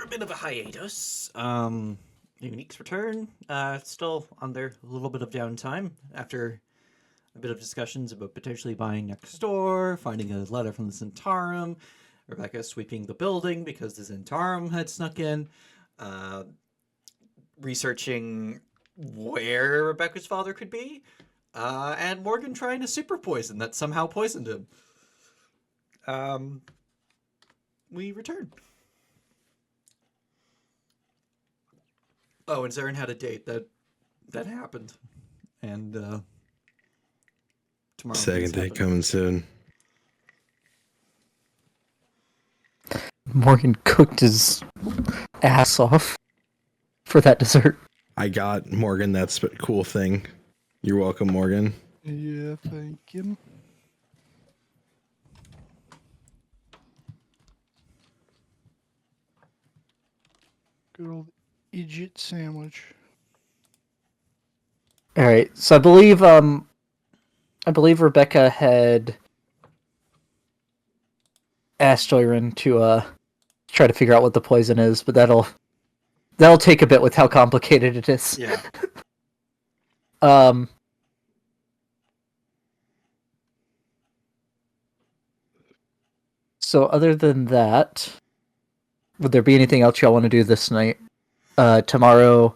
bit of a hiatus. Unique's return. Still under a little bit of downtime after a bit of discussions about potentially buying next door, finding a letter from the Zentarum, Rebecca sweeping the building because the Zentarum had snuck in, uh, researching where Rebecca's father could be, and Morgan trying a super poison that somehow poisoned him. We return. Oh, and Zarin had a date that happened, and tomorrow. Second date coming soon. Morgan cooked his ass off for that dessert. I got Morgan that cool thing. You're welcome, Morgan. Yeah, thank you. Good old Egypt sandwich. All right, so I believe Rebecca had asked Joyrin to try to figure out what the poison is, but that'll take a bit with how complicated it is. Yeah. So other than that, would there be anything else y'all want to do this night? Tomorrow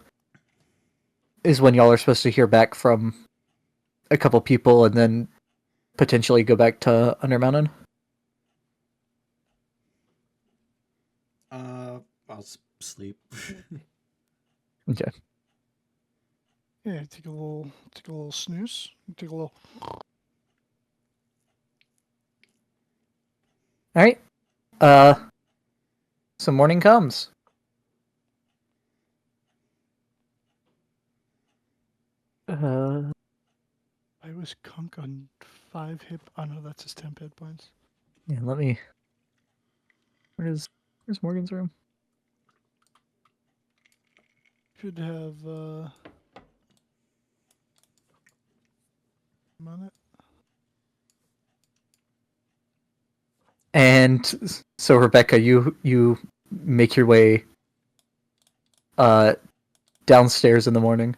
is when y'all are supposed to hear back from a couple people and then potentially go back to Undermountain. I'll sleep. Okay. Yeah, take a little snooze. Take a little. All right. So morning comes. I was Kunk on 5 hit. Oh no, that's his 10 hit points. Yeah, let me. Where's Morgan's room? Should have on it. And so Rebecca, you make your way downstairs in the morning.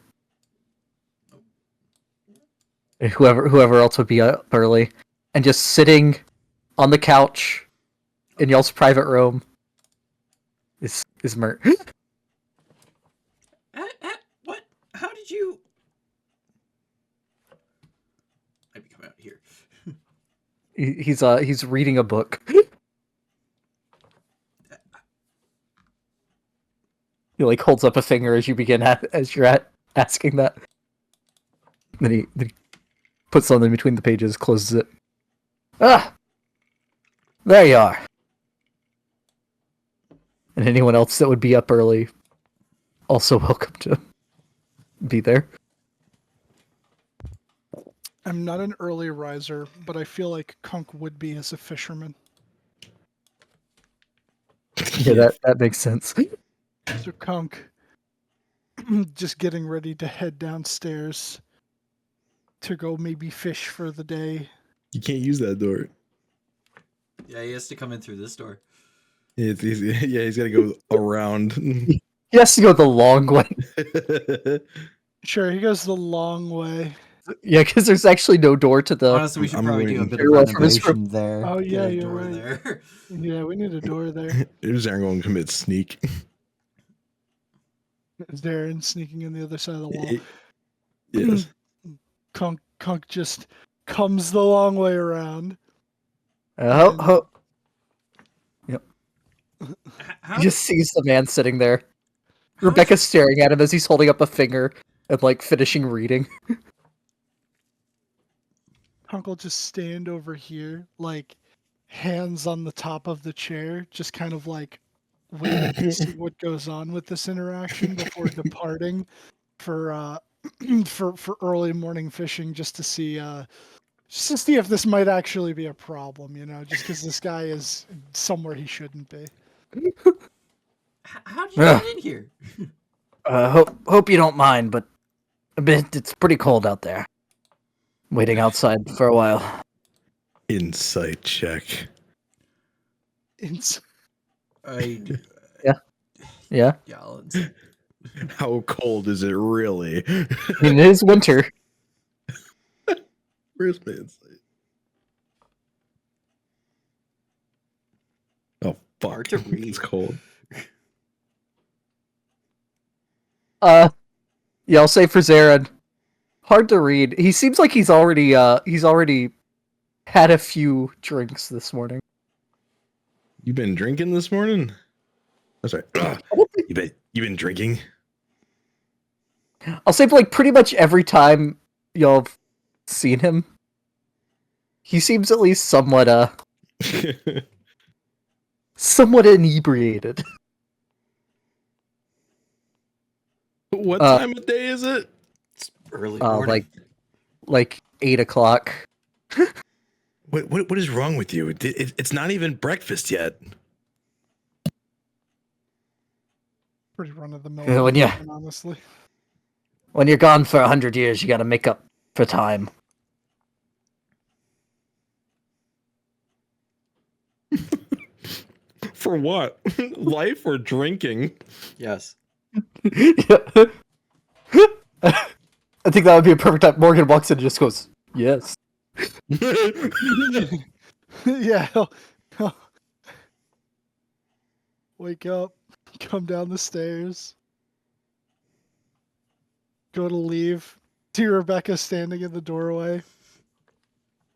And whoever else would be up early, and just sitting on the couch in y'all's private room is Mert. What? How did you? Maybe come out here. He's reading a book. He like holds up a finger as you begin as you're asking that. Then he puts something between the pages, closes it. Ah, there you are. And anyone else that would be up early, also welcome to be there. I'm not an early riser, but I feel like Kunk would be as a fisherman. Yeah, that makes sense. So Kunk, just getting ready to head downstairs to go maybe fish for the day. You can't use that door. Yeah, he has to come in through this door. It's easy. Yeah, he's got to go around. He has to go the long way. Sure, he goes the long way. Yeah, because there's actually no door to the... Honestly, we should I'm probably do a waiting. bit of Everyone from his renovation there. Oh, Get yeah, a you're door right. there. Yeah, we need a door there. Is Aaron going to commit sneak? Is Darren sneaking in the other side of the wall? Yes. Kunk just comes the long way around. Yep. How He just sees the man sitting there. Rebecca's staring at him as he's holding up a finger and like finishing reading. Kunk will just stand over here, like hands on the top of the chair, just kind of like waiting to see what goes on with this interaction before departing for for early morning fishing, just to see if this might actually be a problem, just because this guy is somewhere he shouldn't be. How did you get in here? Hope you don't mind, but it's pretty cold out there. Waiting outside for a while. Insight check. It's I Yeah. Yeah, gallons. How cold is it really? I mean it is winter. Where's my insight? Oh fuck! Hard to read. It's cold. Yeah, I'll say for Zarin, hard to read. He seems like he's already had a few drinks this morning. You been drinking this morning? I'm sorry. You been drinking? I'll say for like pretty much every time y'all have seen him, he seems at least somewhat inebriated. What time of day is it? It's early morning. like 8 o'clock. What is wrong with you? It's not even breakfast yet. Pretty run of the mill. Yeah, Honestly. when you're gone for 100 years, you got to make up for time. For what? Life or drinking? Yes. Yeah. I think that would be a perfect time. Morgan walks in and just goes, "Yes." Yeah. he'll wake up, come down the stairs, go to leave. See Rebecca standing in the doorway.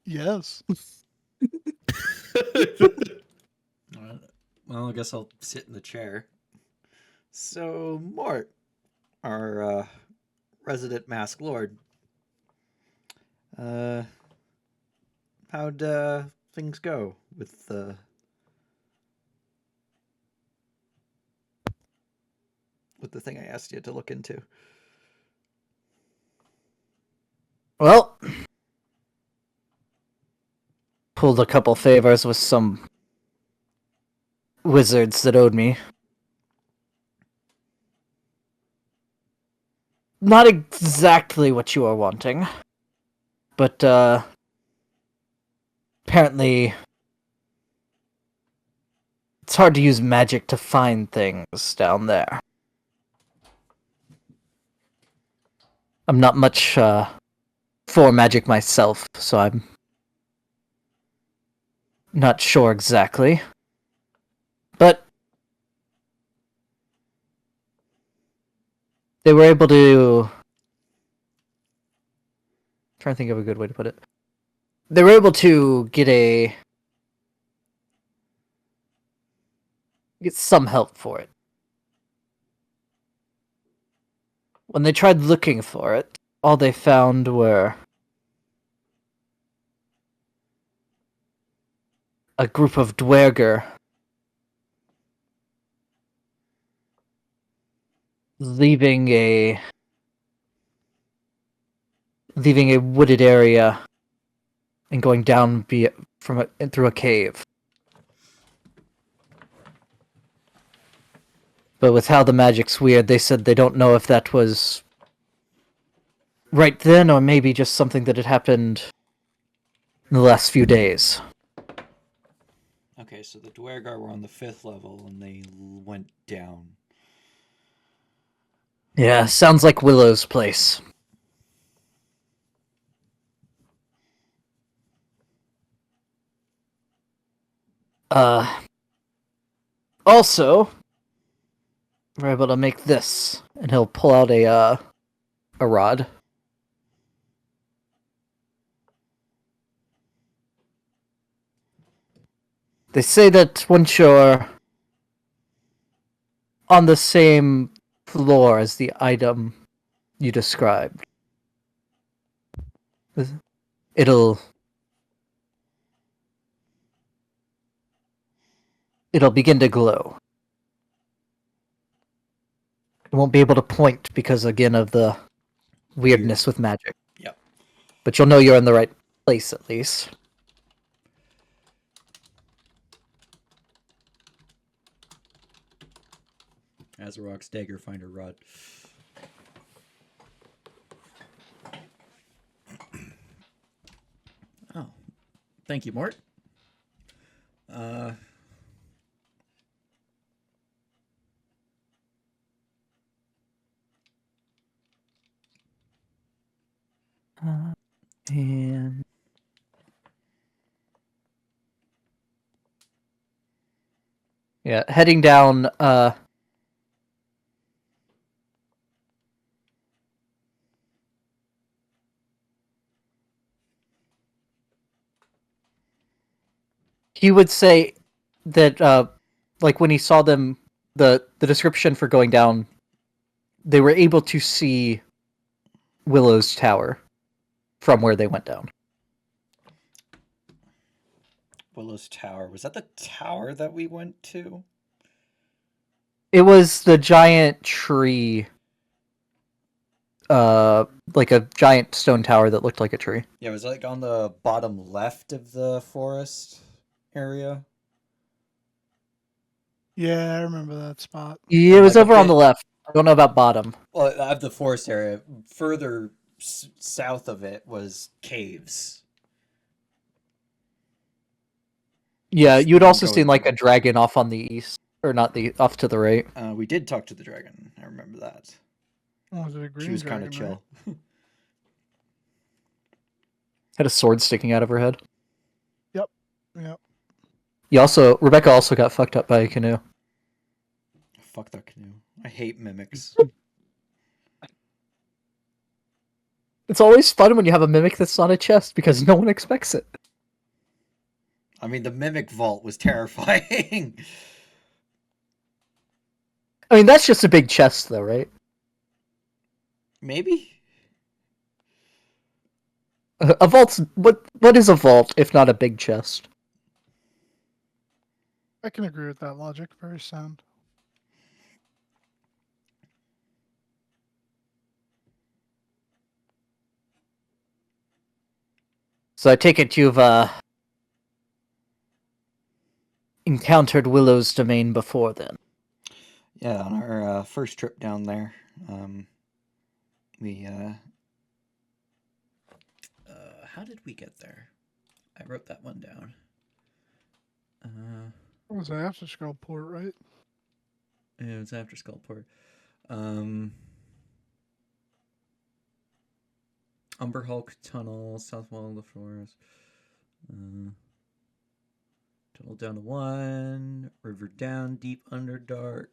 Yes. Well, I guess I'll sit in the chair. So, Mort, our resident mask lord, how'd things go with the thing I asked you to look into? Well, pulled a couple favors with some wizards that owed me. Not exactly what you are wanting, but apparently it's hard to use magic to find things down there. I'm not much for magic myself, so I'm not sure exactly. But they were able to... trying to think of a good way to put it. They were able to get some help for it. When they tried looking for it, all they found were a group of Duergar leaving a wooded area and going down through a cave. But with how the magic's weird, they said they don't know if that was right then or maybe just something that had happened in the last few days. Okay, so the Duergar were on the 5th level and they went down. Yeah, sounds like Willow's place. Also, we're able to make this, and he'll pull out a rod. They say that once you're on the same floor as the item you described, it'll begin to glow. It won't be able to point because, again, of the weirdness with magic. Yep. But you'll know you're in the right place, at least. Azarok's dagger finder rod. Oh, thank you, Mort. And yeah, heading down. He would say that, like when he saw them, the description for going down, they were able to see Willow's tower from where they went down. Willow's Tower. Was that the tower that we went to? It was the giant tree, like a giant stone tower that looked like a tree. Yeah, it was like on the bottom left of the forest area. Yeah, I remember that spot. It And was like a over on the bit, left. I don't know about bottom. well, of the forest area. Further south of it was caves. Yeah, Which you would we also didn't go seen like into. a dragon off on the east, or not the off to the right. We did talk to the dragon. I remember that. Oh, was it a green She was kind of dragon, right? chill. Had a sword sticking out of her head. Yep. Rebecca also got fucked up by a canoe. Fuck that canoe. I hate mimics. It's always fun when you have a mimic that's on a chest because no one expects it. I mean, the mimic vault was terrifying. I mean, that's just a big chest, though, right? Maybe? A vault's what is a vault if not a big chest? I can agree with that logic. Very sound. So I take it you've encountered Willow's domain before then. Yeah, on our first trip down there, we how did we get there? I wrote that one down. What was that after Skullport, right? It was after Skullport. Umberhulk Tunnel, south wall of the forest. Tunnel down to 1. River down, deep underdark.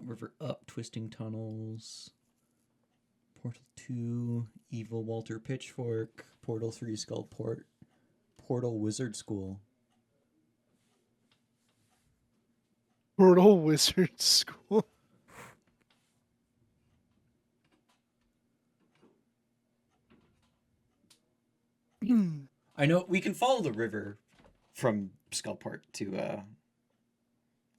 River up, twisting tunnels. Portal 2, Evil Walter Pitchfork. Portal 3, Skullport. Portal Wizard School. Portal Wizard School. I know we can follow the river from Skullport to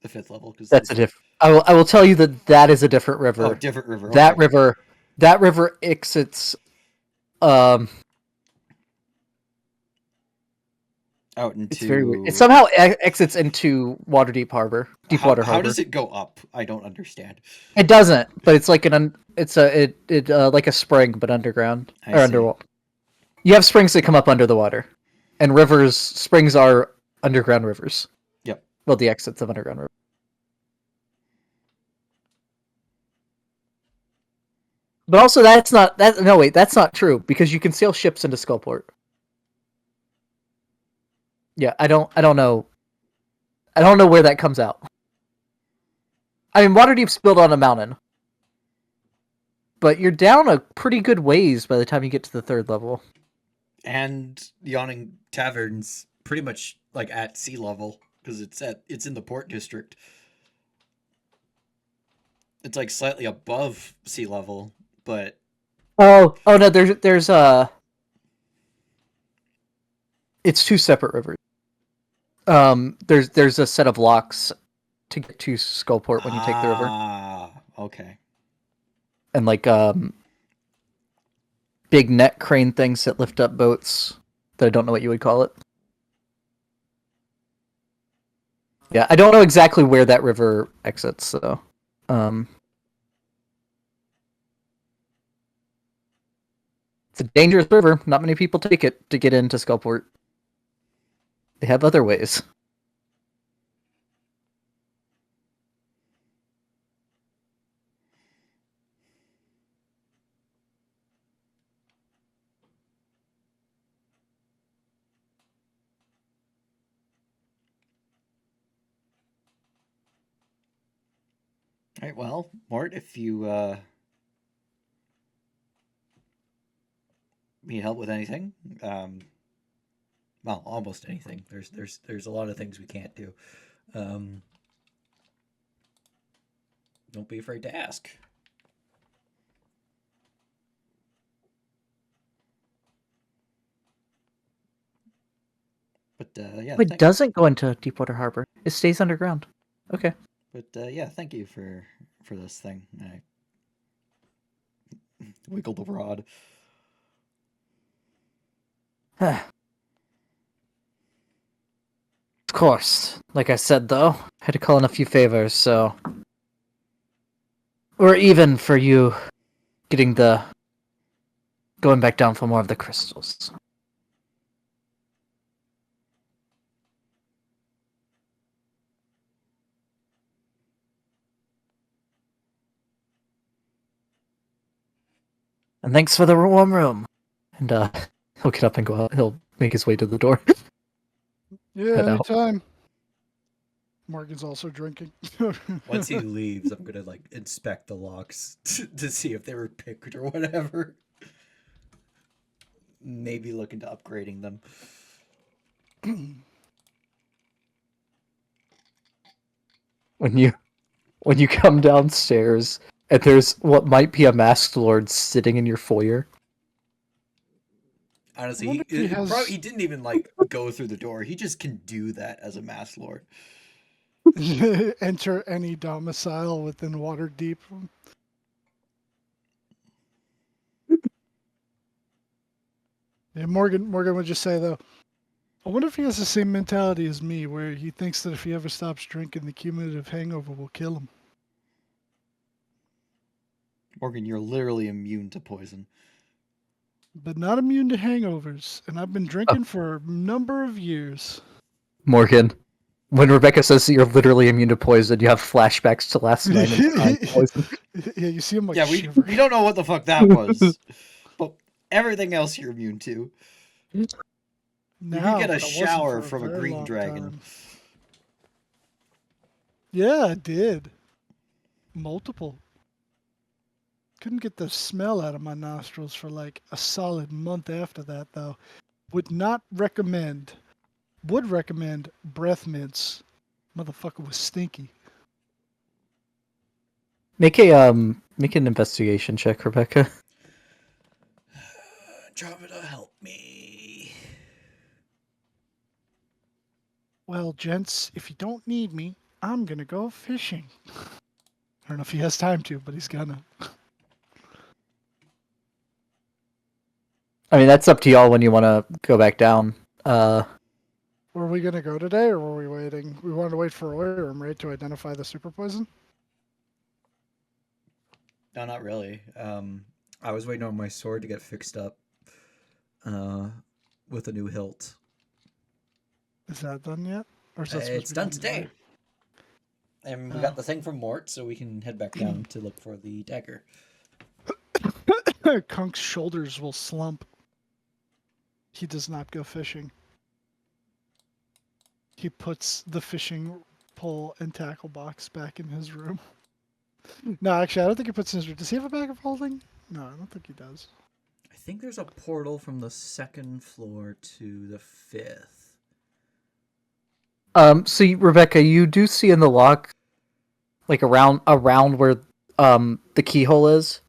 the 5th level because That's a different. I will tell you that is a different river. Oh, different river. That Okay. river exits Out into. it's very weird. It somehow exits into Waterdeep Harbor, Deepwater Harbor. How does it go up? I don't understand. It doesn't, but it's like like a spring but underground I or see. underwater. You have springs that come up under the water, and springs are underground rivers. Yep. Well, the exits of underground rivers. But also, that's not that. No, wait, that's not true because you can sail ships into Skullport. Yeah, I don't know. I don't know where that comes out. I mean, Waterdeep's built on a mountain, but you're down a pretty good ways by the time you get to the 3rd level. And Yawning Tavern's pretty much like at sea level because it's in the port district. It's like slightly above sea level, but Oh no, there's it's 2 separate rivers. There's a set of locks to get to Skullport when you take the river. Ah, okay. And like big net crane things that lift up boats that I don't know what you would call it. Yeah, I don't know exactly where that river exits, so it's a dangerous river. Not many people take it to get into Skullport. They have other ways. right, well, Mort, if you need help with anything, well, almost anything. There's a lot of things we can't do. Um, don't be afraid to ask. But yeah, It doesn't go into Deepwater Harbor. It stays underground. Okay. But yeah, thank you for this thing. I wiggled the rod. Of course. Like I said, though, had to call in a few favors, so. Or even for you getting the. Going back down for more of the crystals. And thanks for the warm room. And he'll get up and go out. He'll make his way to the door. Yeah, Head out. anytime. Morgan's also drinking. Once he leaves, I'm gonna like inspect the locks to see if they were picked or whatever. Maybe look into upgrading them. When you come downstairs and there's what might be a masked lord sitting in your foyer. Honestly, wonder if he has- he didn't even like go through the door. He just can do that as a mass lord. Enter any domicile within Waterdeep. Yeah, Morgan would just say though, I wonder if he has the same mentality as me, where he thinks that if he ever stops drinking, the cumulative hangover will kill him. Morgan, you're literally immune to poison. But not immune to hangovers, and I've been drinking for a number of years. Morgan, when Rebecca says that you're literally immune to poison, you have flashbacks to last night and trying poison. Yeah, you see him like Yeah, shiver. we don't know what the fuck that was, but everything else you're immune to. Now, you could get a but I wasn't shower for from a very green long dragon. time. Yeah, I did. Multiple. Couldn't get the smell out of my nostrils for like a solid month after that, though. Would not recommend. Would recommend breath mints. Motherfucker was stinky. Make an investigation check, Rebecca. Andromeda, help me. Well, gents, if you don't need me, I'm gonna go fishing. I don't know if he has time to, but he's gonna. I mean, that's up to y'all when you want to go back down. Were we gonna go today, or were we waiting? We wanted to wait for oil room, right, to identify the super poison? No, not really. I was waiting on my sword to get fixed up with a new hilt. Is that done yet? Or is that supposed It's to be done tomorrow? today. And we Oh. got the thing from Mort, so we can head back down to look for the dagger. Kunk's shoulders will slump. He does not go fishing. He puts the fishing pole and tackle box back in his room. No, actually, I don't think he puts it in his room. Does he have a bag of holding? No, I don't think he does. I think there's a portal from the 2nd floor to the 5th. So Rebecca, you do see in the lock, like around where the keyhole is,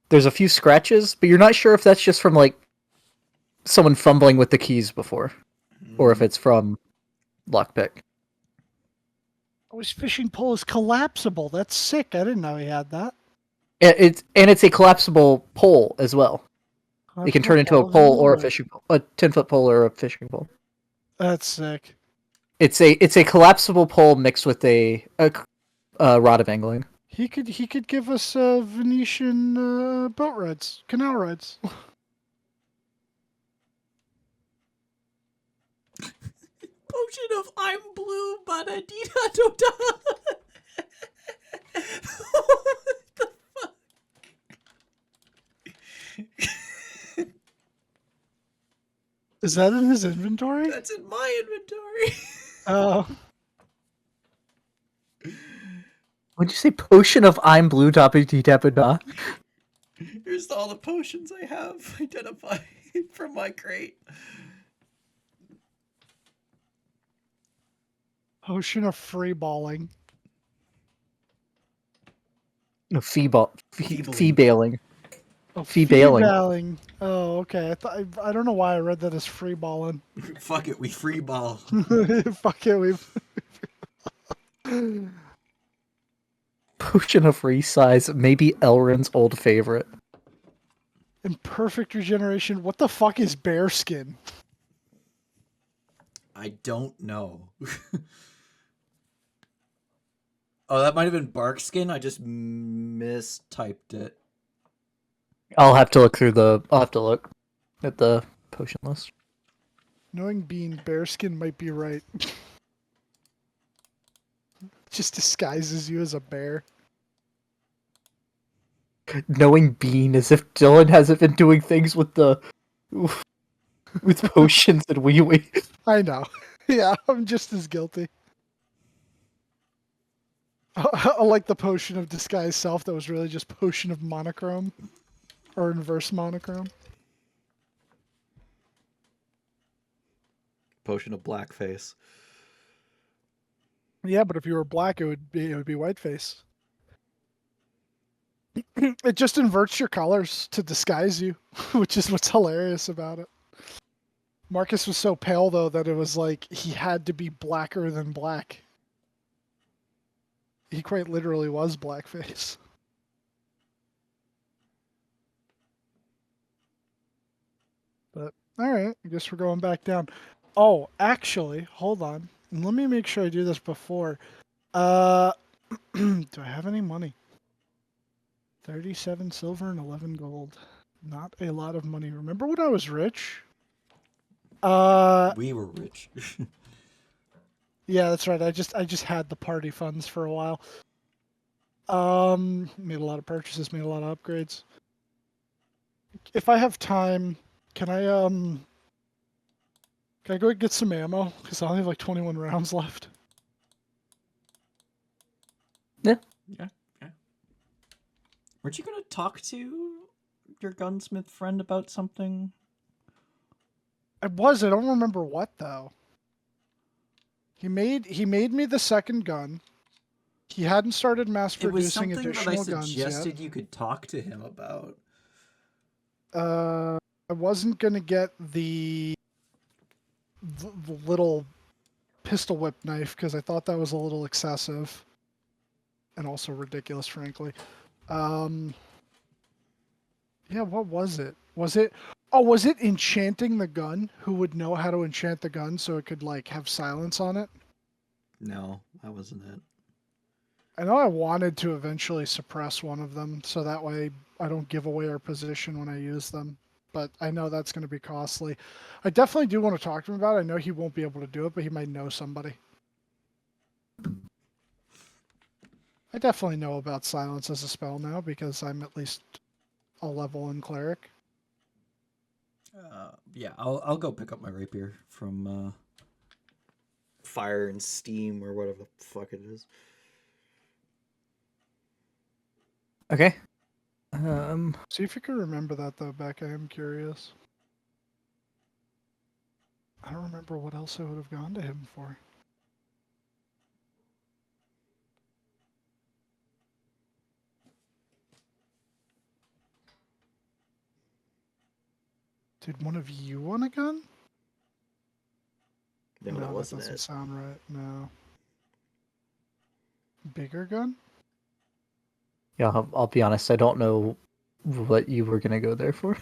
there's a few scratches, but you're not sure if that's just from like someone fumbling with the keys before, or if it's from lockpick. Oh, his fishing pole is collapsible. That's sick. I didn't know he had that. It's a collapsible pole as well. It can turn into a pole or a fishing pole, a 10-foot pole or a fishing pole. That's sick. It's a collapsible pole mixed with a rod of angling. He could give us Venetian boat rides, canal rides. Potion of I'm blue, but Adina don't. What the fuck? Is that in his inventory? That's in my inventory. Oh. What'd you say? Potion of I'm blue tappy tappy da. Here's all the potions I have identified from my crate. Potion of free balling. No, Feebling. fee bailing. Oh, Fee bailing. balling. Oh, okay. I don't know why I read that as free balling. Fuck it, we free ball. Fuck it, we've. Potion of resize. Maybe Elrin's old favorite. Imperfect regeneration. What the fuck is bear skin? I don't know. Oh, that might have been bark skin. I just mistyped it. I'll have to look at the potion list. Knowing Bean, bear skin might be right. Just disguises you as a bear. Knowing Bean as if Dylan hasn't been doing things with the with potions and wee wee. I know. Yeah, I'm just as guilty. I like the potion of disguise self that was really just potion of monochrome. Or inverse monochrome. Potion of blackface. Yeah, but if you were black, it would be whiteface. It just inverts your colors to disguise you, which is what's hilarious about it. Marcus was so pale though that it was like he had to be blacker than black. He quite literally was blackface. But all right, I guess we're going back down. Oh, actually, hold on. Let me make sure I do this before. Do I have any money? 37 silver and 11 gold. Not a lot of money. Remember when I was rich? We were rich. Yeah, that's right. I just had the party funds for a while. Made a lot of purchases, made a lot of upgrades. If I have time, can I go get some ammo? Because I only have like 21 rounds left. Yeah. Weren't you gonna talk to your gunsmith friend about something? I don't remember what though. He made me the second gun. He hadn't started mass It was producing something that I additional guns yet. suggested you could talk to him about. I wasn't gonna get the little pistol whip knife because I thought that was a little excessive and also ridiculous, frankly. Yeah, what was it? Was it enchanting the gun? Who would know how to enchant the gun so it could like have silence on it? No, that wasn't it. I know I wanted to eventually suppress one of them so that way I don't give away our position when I use them. But I know that's going to be costly. I definitely do want to talk to him about it. I know he won't be able to do it, but he might know somebody. I definitely know about silence as a spell now because I'm at least a level in cleric. Yeah, I'll go pick up my rapier from Fire and Steam or whatever the fuck it is. Okay. See if you can remember that though, Beck. I am curious. I don't remember what else I would have gone to him for. Did one of you want a gun? No, that wasn't doesn't it. sound right. No. Bigger gun? Yeah, I'll be honest. I don't know what you were gonna go there for.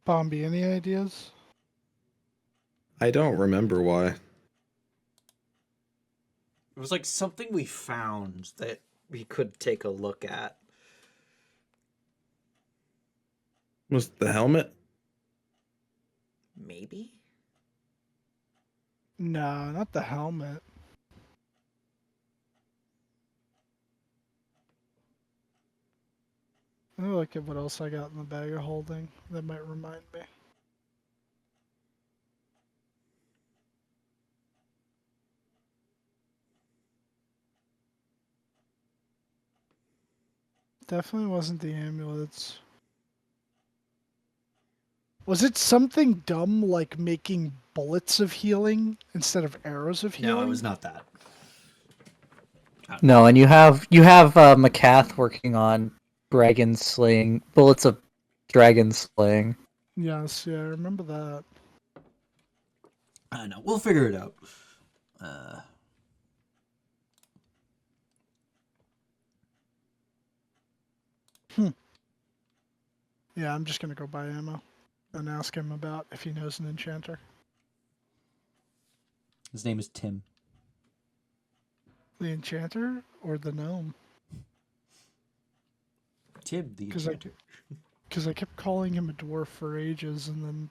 Bombi, any ideas? I don't remember why. It was like something we found that we could take a look at. Was it the helmet? Maybe? No, not the helmet. Let me look at what else I got in the bag of holding. That might remind me. Definitely wasn't the amulets. Was it something dumb like making bullets of healing instead of arrows of healing? No, it was not that. No, and you have McCath working on dragon slaying, bullets of dragon slaying. Yes, yeah, I remember that. I know. We'll figure it out. Yeah, I'm just gonna go buy ammo and ask him about if he knows an enchanter. His name is Tim. The enchanter or the gnome? Tim, the 'Cause I- enchanter. Because I kept calling him a dwarf for ages, and then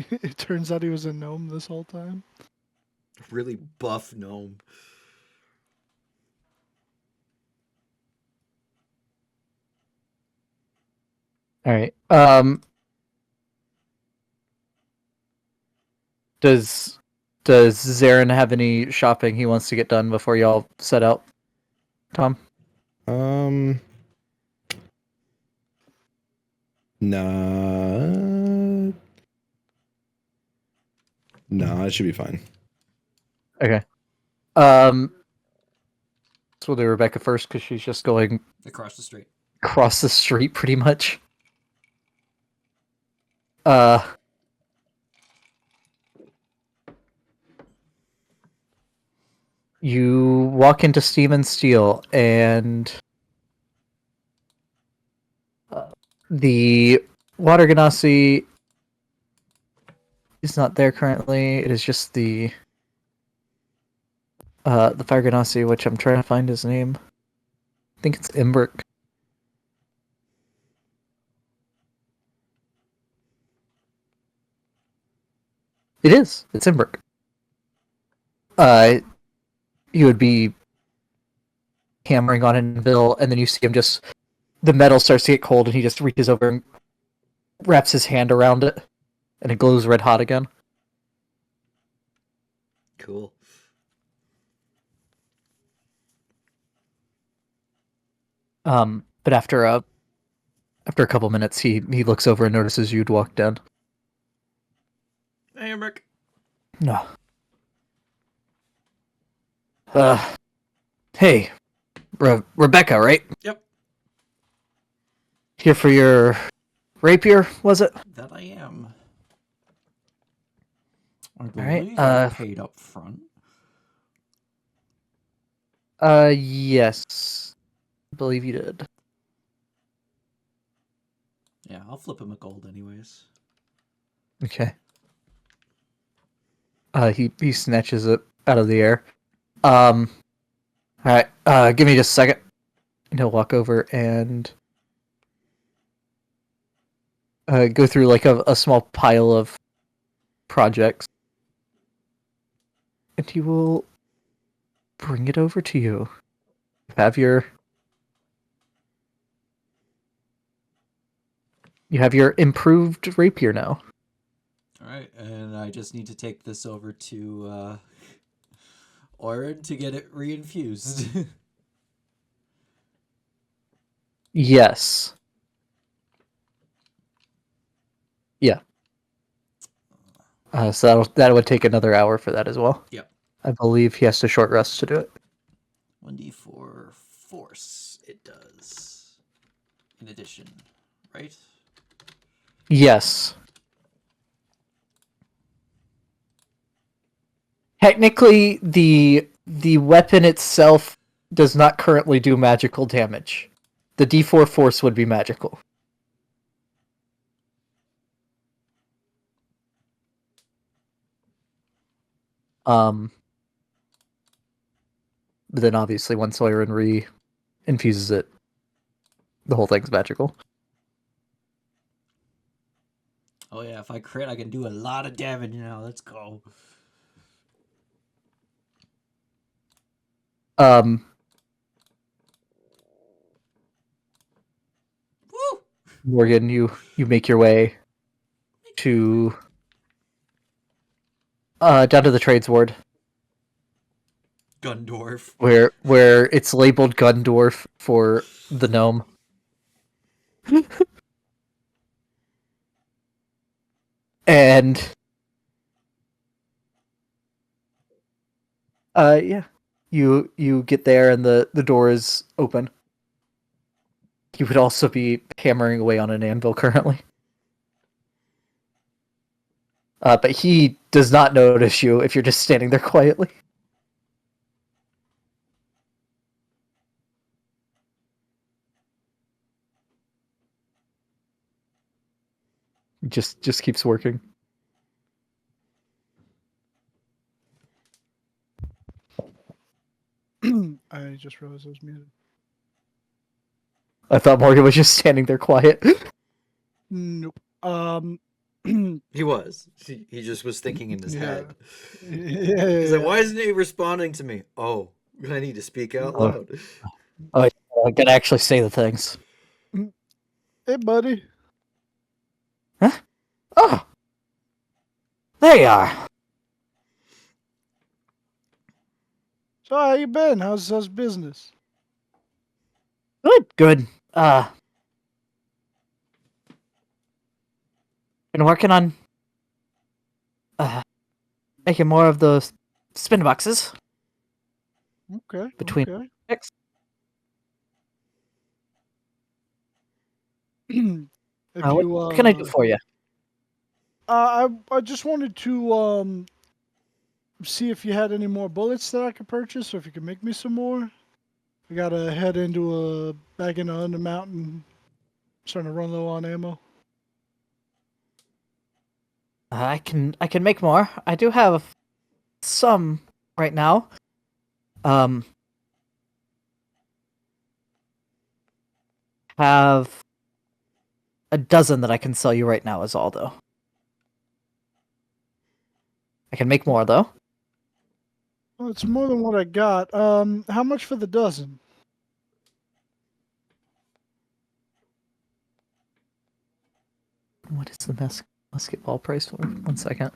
it turns out he was a gnome this whole time. Really buff gnome. All right. Does Zarin have any shopping he wants to get done before y'all set out? Tom? Nah. Nah, it should be fine. Okay. So we'll do Rebecca first because she's just going Across the street. across the street pretty much. You walk into Steam and Steel, and the Water Ganassi is not there currently. It is just the Fire Ganassi, which I'm trying to find his name. I think it's Imbrick. It is. It's Imbrick. He would be hammering on an anvil, and then you see him just the metal starts to get cold, and he just reaches over and wraps his hand around it, and it glows red hot again. Cool. But after a couple minutes, he looks over and notices you'd walked in. Hey, Emmerich. No. Hey, Rebecca, right? Yep. Here for your rapier, was it? That I am. I right, believe I paid up front. Yes. I believe you did. Yeah, I'll flip him a gold anyways. Okay. He snatches it out of the air. All right. Give me just a second. And he'll walk over and go through like a small pile of projects, and he will bring it over to you. You have your improved rapier now. All right, and I just need to take this over to Orin to get it reinfused. Yes. Yeah. So that would take another hour for that as well. Yep. I believe he has to short rest to do it. 1d4 force, it does. In addition, right? Yes. Technically, the weapon itself does not currently do magical damage. The D4 force would be magical. But then obviously once Oiron re-infuses it, the whole thing's magical. Oh yeah, if I crit, I can do a lot of damage now. Let's go. Woo! Morgan, you make your way to down to the trades ward. Gundorf. where it's labeled Gundorf for the gnome. And yeah. You get there and the door is open. He would also be hammering away on an anvil currently. But he does not notice you if you're just standing there quietly. Just keeps working. I just realized I was muted. I thought Morgan was just standing there quiet. Nope. He was. He just was thinking in his Yeah. head. Yeah. Why isn't he responding to me? Oh, I need to speak out Oh. loud. I gotta actually say the things. Hey, buddy. Oh, there you are. So how you been? How's business? Good. Been working on making more of those spin boxes. Okay. Between Okay. picks. If you What can I do for you? I just wanted to see if you had any more bullets that I could purchase, or if you could make me some more. I gotta head back into Undermountain. Starting to run low on ammo. I can make more. I do have some right now. Have a dozen that I can sell you right now is all though. I can make more though. Well, it's more than what I got. How much for the dozen? What is the musketball price for? 1 second.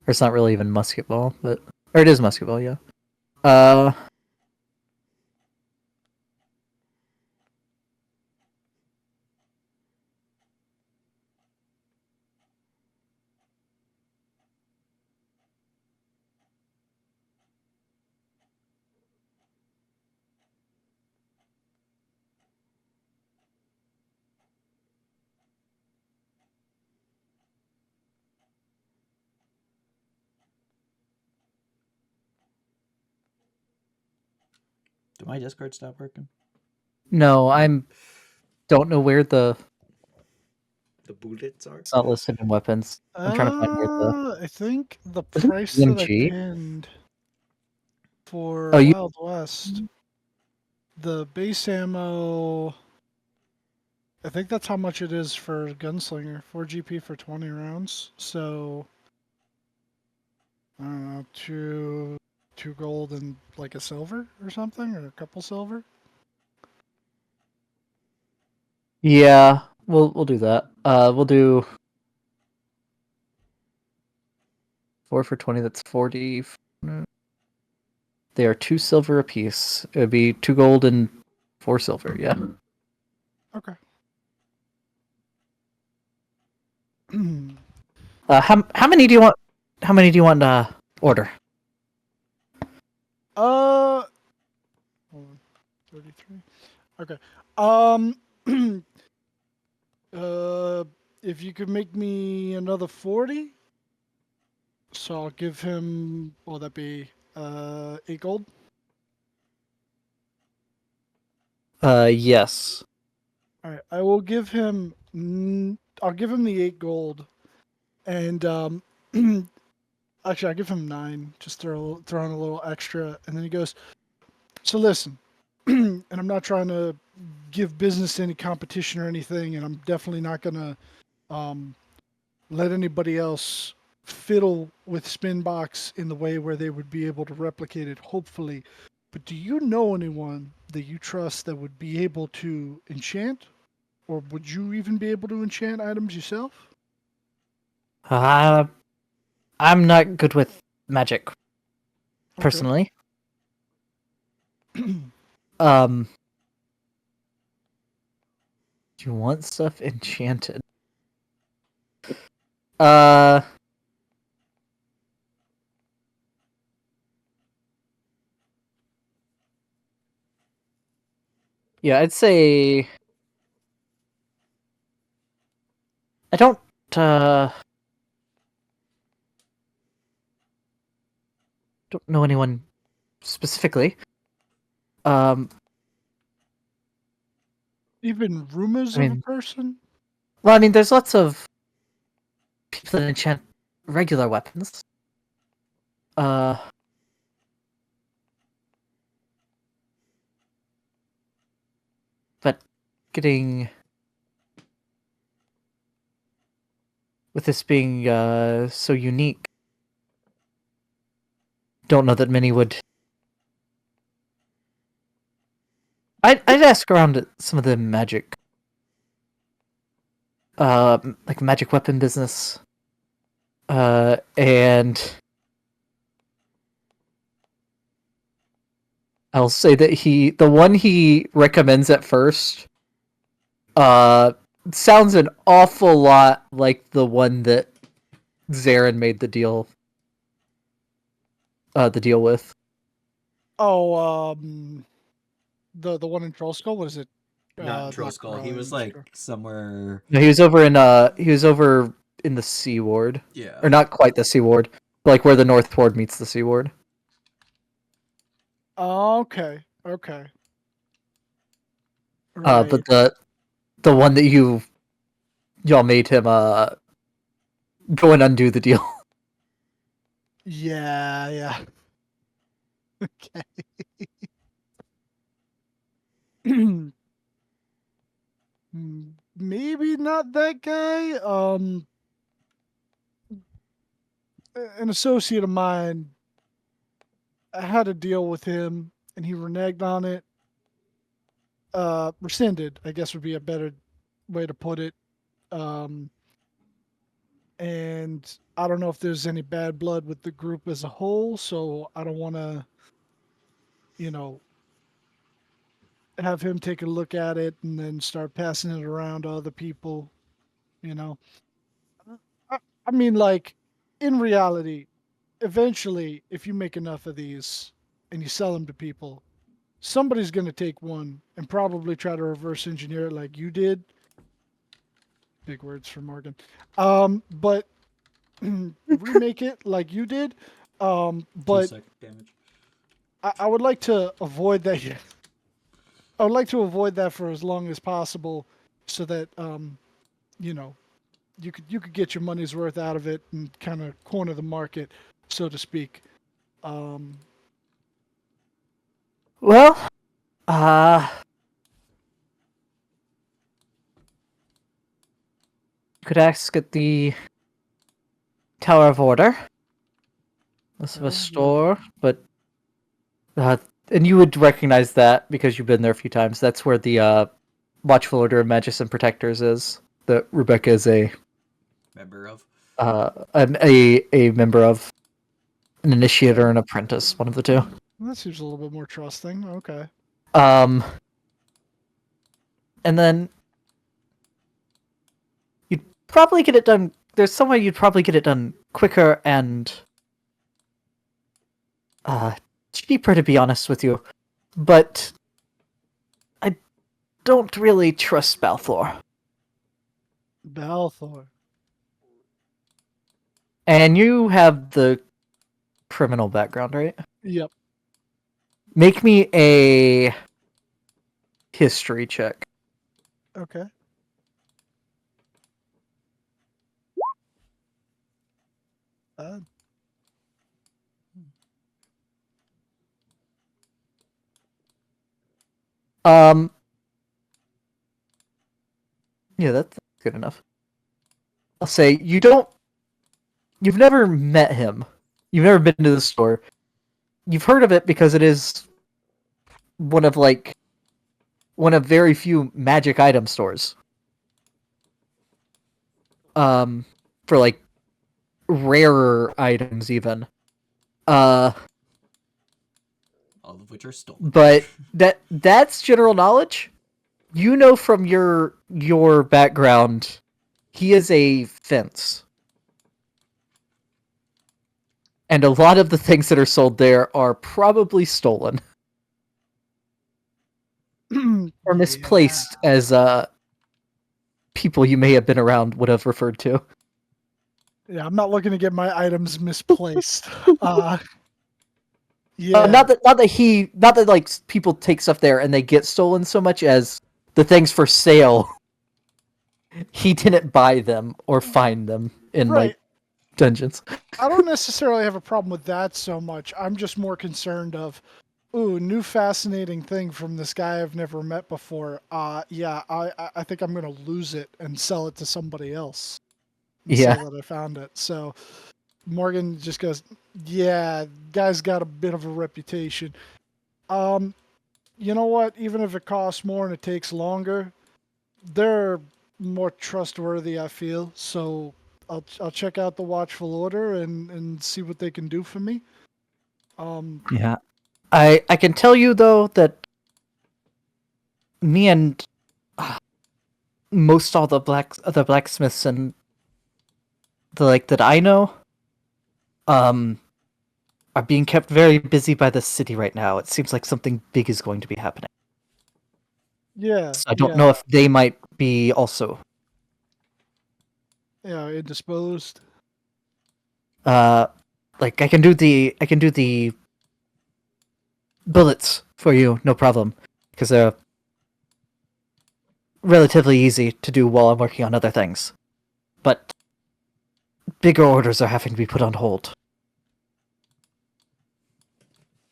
Or it's not really even musketball, but or it is musketball, yeah. Did my Discord stop working? No, don't know where the The bullets are? it's not listed in weapons. I'm trying to find where the I think the is it price that I EMG? pinned for Oh, you Wild West, the base ammo. I think that's how much it is for Gunslinger. 4 GP for 20 rounds. So, I don't know, two gold and like a silver or something, or a couple silver. Yeah, we'll do that. We'll do 4 for 20. That's 40. They are 2 silver apiece. It would be 2 gold and 4 silver. Yeah. Okay. How many do you want? How many do you want to order? Hold on. 33. Okay. Um, if you could make me another 40, so I'll give him. Will that be 8 gold? Yes. All right. I will give him. I'll give him the 8 gold, and actually, I'll give him 9. Just throw in a little extra, and then he goes. So listen, and I'm not trying to give business to any competition or anything, and I'm definitely not gonna let anybody else fiddle with Spinbox in the way where they would be able to replicate it, hopefully. But do you know anyone that you trust that would be able to enchant? Or would you even be able to enchant items yourself? I'm not good with magic. personally. Do you want stuff enchanted? Yeah, I'd say I don't know anyone specifically. Even rumors I of a mean, person? well, I mean, there's lots of people that enchant regular weapons. Uh, but getting with this being so unique, don't know that many would. I'd ask around at some of the magic, like magic weapon business, and I'll say that the one he recommends at first, sounds an awful lot like the one that Zarin made the deal with. Oh, the one in Troll Skull. What is it? Not in Troll Skull. He was like Corellian. somewhere. No, he was over in the Sea Ward, Yeah. or not quite the Sea Ward, but like where the North Ward meets the Sea Ward. Okay. Okay. Right. But the one that y'all made him go and undo the deal. Yeah. Yeah. Okay. Maybe not that guy. An associate of mine, I had a deal with him, and he reneged on it. Rescinded, I guess would be a better way to put it. Um, and I don't know if there's any bad blood with the group as a whole, so I don't want to, you know, have him take a look at it and then start passing it around to other people. You know, I, I mean, like in reality, eventually, if you make enough of these and you sell them to people, somebody's going to take one and probably try to reverse engineer it like you did. Big words for Morgan. But remake it like you did. But 2 second damage. I would like to avoid that. I would like to avoid that for as long as possible, so that you know, you could get your money's worth out of it and kind of corner the market, so to speak. Um, Well, you could ask at the Tower of Order. Less of a store, but and you would recognize that because you've been there a few times. That's where the Watchful Order of Magicians and Protectors is. That Rebecca is Member of. a member of, an initiate or an apprentice, one of the two. that seems a little bit more trusting. Okay. And then you'd probably get it done. There's some way you'd probably get it done quicker and cheaper, to be honest with you. But I don't really trust Balthor. Balthor. And you have the criminal background, right? Yep. Make me a history check. Okay. Uh, Um, yeah, that's good enough. I'll say you've never met him. You've never been to the store. You've heard of it because it is one of very few magic item stores. For like rarer items even. all of which are stolen. But that's general knowledge. You know from your background, he is a fence. And a lot of the things that are sold there are probably stolen. Or misplaced, as people you may have been around would have referred to. Yeah, I'm not looking to get my items misplaced. Yeah. Not that like people take stuff there and they get stolen so much as the things for sale. He didn't buy them or find them in Right. like dungeons. I don't necessarily have a problem with that so much. I'm just more concerned of, ooh, new fascinating thing from this guy I've never met before. Yeah, I think I'm gonna lose it and sell it to somebody else. And Yeah. say that I found it. So Morgan just goes, yeah, guy's got a bit of a reputation. You know what? Even if it costs more and it takes longer, they're more trustworthy, I feel. So I'll check out the Watchful Order and see what they can do for me. Yeah. I can tell you though that me and most all the blacksmiths and the like that I know are being kept very busy by the city right now. It seems like something big is going to be happening. Yeah, So I don't know if they might be also indisposed. like I can do the bullets for you, no problem, because they're relatively easy to do while I'm working on other things. But bigger orders are having to be put on hold.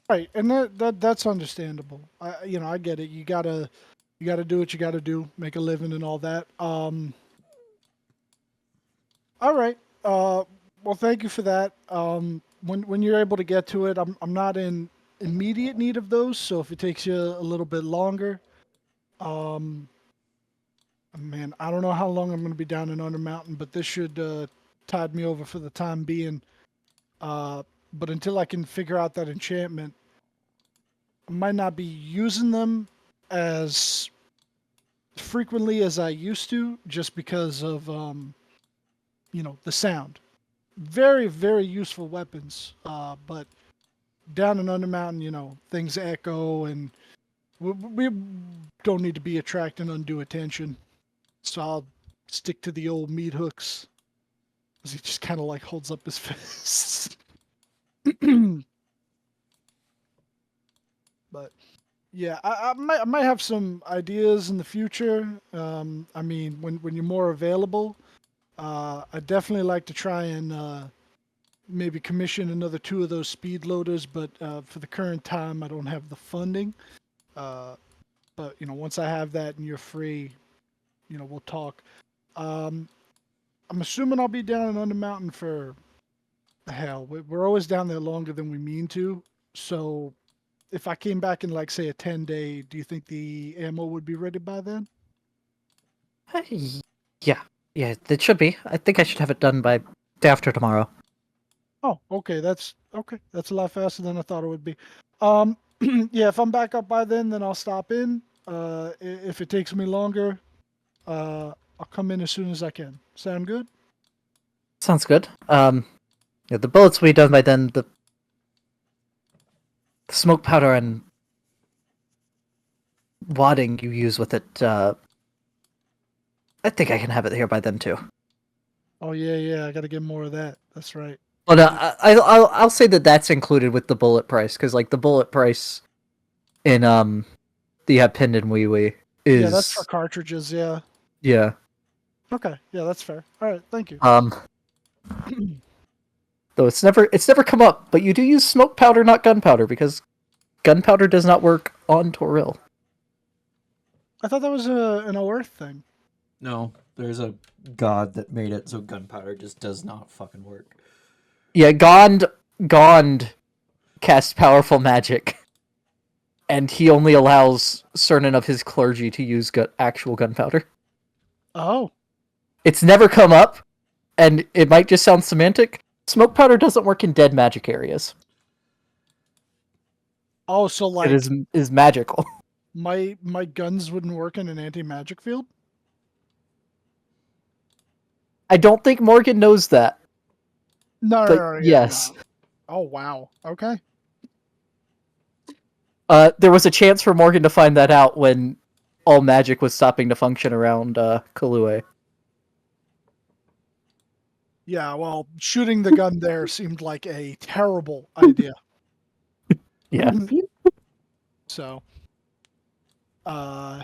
Right, and that's understandable. I get it. You gotta do what you gotta do, make a living and all that. All right. Well, thank you for that. When you're able to get to it, I'm not in immediate need of those. So if it takes you a little bit longer, man, I don't know how long I'm going to be down in Undermountain, but this should tide me over for the time being. But until I can figure out that enchantment, I might not be using them as frequently as I used to, just because of the sound. Very, very useful weapons. But down in Undermountain, things echo, and we don't need to be attracting undue attention. So I'll stick to the old meat hooks. As he just kind of like holds up his fist. But yeah, I might have some ideas in the future. I mean, when you're more available, I'd definitely like to try and maybe commission another 2 of those speed loaders, but for the current time, I don't have the funding. But once I have that and you're free, we'll talk. I'm assuming I'll be down in Undermountain for hell. We're always down there longer than we mean to. So if I came back in like say a 10-day, do you think the ammo would be ready by then? Yeah, it should be. I think I should have it done by day after tomorrow. Oh, okay. That's okay. That's a lot faster than I thought it would be. Yeah, if I'm back up by then I'll stop in. If it takes me longer, I'll come in as soon as I can. Sound good? Sounds good. Yeah, the bullets will be done by then. The smoke powder and wadding you use with it, I think I can have it here by then too. Oh yeah. I got to get more of that. That's right. But I'll say that that's included with the bullet price, because like the bullet price in the pinned in Wee Wee is Yeah, that's for cartridges. Yeah. yeah. Okay. Yeah, that's fair. All right. Thank you. Though it's never come up, but you do use smoke powder, not gunpowder, because gunpowder does not work on Toril. I thought that was an Earth thing. No, there's a god that made it, so gunpowder just does not fucking work. Yeah, Gond casts powerful magic, and he only allows certain of his clergy to use actual gunpowder. Oh. It's never come up, and it might just sound semantic. Smoke powder doesn't work in dead magic areas. Oh, so It like is magical. my guns wouldn't work in an anti-magic field? I don't think Morgan knows that, No, but yeah, yes. no. Oh wow. Okay. There was a chance for Morgan to find that out when all magic was stopping to function around Kalue. Yeah, well, shooting the gun there seemed like a terrible idea. Yeah. So, all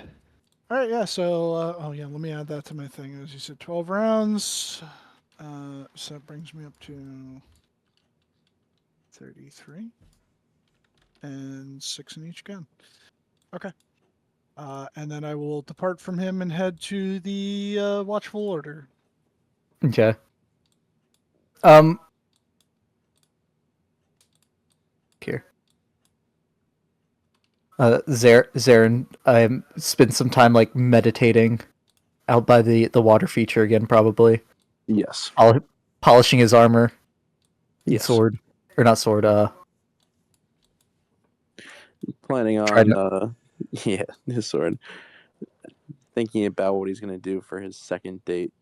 right, yeah. So, oh yeah, let me add that to my thing. As you said, 12 rounds. So that brings me up to 33, and 6 in each gun. Okay. And then I will depart from him and head to the watchful order. Okay. Um. Here. Zarin, I spent some time like meditating out by the water feature again, probably Yes. polishing his armor and Yes. sword, or not sword. Planning Trying on to. yeah, his sword. Thinking about what he's gonna do for his second date.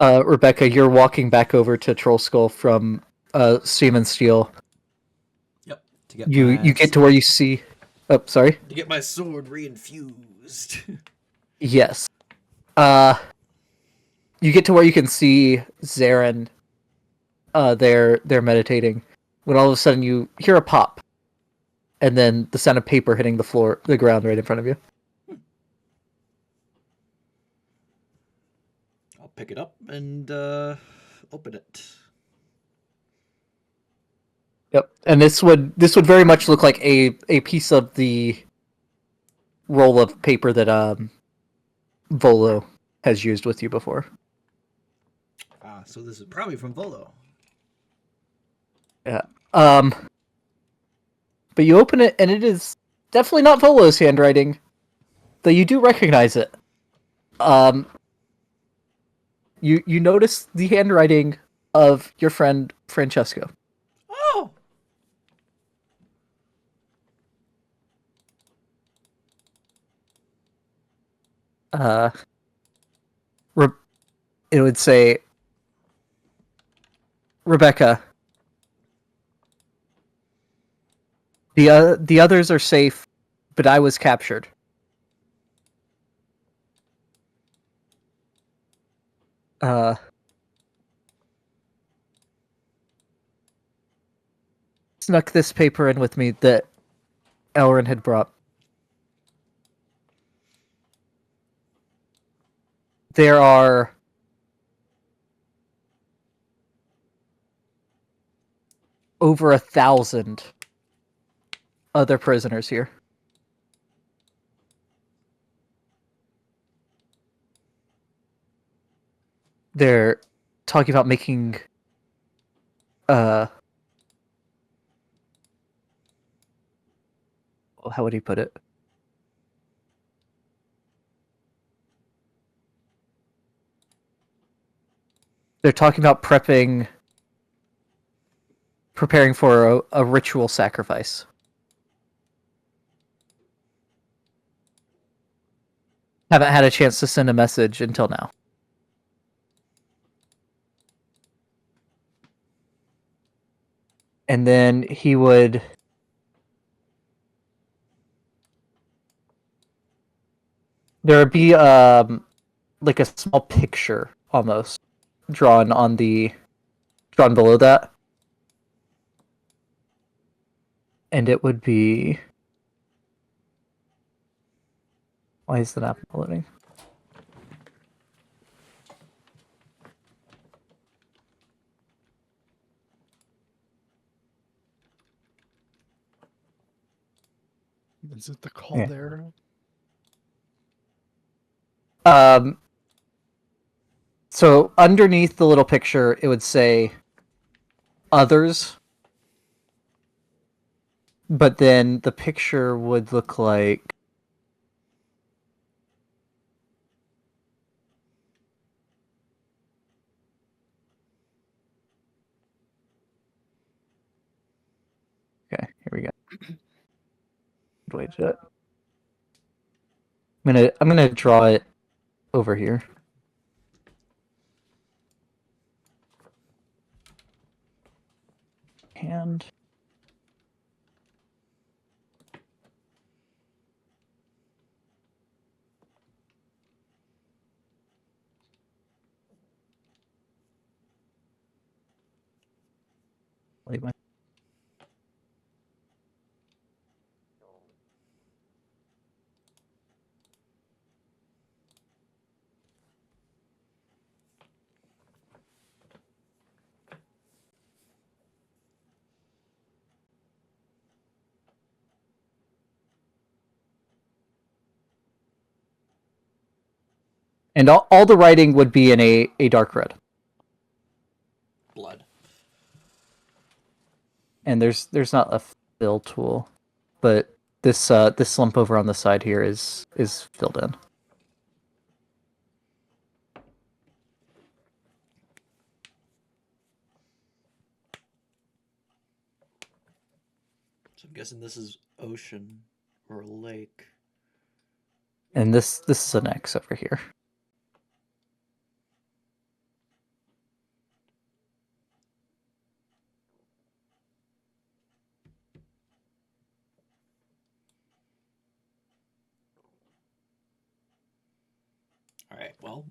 Rebecca, you're walking back over to Troll Skull from Seaman Steel. Yep. To get You get to where you see. Oh, sorry. my sword reinfused. Yes. Uh, you get to where you can see Zarin. They're meditating. When all of a sudden you hear a pop, and then the sound of paper hitting the ground right in front of you. I'll pick it up and open it. Yep. And this would very much look like a piece of the roll of paper that Volo has used with you before. So this is probably from Volo. Yeah. But you open it and it is definitely not Volo's handwriting, though you do recognize it. Um, you notice the handwriting of your friend Francesco. Oh! Uh, it would say, Rebecca, the others are safe, but I was captured. Uh, Snuck this paper in with me that Elrin had brought. There are over 1,000 other prisoners here. They're talking about making how would he put it? They're talking about preparing for a ritual sacrifice. Haven't had a chance to send a message until now. And then he would there would be like a small picture almost drawn below that. And it would be why is the map not loading? Is it the Yeah. caldera? So underneath the little picture, it would say others, but then the picture would look like Wait, shit. I'm gonna draw it over here. And leave my and all the writing would be in a dark red. Blood. And there's not a fill tool, but this lump over on the side here is filled in. So I'm guessing this is ocean or a lake. And this is an X over here. All right. Well,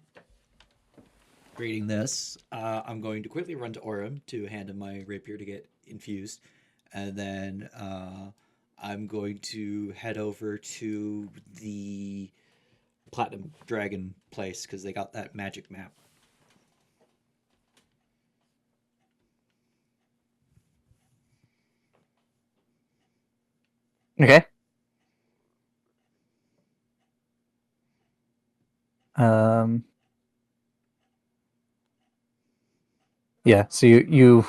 reading this, I'm going to quickly run to Orem to hand him my rapier to get infused, and then I'm going to head over to the Platinum Dragon place because they got that magic map. Okay. Um. Yeah. So you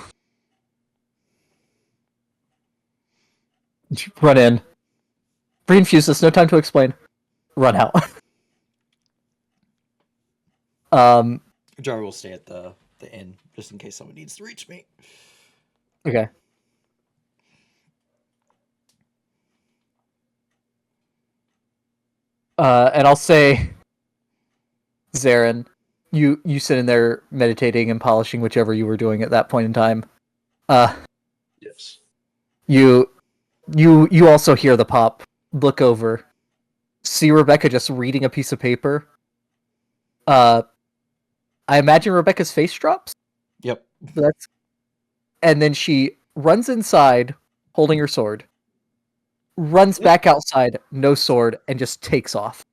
run in, reinfuse this. No time to explain. Run out. Jar will stay at the inn just in case someone needs to reach me. Okay. And I'll say, Zarin, you sit in there meditating and polishing whichever you were doing at that point in time. Yes. You also hear the pop. Look over, see Rebecca just reading a piece of paper. I imagine Rebecca's face drops. Yep. And then she runs inside, holding her sword. Runs back outside, no sword, and just takes off.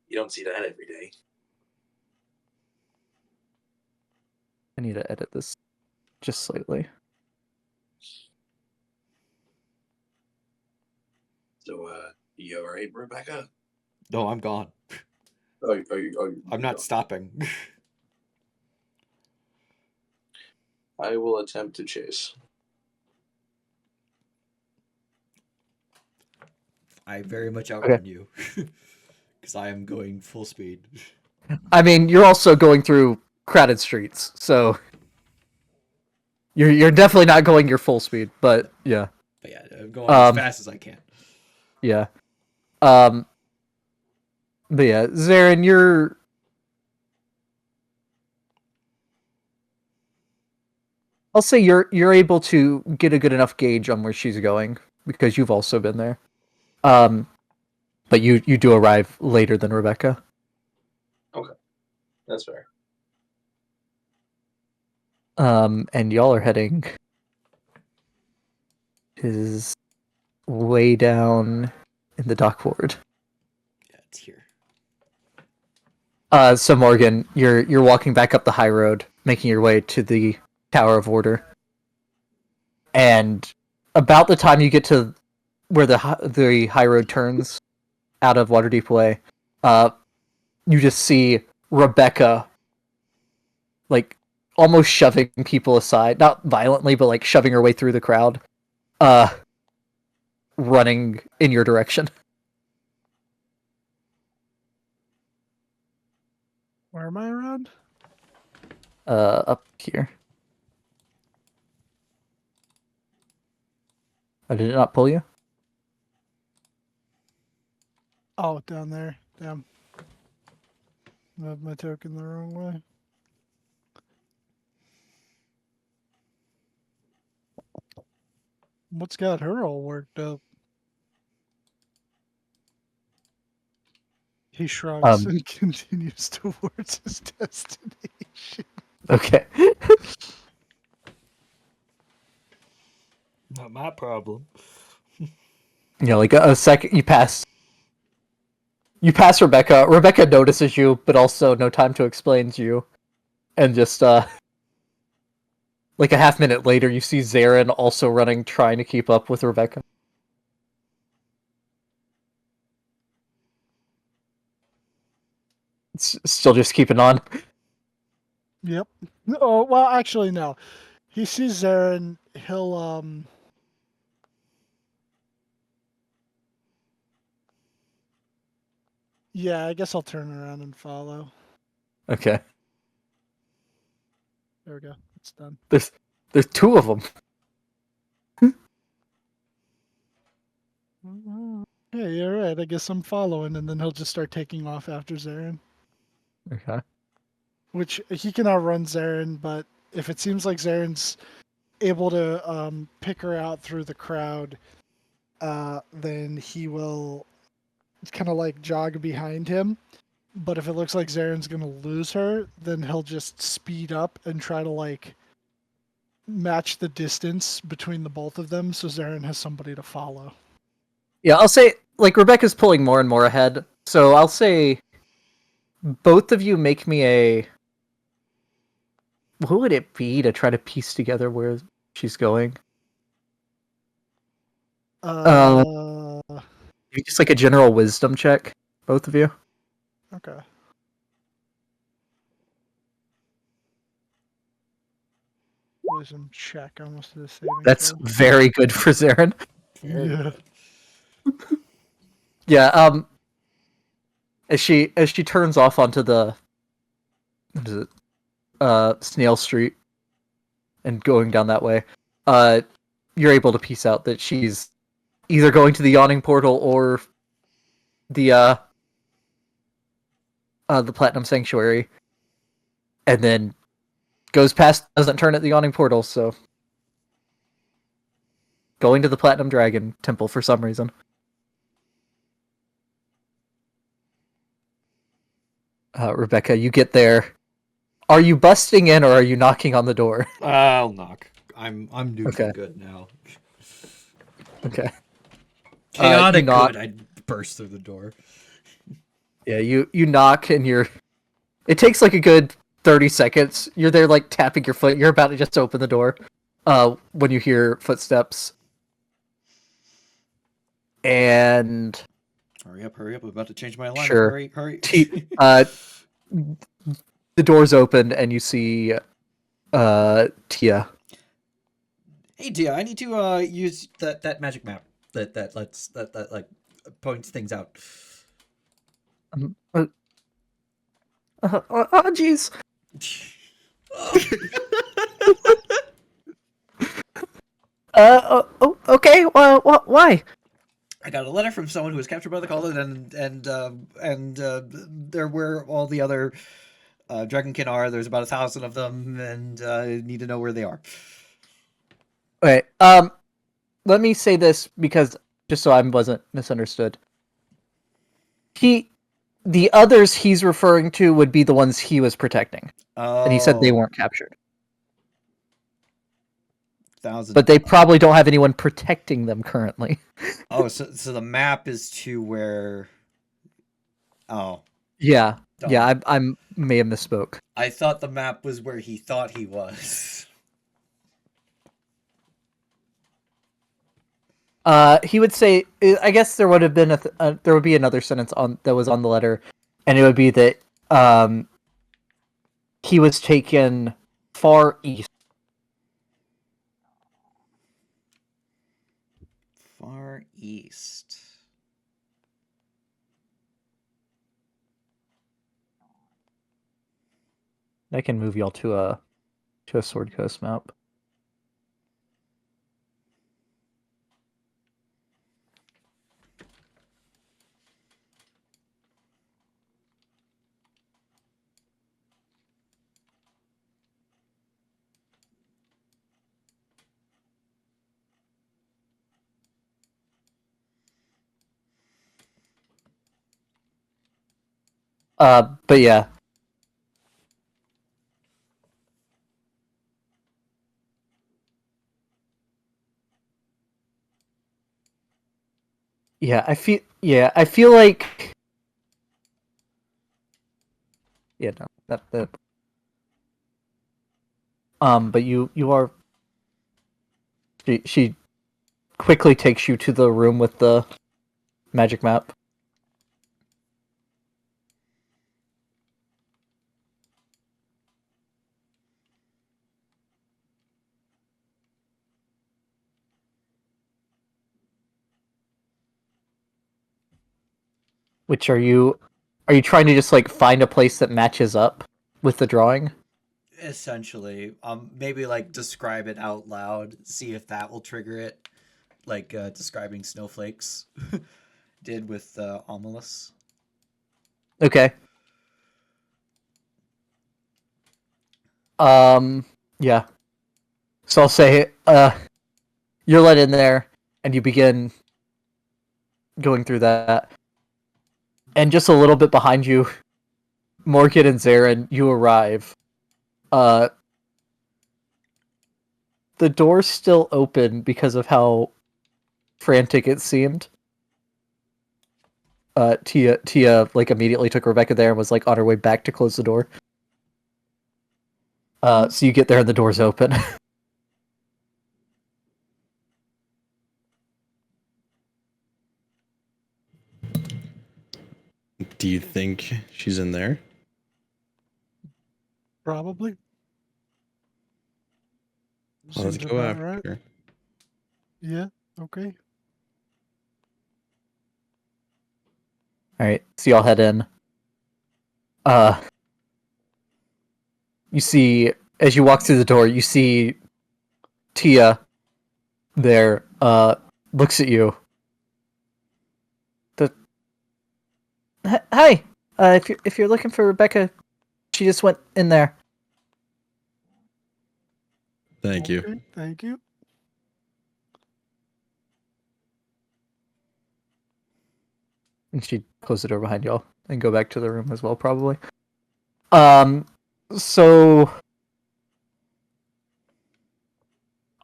You don't see that every day. I need to edit this just slightly. So, you all right, Rebecca? No, I'm gone. I'm not stopping. I will attempt to chase. I very much outrun you because I am going full speed. I mean, you're also going through crowded streets, so you're definitely not going your full speed. But yeah, But yeah, I'm going as fast as I can. yeah. But yeah, Zarin, I'll say you're able to get a good enough gauge on where she's going because you've also been there. But you do arrive later than Rebecca. Okay, that's fair. And y'all are heading is way down in the dock ward. Yeah, it's here. So Morgan, you're walking back up the high road, making your way to the Tower of Order. And about the time you get to where the high road turns out of Waterdeep Way, you just see Rebecca, like almost shoving people aside, not violently, but like shoving her way through the crowd, running in your direction. Where am I around? Up here. I did it not pull you? Oh, down there. Damn. I have my token the wrong way. What's got her all worked up? He shrugs and continues towards his destination. Okay. Not my problem. Yeah, like a second you pass. You pass Rebecca. Rebecca notices you, but also no time to explain to you. And just like a half minute later you see Zarin also running, trying to keep up with Rebecca. It's still just keeping on. Yep. Oh, well, actually, no. He sees Zarin, he'll, yeah, I guess I'll turn around and follow. Okay. There we go. It's done. There's two of them. Yeah, you're right. I guess I'm following, and then he'll just start taking off after Zarin. Okay. Which he can outrun Zarin, but if it seems like Zarin's able to pick her out through the crowd, then he will kind of like jog behind him. But if it looks like Zarin's gonna lose her, then he'll just speed up and try to like match the distance between the both of them, so Zarin has somebody to follow. Yeah, I'll say like Rebecca's pulling more and more ahead, so I'll say both of you make me a. What would it be to try to piece together where she's going? Uh, Just like a general wisdom check, both of you. okay. Wisdom check, almost a saving That's throw. very good for Zarin. Yeah. Yeah. As she turns off onto the what is it? Snail Street and going down that way, you're able to piece out that she's either going to the yawning portal or the Platinum Sanctuary, and then goes past, doesn't turn at the yawning portal, so going to the Platinum Dragon Temple for some reason. Rebecca, you get there. Are you busting in or are you knocking on the door? I'll knock. I'm neutral Okay. good now. Okay. Chaotic knock. good. I burst through the door. Yeah, you knock and you're. It takes like a good 30 seconds. You're there like tapping your foot. You're about to just open the door. When you hear footsteps. And Hurry up, hurry up. I'm about to change my alignment. Sure. Hurry, hurry. The doors open and you see Tia. Hey, Tia, I need to use that magic map that lets that like points things out. Oh, jeez. Okay. Why? I got a letter from someone who was captured by the Calling, and there were all the other Dragonkin are. There's about 1,000 of them, and I need to know where they are. Okay. Let me say this because just so I wasn't misunderstood. The others he's referring to would be the ones he was protecting, and he said they Oh, weren't captured. 1,000. But they probably don't have anyone protecting them currently. Oh, so the map is to where. Oh, Yeah, dumb. yeah. I may have misspoke. I thought the map was where he thought he was. He would say. I guess there would have been there would be another sentence on that was on the letter, and it would be that he was taken far east. Far east. I can move y'all to a Sword Coast map. But yeah. I feel like no, that but you are she quickly takes you to the room with the magic map. Which are you trying to just like find a place that matches up with the drawing? Essentially, maybe like describe it out loud, see if that will trigger it, like describing snowflakes did with Ominous. Okay. Yeah. So I'll say you're let in there and you begin going through that. And just a little bit behind you, Morgan and Zarin, you arrive. Uh the door's still open because of how frantic it seemed. Tia like immediately took Rebecca there and was like on her way back to close the door. So you get there and the door's open. Do you think she's in there? Probably. Well, let's Seems go about after right. her. Yeah. Okay. Alright, so y'all head in. You see, as you walk through the door, you see Tia there, looks at you. Hi! If you're looking for Rebecca, she just went in there. Thank you. Okay, thank you. And she closed the door behind y'all and go back to the room as well, probably. So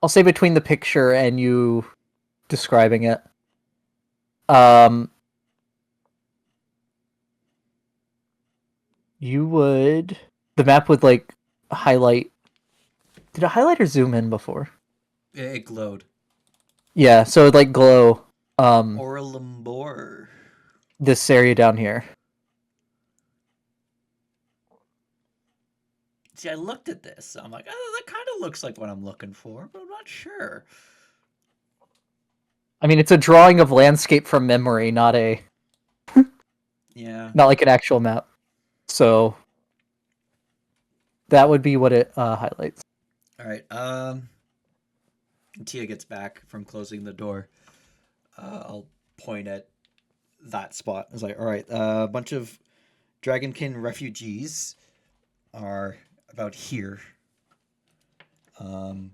I'll say between the picture and you describing it, the map would like highlight. Did it highlight or zoom in before? It glowed. Yeah, so it'd like glow Orlumbor. this area down here. See, I looked at this. I'm like, oh, that kind of looks like what I'm looking for, but I'm not sure. I mean, it's a drawing of landscape from memory, not Yeah. like an actual map. So that would be what it highlights. All right. Tia gets back from closing the door. I'll point at that spot. I was like, all right, a bunch of Dragonkin refugees are about here. My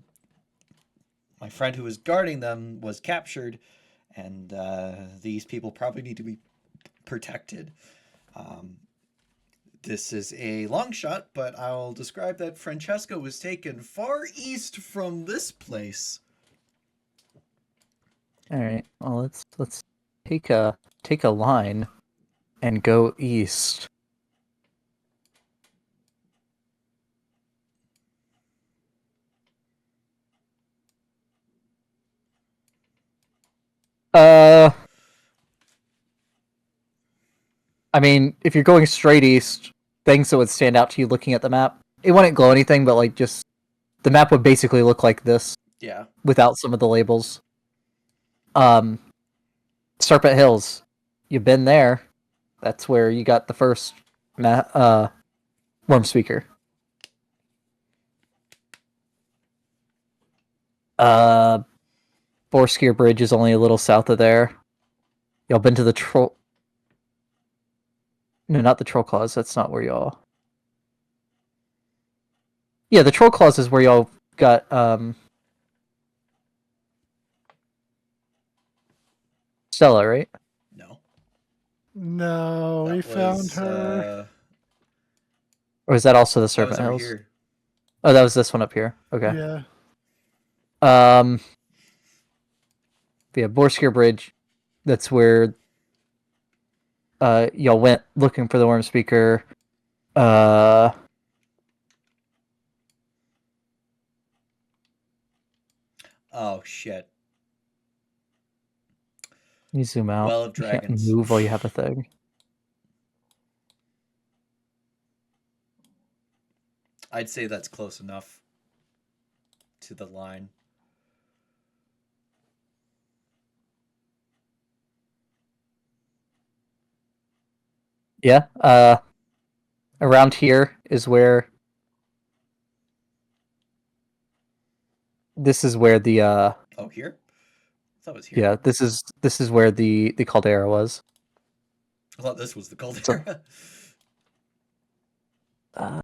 friend who was guarding them was captured, and these people probably need to be protected. This is a long shot, but I'll describe that Francesca was taken far east from this place. All right. Well, let's take a line and go east. I mean, if you're going straight east, things that would stand out to you looking at the map, it wouldn't glow anything, but like just the map would basically look like this Yeah. without some of the labels. Serpent Hills, you've been there. That's where you got the first worm speaker. Borskier Bridge is only a little south of there. Y'all been to the troll? No, not the Troll Claws. That's not where y'all. Yeah, the Troll Claws is where y'all got Stella, right? No. No, we found her. Or is that also the That Serpent was over Hills? here. Oh, that was this one up here. Okay. Yeah. Yeah, Borskier Bridge. That's where y'all went looking for the Worm Speaker. Let Oh shit. me zoom out. Well of You can't Dragons. move while you have a thing. I'd say that's close enough to the line. Yeah. Around here is where. This is where the Oh, here? I thought it was here. yeah, this is where the caldera was. I thought this was the So- caldera. I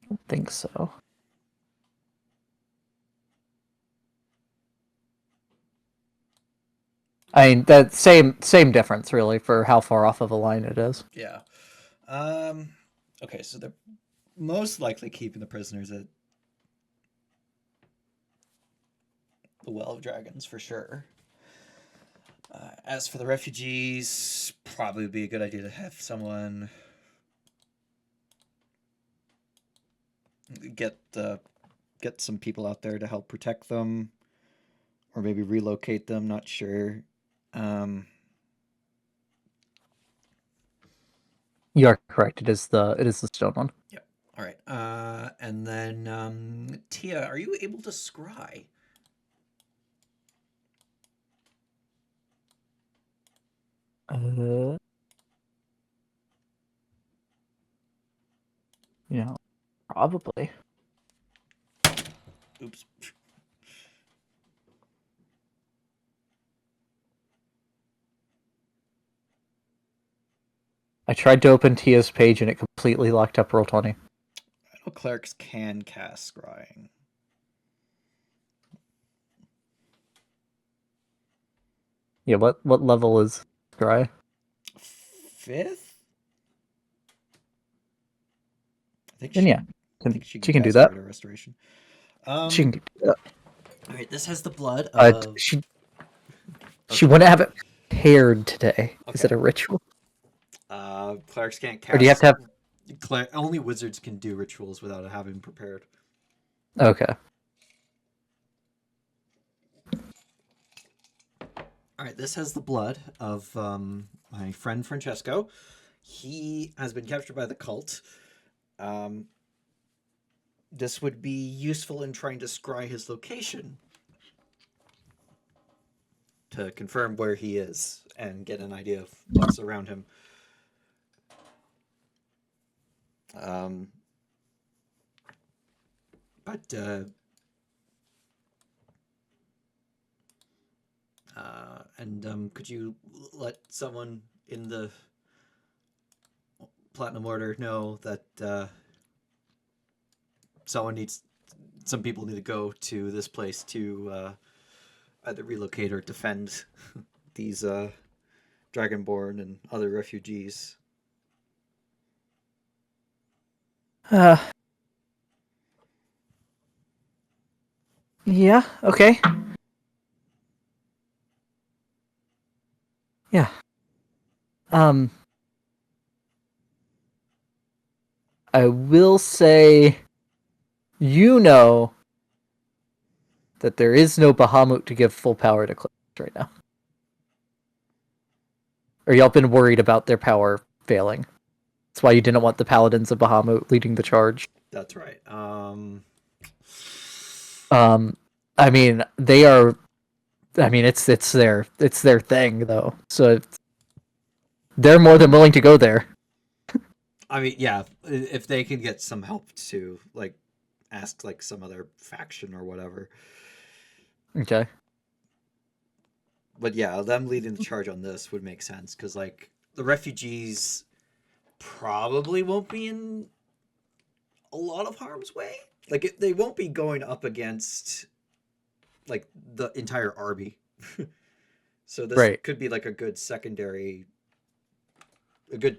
don't think so. I mean, that same difference really for how far off of a line it is. Yeah. Okay, so they're most likely keeping the prisoners at the Well of Dragons for sure. As for the refugees, probably would be a good idea to have someone get some people out there to help protect them, or maybe relocate them. Not sure. You are correct. It is the stone one. Yep. All right. And then Tia, are you able to scry? Yeah, probably. Oops. I tried to open Tia's page and it completely locked up Roll20. I know clerics can cast scrying. Yeah, what level is Scry? 5th? I think And yeah, I think she she can do cast that. Greater Restoration. She can do that. All right, this has the blood of. She Okay. wouldn't have it paired today. Is Okay. it a ritual? Clerics can't cast. Or do you have to have? Only wizards can do rituals without having prepared. Okay. All right, this has the blood of my friend Francesco. He has been captured by the cult. This would be useful in trying to scry his location to confirm where he is and get an idea of what's around him. Could you let someone in the Platinum Order know that some people need to go to this place to either relocate or defend these Dragonborn and other refugees? Yeah, okay. Yeah. I will say, you know, that there is no Bahamut to give full power to clerics right now. Or y'all been worried about their power failing. That's why you didn't want the Paladins of Bahamut leading the charge. That's right. I mean, they are. I mean, it's their thing though. So they're more than willing to go there. I mean, yeah, if they can get some help to like ask like some other faction or whatever. Okay. But yeah, them leading the charge on this would make sense because like the refugees probably won't be in a lot of harm's way. Like they won't be going up against like the entire army. So this Right. could be like a good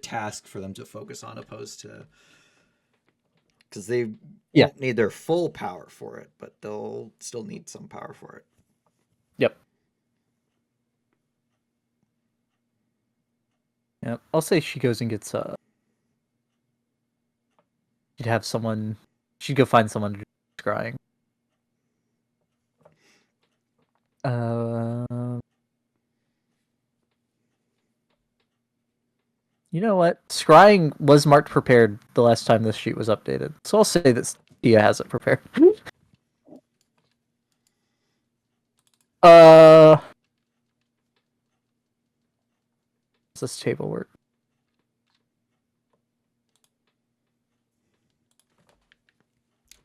task for them to focus on, opposed to, because they Yeah. won't need their full power for it, but they'll still need some power for it. Yep. Yep. I'll say she goes and gets she'd have someone. She'd go find someone to do scrying. You know what? Scrying was marked prepared the last time this sheet was updated, so I'll say that Dia has it prepared. Does this table work?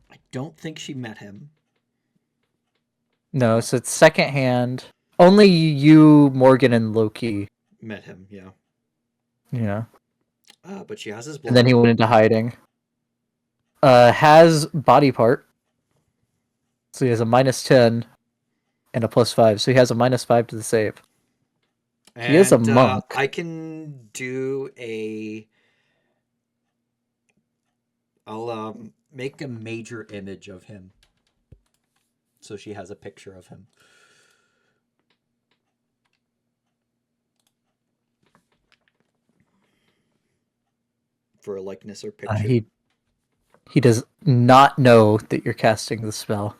I don't think she met him. No, so it's second hand. Only you, Morgan, and Loki. Met him, yeah. Yeah. But she has his blood. And then he went into hiding. Has body part. So he has a -10 and a +5. So he has a -5 to the save. He is a monk. I can do a. I'll make a major image of him, so she has a picture of him. For a likeness or picture. He does not know that you're casting the spell,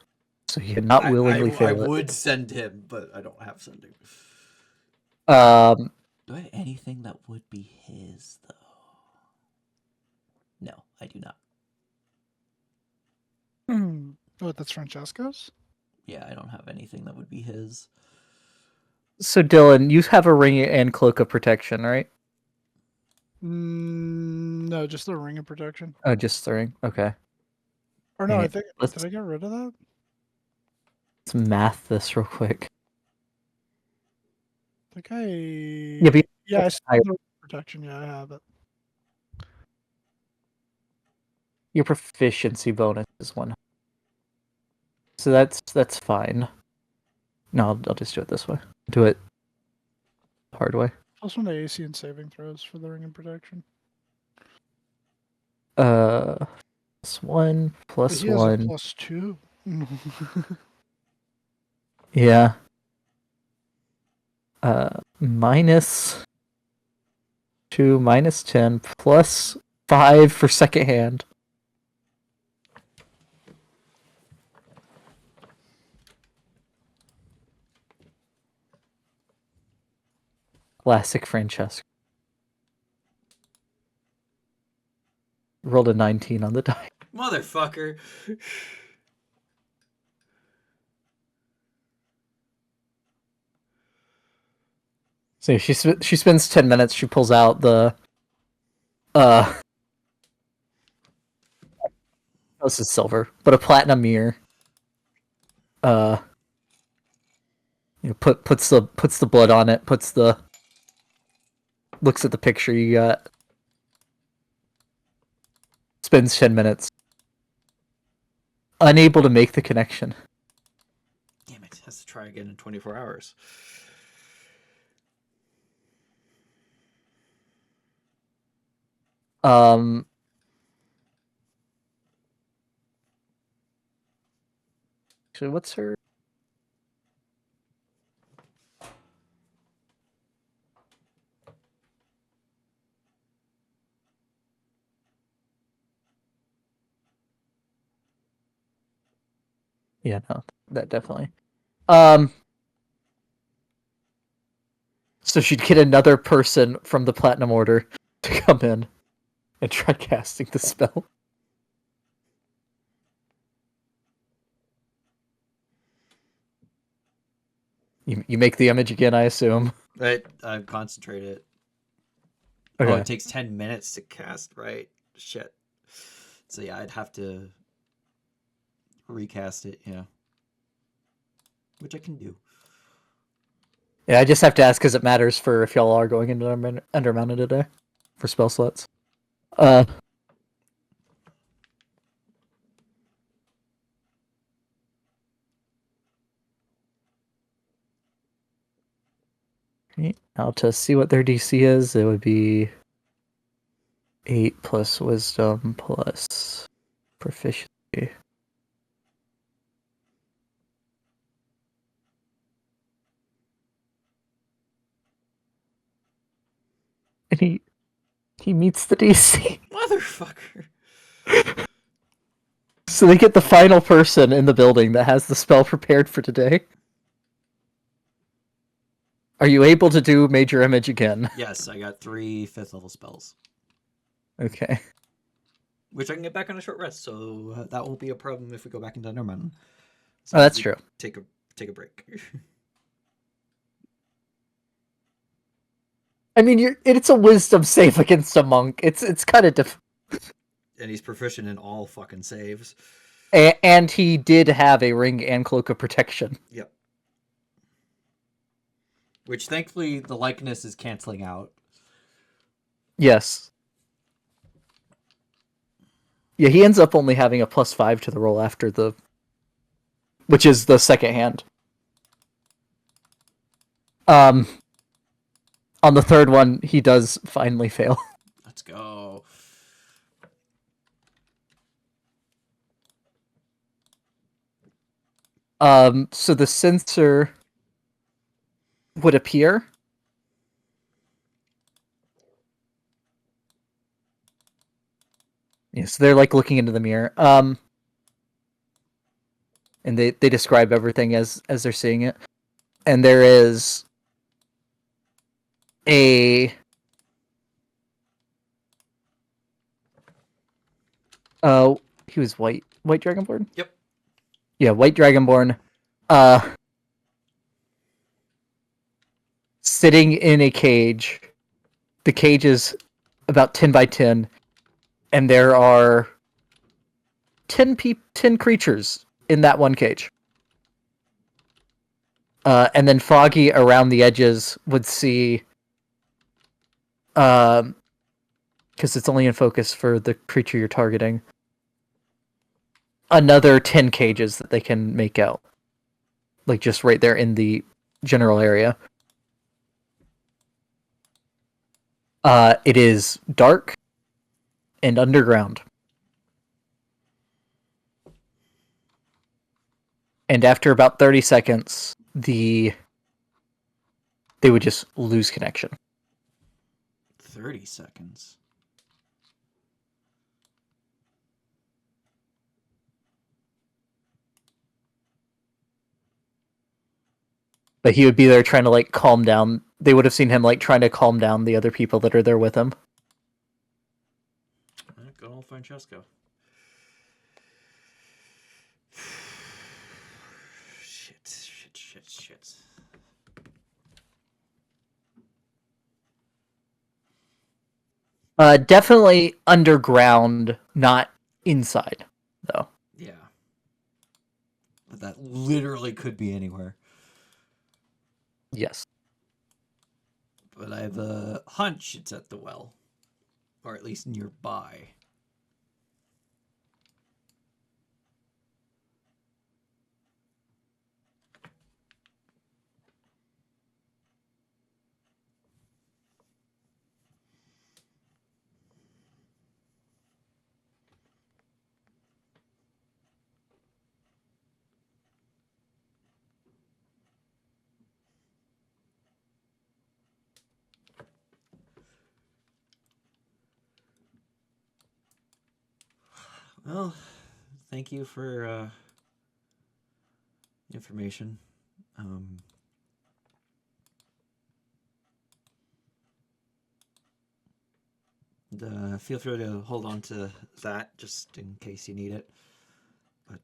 so he cannot willingly I fail it. would send him, but I don't have sending. Do I have anything that would be his, though? No, I do not. Oh, that's Francesco's? Yeah, I don't have anything that would be his. So Dylan, you have a ring and cloak of protection, right? No, just the ring of protection. Oh, just the ring. Okay. Or no, Dang I it. think Let's did I get rid of that? math this real quick. I think I Yeah, but I still have the protection. Yeah, I have it. your proficiency bonus is 1. So that's fine. No, I'll just do it this way. Do it the hard way. +1 to AC and saving throws for the ring of protection. +1, But he has a +1. +2. Yeah. -2, -10, +5 for second hand. Classic Francesco. Rolled a 19 on the die. Motherfucker. So she spends 10 minutes. She pulls out the this is silver, but a platinum mirror. Puts the blood on it. Looks at the picture you got. Spends 10 minutes. Unable to make the connection. Damn it, has to try again in 24 hours. Actually, what's her? Yeah, no, that definitely. So she'd get another person from the Platinum Order to come in and try casting the spell. You make the image again, I assume. I concentrate it. Okay. Oh, it takes 10 minutes to cast, right? Shit. So yeah, I'd have to recast it, yeah. Which I can do. Yeah, I just have to ask because it matters for if y'all are going into Undermountain today for spell slots. Now to see what their DC is, it would be 8 plus wisdom plus proficiency. And he meets the DC. Motherfucker. So they get the final person in the building that has the spell prepared for today. Are you able to do Major Image again? Yes, I got 3 5th level spells, Okay. which I can get back on a short rest, so that won't be a problem if we go back into Undermountain. So Oh, that's we true. Take a break. I mean, it's a wisdom save against a monk. It's kind of And he's proficient in all fucking saves. and he did have a ring and cloak of protection. Yep. Which thankfully the likeness is canceling out. Yes. Yeah, he ends up only having a +5 to the roll after which is the second hand. On the third one, he does finally fail. Let's go. So the sensor would appear. Yeah, so they're like looking into the mirror. And they describe everything as they're seeing it. And there is a he was white dragonborn? Yep. Yeah, white dragonborn. Sitting in a cage. The cage is about 10 by 10, and there are 10 creatures in that one cage. And then Foggy around the edges would see, because it's only in focus for the creature you're targeting, another 10 cages that they can make out. Like just right there in the general area. It is dark and underground. And after about 30 seconds, they would just lose connection. 30 seconds. But he would be there trying to like calm down. They would have seen him like trying to calm down the other people that are there with him. Good old Francesco. Shit. Definitely underground, not inside, though. Yeah. But that literally could be anywhere. Yes. But I have a hunch it's at the well. Or at least nearby. Well, thank you for information. Feel free to hold on to that just in case you need it. But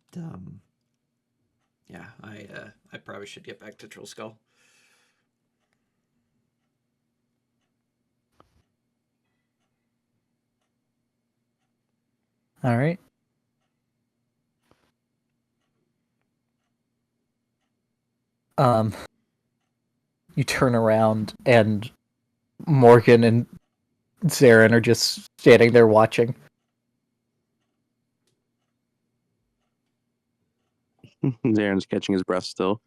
yeah, I probably should get back to Troll Skull. All right. You turn around and Morgan and Zarin are just standing there watching. Zaren's catching his breath still.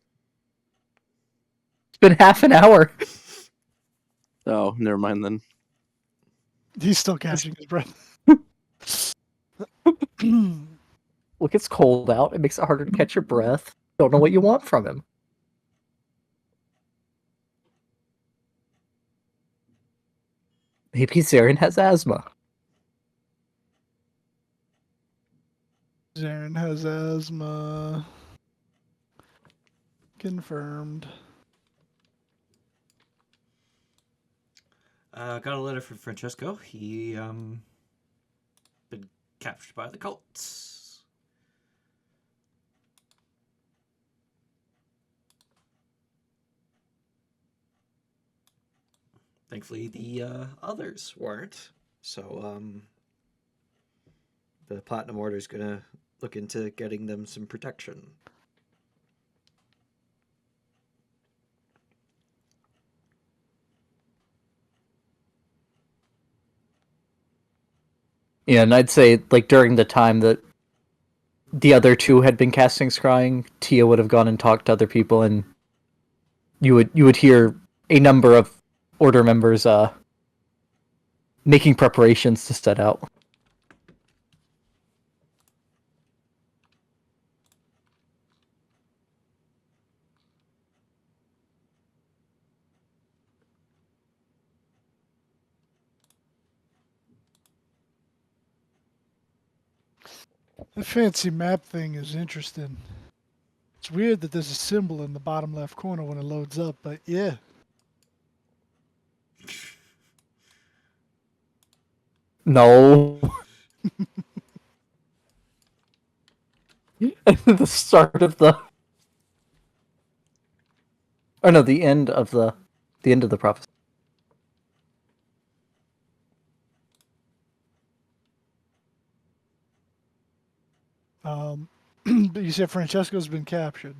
It's been half an hour. Oh, never mind then. He's still catching his breath. Look, it's cold out. It makes it harder to catch your breath. Don't know what you want from him. Maybe Zarin has asthma. Zarin has asthma. Confirmed. Got a letter from Francesco. He been captured by the cults. Thankfully, the others weren't. So the Platinum Order's gonna look into getting them some protection. Yeah, and I'd say like during the time that the other two had been casting scrying, Tia would have gone and talked to other people, and you would hear a number of order members making preparations to set out. The fancy map thing is interesting. It's weird that there's a symbol in the bottom left corner when it loads up, but yeah. No. The start of the Oh no, the end of the prophecy. But you said Francesco's been captured.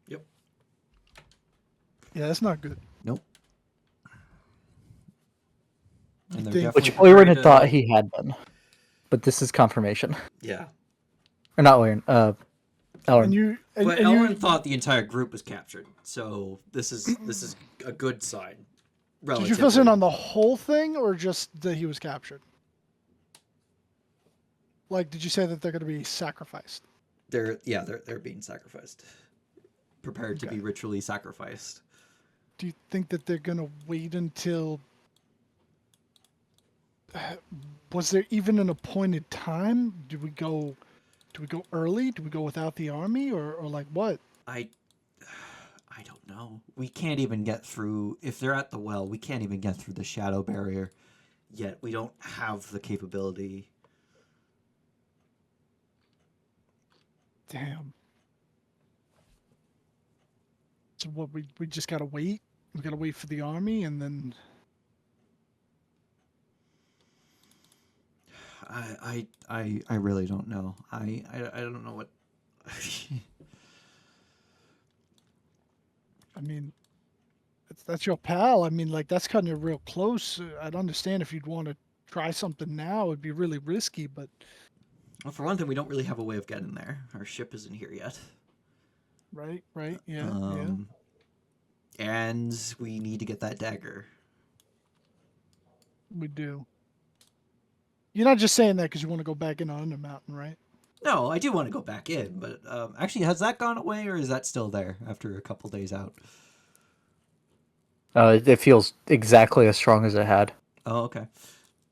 Yep. Yeah, that's not good. Nope. And they're Think- definitely Which Oirin prepared had to- thought he had been. But this is confirmation. Yeah. Or not Oirin, And Elrin. you, and, But and Elrond you, thought the entire group was captured, so this is a good sign. did you Relatively. fill in on the whole thing or just that he was captured? Like, did you say that they're going to be sacrificed? They're being sacrificed, prepared to Okay. be ritually sacrificed. Do you think that they're going to wait until? Was there even an appointed time? Do we go early? Do we go without the army, or like what? I don't know. We can't even get through if they're at the well. We can't even get through the shadow barrier yet. We don't have the capability. Damn. So what? We just gotta wait. We gotta wait for the army, and then I really don't know. I don't know what. I mean, that's your pal. I mean, like that's cutting it real close. I'd understand if you'd want to try something now. It'd be really risky, but Well, for one thing, we don't really have a way of getting there. Our ship isn't here yet. right, yeah, And we need to get that dagger. we do. You're not just saying that because you want to go back in on Undermountain, right? No, I do want to go back in, but actually, has that gone away, or is that still there after a couple days out? It feels exactly as strong as it had. Oh, okay.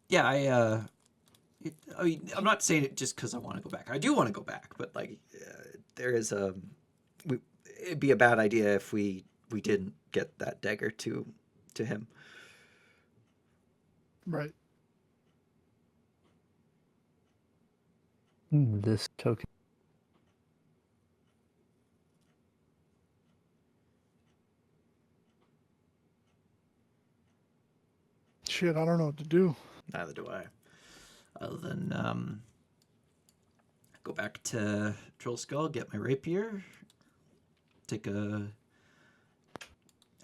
Yeah, I mean, I'm not saying it just because I want to go back. I do want to go back, but like, there is it'd be a bad idea if we didn't get that dagger to him. Right. This token. Shit, I don't know what to do. Neither do I. Other than go back to Troll Skull, get my rapier, take a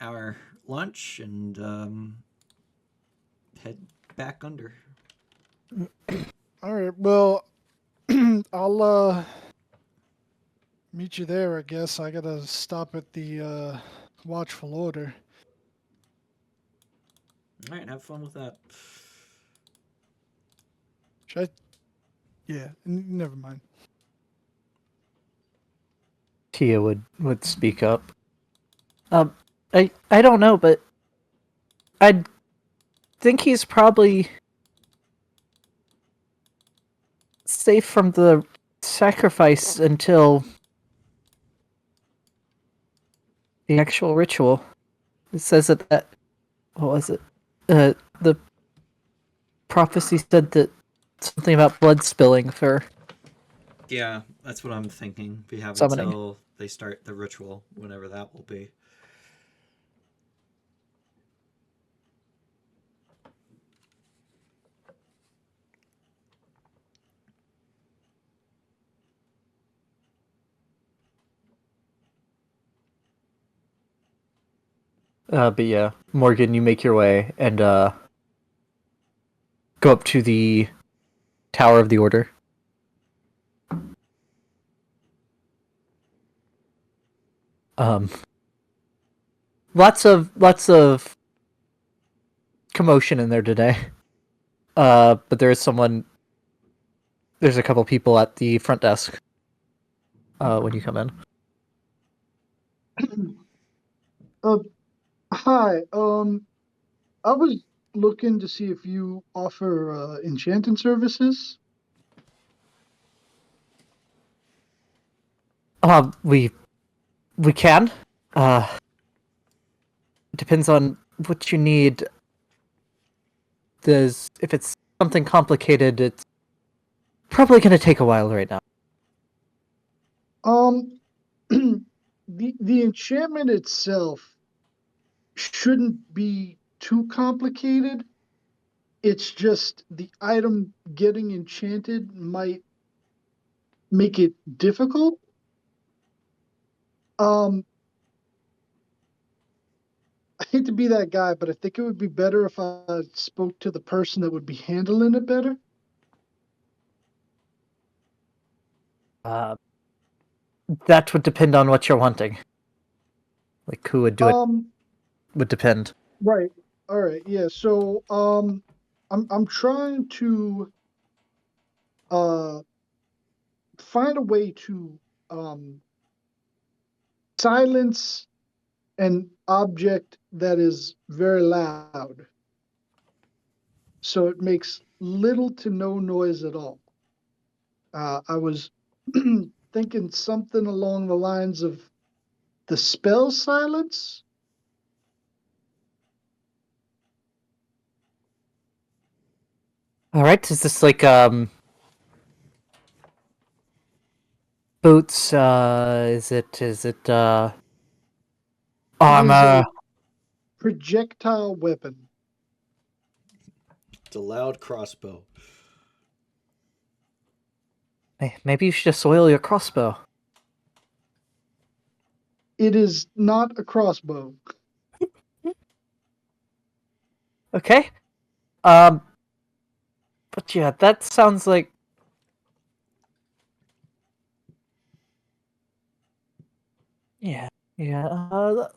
hour lunch, and head back under. All right. Well, I'll meet you there. I guess I gotta stop at the watchful order. All right, have fun with that. Should I? Yeah, never mind. Tia would speak up. I don't know, but I think he's probably safe from the sacrifice until the actual ritual. It says that what was it? The prophecy said that something about blood spilling for Yeah, that's what I'm thinking. We have summoning. until they start the ritual, whenever that will be. But yeah, Morgan, you make your way and go up to the Tower of the Order. Um, lots of commotion in there today. But there is someone. There's a couple people at the front desk. When you come in. Uh, Hi. I was looking to see if you offer enchanting services. We can. Depends on what you need. If it's something complicated, it's probably going to take a while right now. Um, the enchantment itself shouldn't be too complicated. It's just the item getting enchanted might make it difficult. Um, I hate to be that guy, but I think it would be better if I spoke to the person that would be handling it better. Uh, that would depend on what you're wanting. Like who would do it Um, would depend. right. All right. Yeah. So, I'm trying to uh find a way to um silence an object that is very loud, so it makes little to no noise at all. I was thinking something along the lines of the spell silence. All right, is this like boots? Is it It is a armor? projectile weapon. It's a loud crossbow. Maybe you should just oil your crossbow. It is not a crossbow. Okay. Um, but yeah, that sounds like yeah, yeah.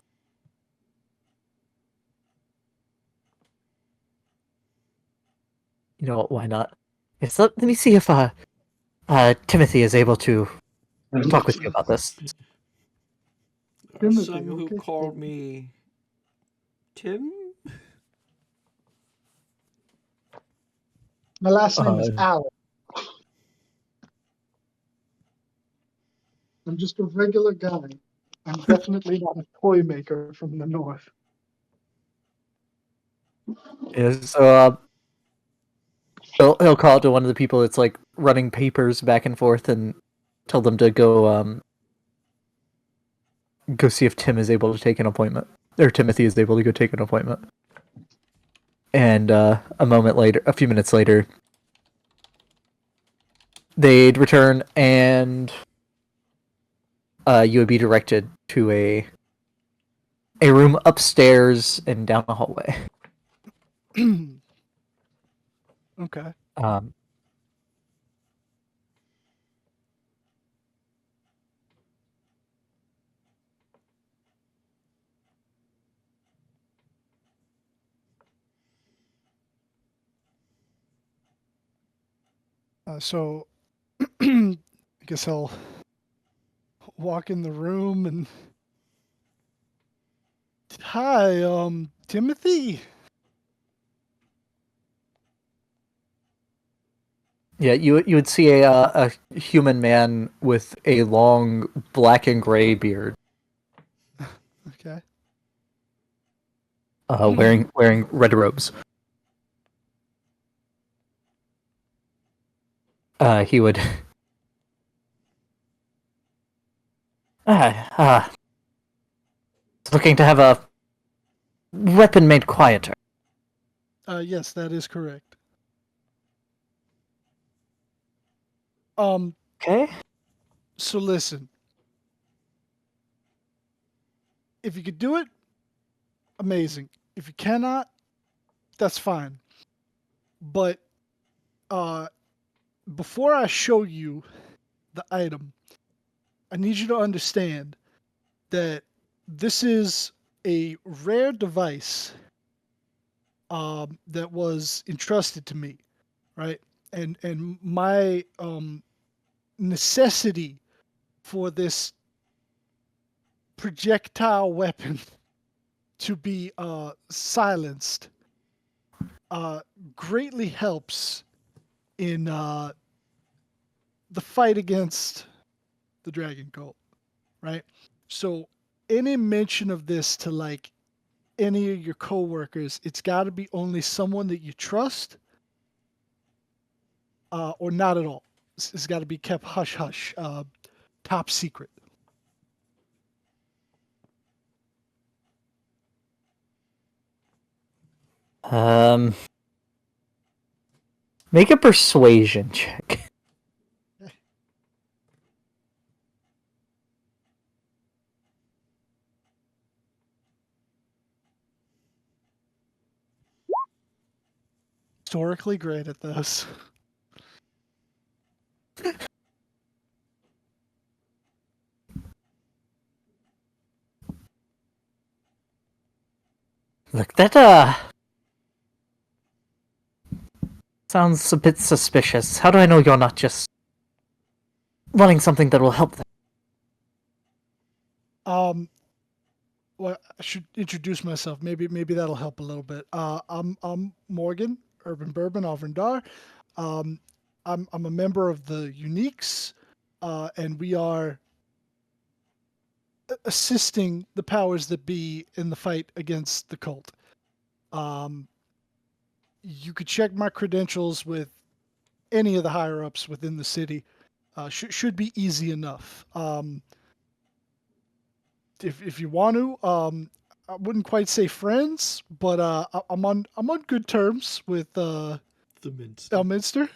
You know what? Why not? Yes. Let me see if Timothy is able to talk with you about this. There are Timothy, some who okay. call me Tim. My last name is Uh, Allen. I'm just a regular guy. I'm definitely not a toy maker from the north. yeah, so he'll call to one of the people that's like running papers back and forth and tell them to go see if Tim is able to take an appointment, or Timothy is able to go take an appointment. And a few minutes later, they'd return, and you would be directed to a room upstairs and down a hallway. Okay. Um, So I guess I'll walk in the room and hi, Timothy. Yeah, you would see a human man with a long black and gray beard, Okay. wearing red robes. He would ah looking to have a weapon made quieter. Yes, that is correct. Um, Okay. so listen, if you could do it, amazing. If you cannot, that's fine. But uh, before I show you the item, I need you to understand that this is a rare device that was entrusted to me, right? And my necessity for this projectile weapon to be silenced uh, greatly helps in the fight against the dragon cult, right? So any mention of this to like any of your coworkers, it's got to be only someone that you trust, or not at all. It's got to be kept hush hush, top secret. Um, make a persuasion check. Historically great at those. Look, that sounds a bit suspicious. How do I know you're not just running something that will help them? Well, I should introduce myself. Maybe that'll help a little bit. I'm Morgan, Urban Bourbon, Alvrindar. Um, I'm a member of the Uniques, and we are assisting the powers that be in the fight against the cult. Um, you could check my credentials with any of the higher ups within the city. Should be easy enough. If you want to, I wouldn't quite say friends, but I'm on good terms with The Minster. Elminster.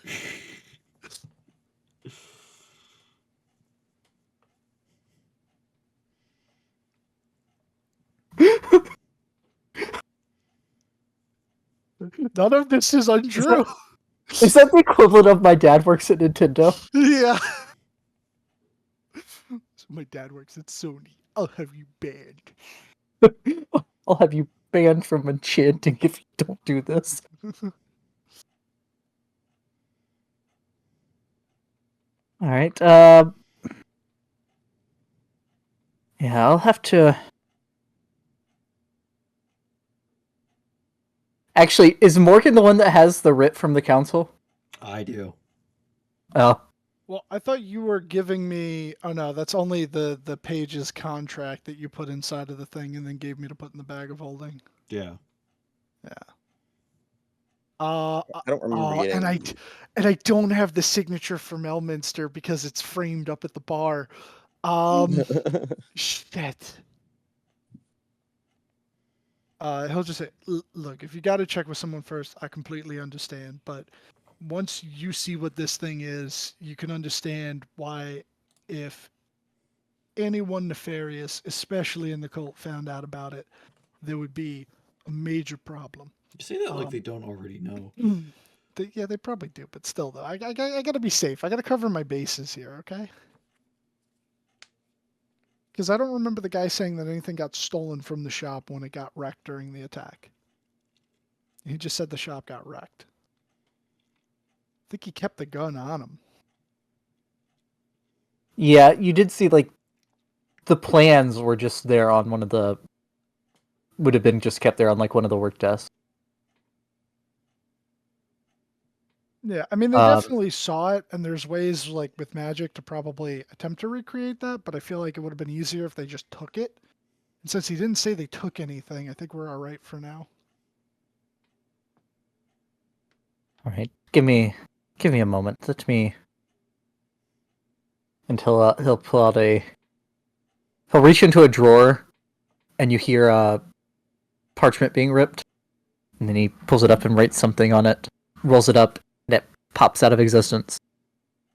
None of this is untrue. Is that the equivalent of my dad works at Nintendo? Yeah. So my dad works at Sony. I'll have you banned. I'll have you banned from enchanting if you don't do this. All right. Yeah, I'll have to. Actually, is Morgan the one that has the writ from the council? I do. Oh, Well, I thought you were giving me. Oh no, that's only the page's contract that you put inside of the thing and then gave me to put in the bag of holding. Yeah. Yeah. I don't remember getting. And I don't have the signature from Elminster because it's framed up at the bar. Shit. He'll just say, "Look, if you got to check with someone first, I completely understand. But once you see what this thing is, you can understand why, if anyone nefarious, especially in the cult, found out about it, there would be a major problem." You say that like they don't already know. Yeah, they probably do, but still, though, I gotta be safe. I gotta cover my bases here, okay? Because I don't remember the guy saying that anything got stolen from the shop when it got wrecked during the attack. He just said the shop got wrecked. think he kept the gun on him. Yeah, you did see, like, the plans were just there on one of the... Would have been just kept there on, like, one of the work desks. Yeah, I mean, they Um, definitely saw it, and there's ways, like, with magic to probably attempt to recreate that, but I feel like it would have been easier if they just took it. And since he didn't say they took anything, I think we're all right for now. Alright, give me a moment. Let me... Until he'll pull out a... He'll reach into a drawer, and you hear parchment being ripped. And then he pulls it up and writes something on it, rolls it up, and it pops out of existence.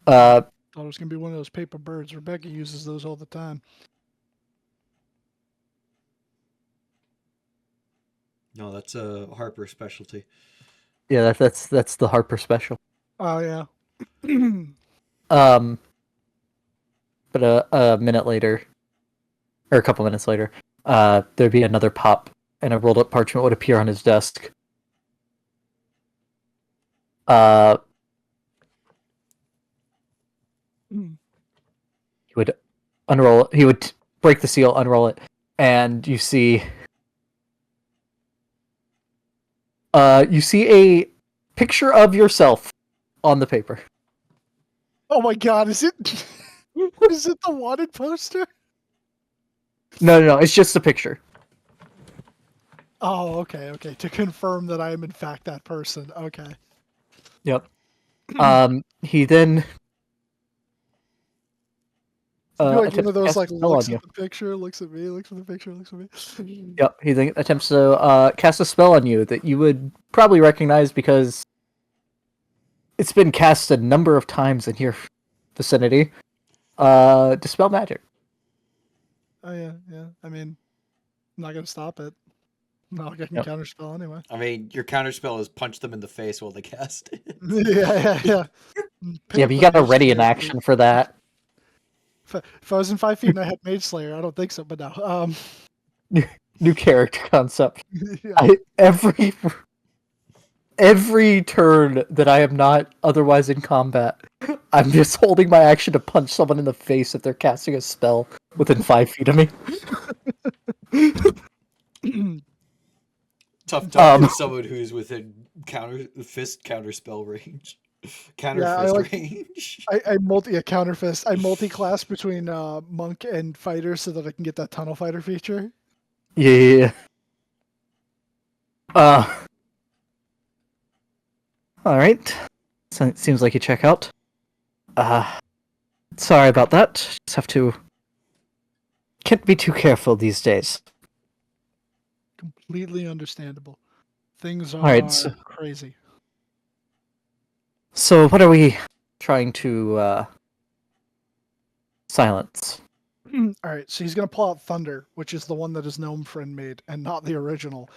Thought it was going to be one of those paper birds. Rebecca uses those all the time. No, that's a Harper specialty. Yeah, that's the Harper special. Oh, yeah. But a minute later, or a couple minutes later, there'd be another pop, and a rolled up parchment would appear on his desk. He would unroll it. He would break the seal, unroll it, and you see a picture of yourself on the paper. Oh my god, is it is it the wanted poster? No, it's just a picture. Oh, okay. To confirm that I am in fact that person. Okay. Yep. He then Like one attempts of to those cast a like spell looks on you. at the picture, looks at me, looks at the picture, looks at me. Yep, he then attempts to cast a spell on you that you would probably recognize because it's been cast a number of times in your vicinity. Dispel magic. Oh yeah. I mean, I'm not gonna stop it. Not like I can Yep. counterspell anyway. I mean, your counterspell is punch them in the face while they cast it. yeah. Yeah, but you gotta ready an action for that. If I was in 5 feet and I had Mage Slayer, I don't think so. But no. New character concept. Yeah. Every turn that I am not otherwise in combat, I'm just holding my action to punch someone in the face if they're casting a spell within 5 feet of me. Tough talking to someone who's within counter spell range. Counter Yeah, fist range. I counterfist. I multi-class between monk and fighter so that I can get that tunnel fighter feature. Yeah. Alright. So it seems like you check out. Sorry about that. Just have to... Can't be too careful these days. Completely understandable. Things are Alright, so- crazy. So what are we trying to, silence? All right, so he's gonna pull out Thunder, which is the one that his gnome friend made, and not the original.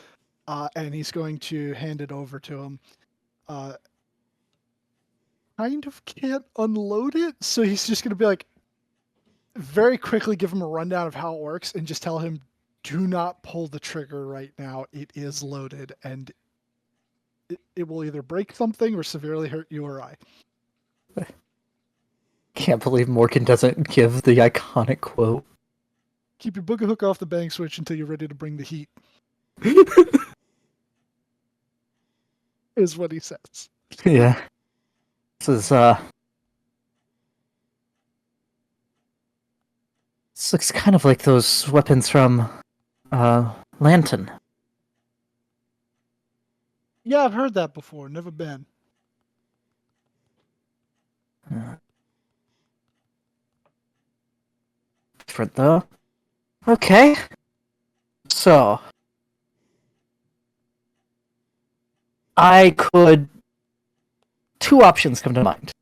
And he's going to hand it over to him. Kind of can't unload it, so he's just gonna be like, very quickly give him a rundown of how it works, and just tell him, do not pull the trigger right now. It is loaded, and it will either break something or severely hurt you or I. Can't believe Morgan doesn't give the iconic quote. Keep your booger hook off the bang switch until you're ready to bring the heat. Is what he says. Yeah. This looks kind of like those weapons from, Lantern. Yeah, I've heard that before. Never been. Different though. Okay. So I could... Two options come to mind.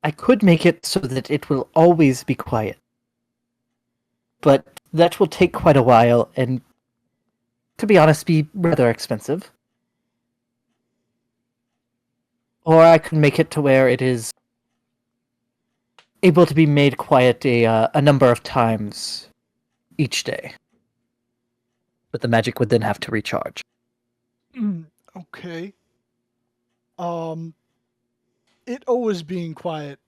I could make it so that it will always be quiet. But that will take quite a while and, to be honest, be rather expensive. Or I could make it to where it is able to be made quiet a number of times each day. But the magic would then have to recharge. Okay. It always being quiet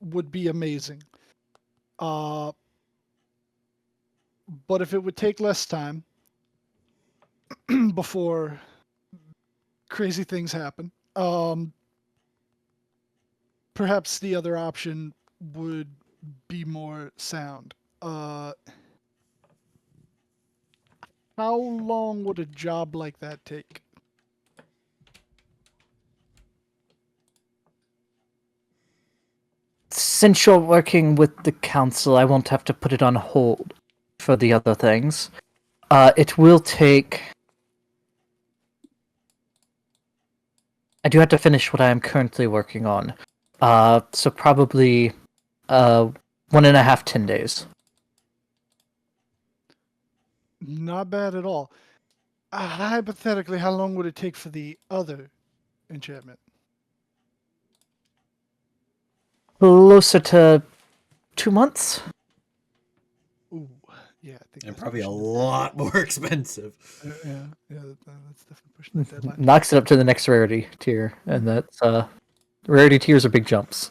would be amazing. But if it would take less time before crazy things happen, perhaps the other option would be more sound. How long would a job like that take? Since you're working with the council, I won't have to put it on hold for the other things. It will take. I do have to finish what I am currently working on. So probably 1.5, 10 days. Not bad at all. Hypothetically, how long would it take for the other enchantment? Closer to 2 months. Ooh, yeah, I think And that's probably a pushing the lot more expensive. Yeah, that's definitely pushing the deadline. Knocks it up to the next rarity tier, and that's rarity tiers are big jumps.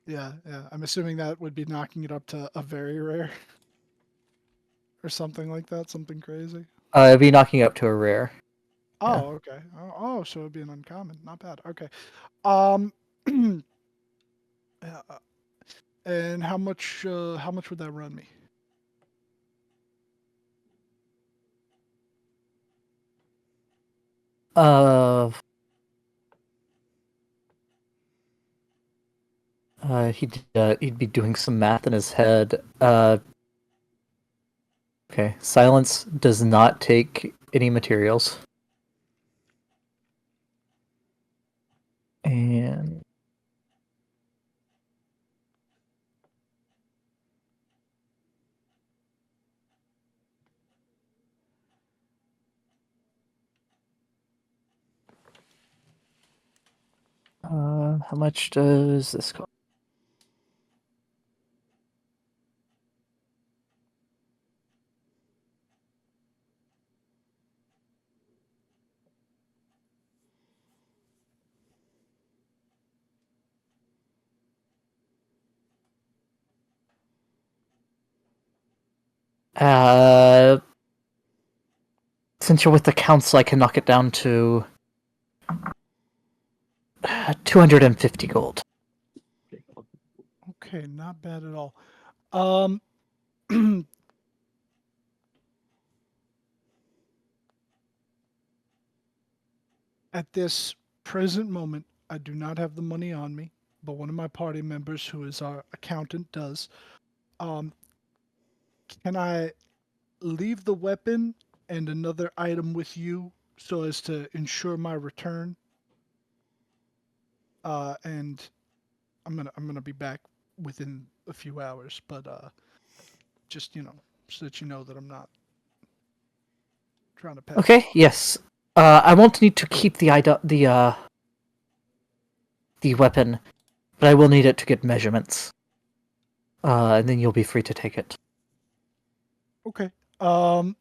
Yeah. I'm assuming that would be knocking it up to a very rare or something like that, something crazy. It'd be knocking it up to a rare. Oh, Yeah. okay. So it'd be an uncommon. Not bad. Okay. Um, yeah, and how much would that run me? Uh, he'd be doing some math in his head. Okay, silence does not take any materials. And how much does this cost? Uh, since you're with the council, I can knock it down to 250 gold. Okay, not bad at all. Um, at this present moment, I do not have the money on me, but one of my party members, who is our accountant, does. Um, can I leave the weapon and another item with you so as to ensure my return? And I'm gonna be back within a few hours, but just so that you know that I'm not trying to pass it Okay, off. yes. I won't need to keep the weapon, but I will need it to get measurements. And then you'll be free to take it. Okay. Um,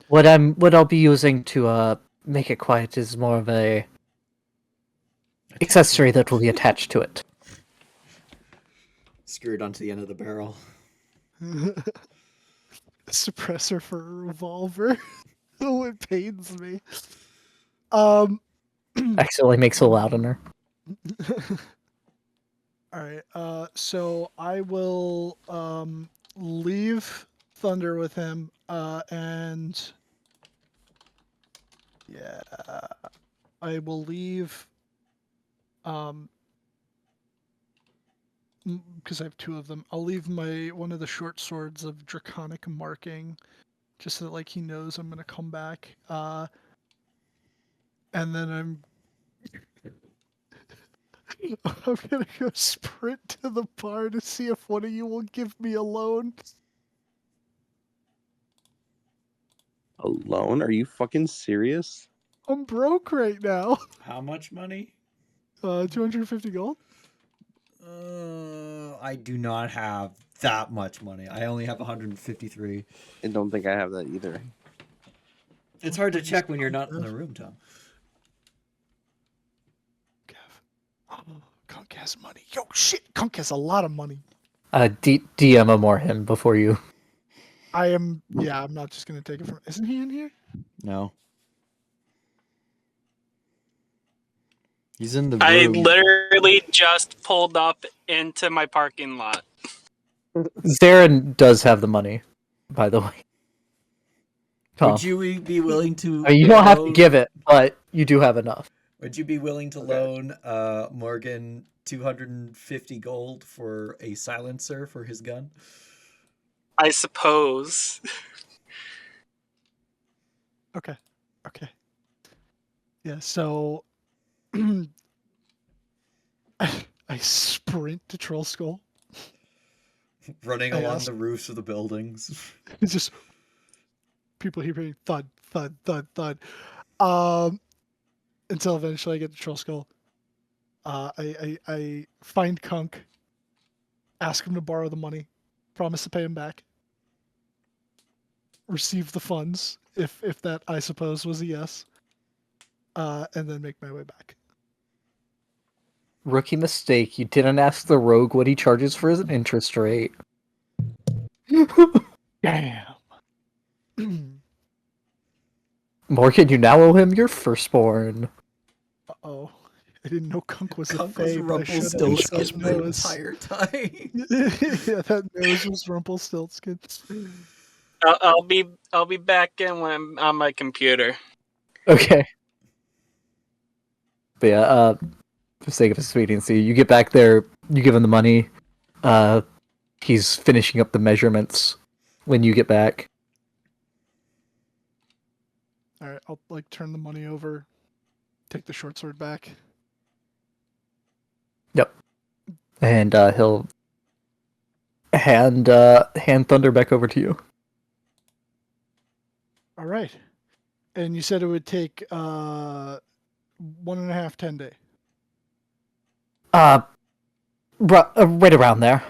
What I'll be using to make it quiet is more of a accessory that will be attached to it. Screwed onto the end of the barrel. suppressor for a revolver. Oh, it pains me. Um. Accidentally makes a loudener. All right. So I will leave Thunder with him. And yeah, I will leave. Because I have two of them. I'll leave one of the short swords of draconic marking, just so that like he knows I'm gonna come back. And then I'm gonna go sprint to the bar to see if one of you will give me a loan. Alone? Are you fucking serious? I'm broke right now. How much money? 250 gold. I do not have that much money. I only have 153. I don't think I have that either. It's hard to check when you're not in the room, Tom. has money. Yo, shit, Kunk has a lot of money. DM more him before you. I'm not just gonna take it from. Isn't he in here? No. He's in the I room. literally just pulled up into my parking lot. Zarin does have the money, by the way. Tom. Would you be willing to? I mean, you don't have to give it, but you do have enough. Would you be willing to loan Morgan 250 gold for a silencer for his gun? I suppose. Okay. Yeah. So I sprint to Troll Skull. Running I along asked- the roofs of the buildings. It's just people hearing thud, thud, thud, thud. Until eventually I get to Troll Skull. I find Kunk, ask him to borrow the money, promise to pay him back, receive the funds, if that I suppose was a yes, and then make my way back. Rookie mistake. You didn't ask the rogue what he charges for his interest rate. Damn. Morgan, you now owe him your firstborn. Uh-oh. I didn't know Kunk was Kunk a was fae, but I should have Rumpelstiltskin looked the up nose. entire time. Yeah, that nose was Rumpelstiltskin. I'll be back in when I'm on my computer. Okay. But yeah, for the sake of expediency, you get back there, you give him the money. He's finishing up the measurements when you get back. All right, I'll turn the money over, take the short sword back. Yep. And he'll hand Thunder back over to you. All right. And you said it would take 1.5 10 day. Right around there.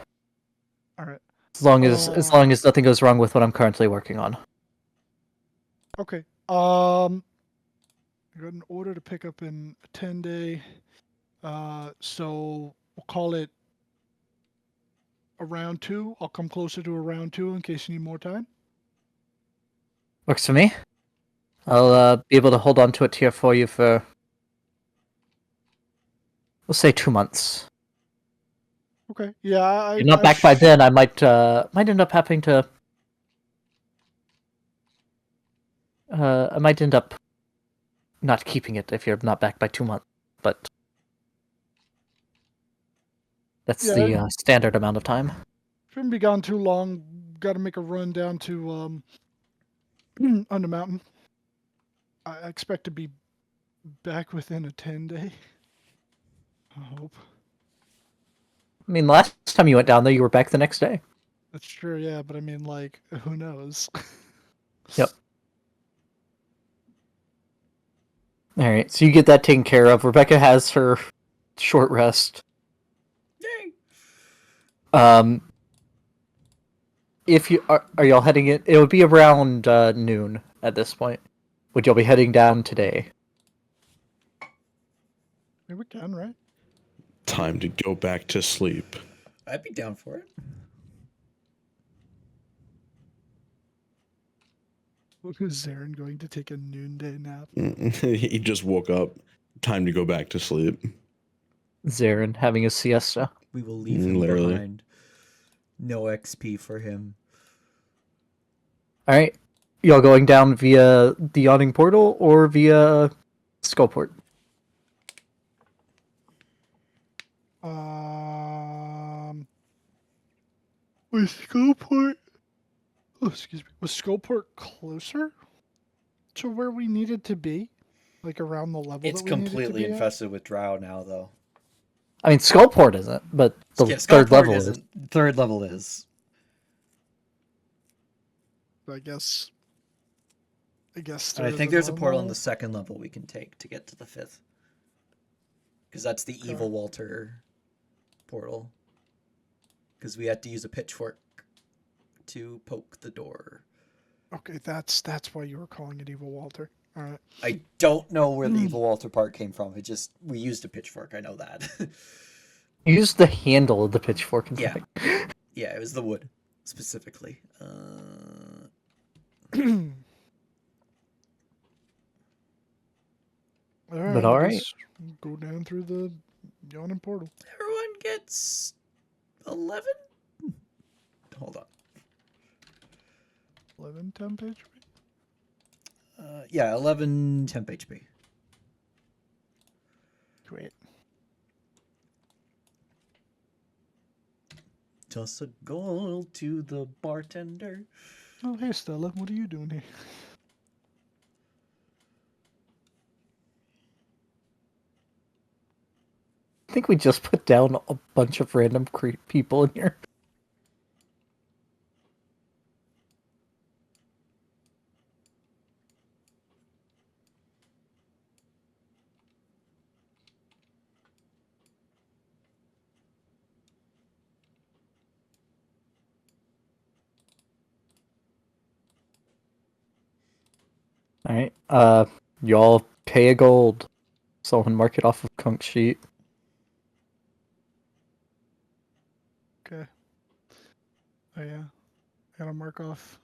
All right. As long as nothing goes wrong with what I'm currently working on. Okay. I got an order to pick up in a 10 day. So we'll call it a round 2. I'll come closer to a round 2 in case you need more time. Works for me. I'll be able to hold on to it here for you for, we'll say 2 months. Okay. Yeah. If you're not back by then, I might end up having to. I might end up not keeping it if you're not back by 2 months, but that's the standard amount of time. Shouldn't be gone too long. Got to make a run down to Undermountain. I expect to be back within a 10 day. I hope. I mean, last time you went down there, you were back the next day. That's true, yeah, but I mean, who knows? Yep. All right, so you get that taken care of. Rebecca has her short rest. Yay! If you are y'all heading in? It would be around noon at this point. Would y'all be heading down today? Yeah, we can, right? Time to go back to sleep. I'd be down for it. Is Zarin going to take a noonday nap? He just woke up. Time to go back to sleep. Zarin having a siesta. We will leave him Literally. behind. No XP for him. All right, y'all going down via the yawning portal or via Skullport? Was Skullport? Oh, excuse me. Was Skullport closer to where we needed to be? Like around the level It's that we needed to completely be at? infested with drow now, though. I mean, Skullport isn't, but the Yeah, third Skullport level is. isn't. Third level is. I guess. And I there's think there's a portal on normal- the second level we can take to get to the fifth. Because that's the Okay. evil Walter portal. Because we had to use a pitchfork to poke the door. Okay, that's why you were calling it Evil Walter. All right. I don't know where the evil Walter part came from. We used a pitchfork. I know that. Use the handle of the pitchfork in Yeah. fact. Yeah, it was the wood specifically. But I all right. guess go down through the yawning portal. Everyone gets 11. Hold on. 11 temp HP. Yeah, 11 temp HP. Great. Toss a gold to the bartender. Oh, hey Stella, what are you doing here? I think we just put down a bunch of random people in here. Alright, y'all pay a gold. Someone mark it off of Kunk's sheet. Okay. Oh yeah. I gotta mark off.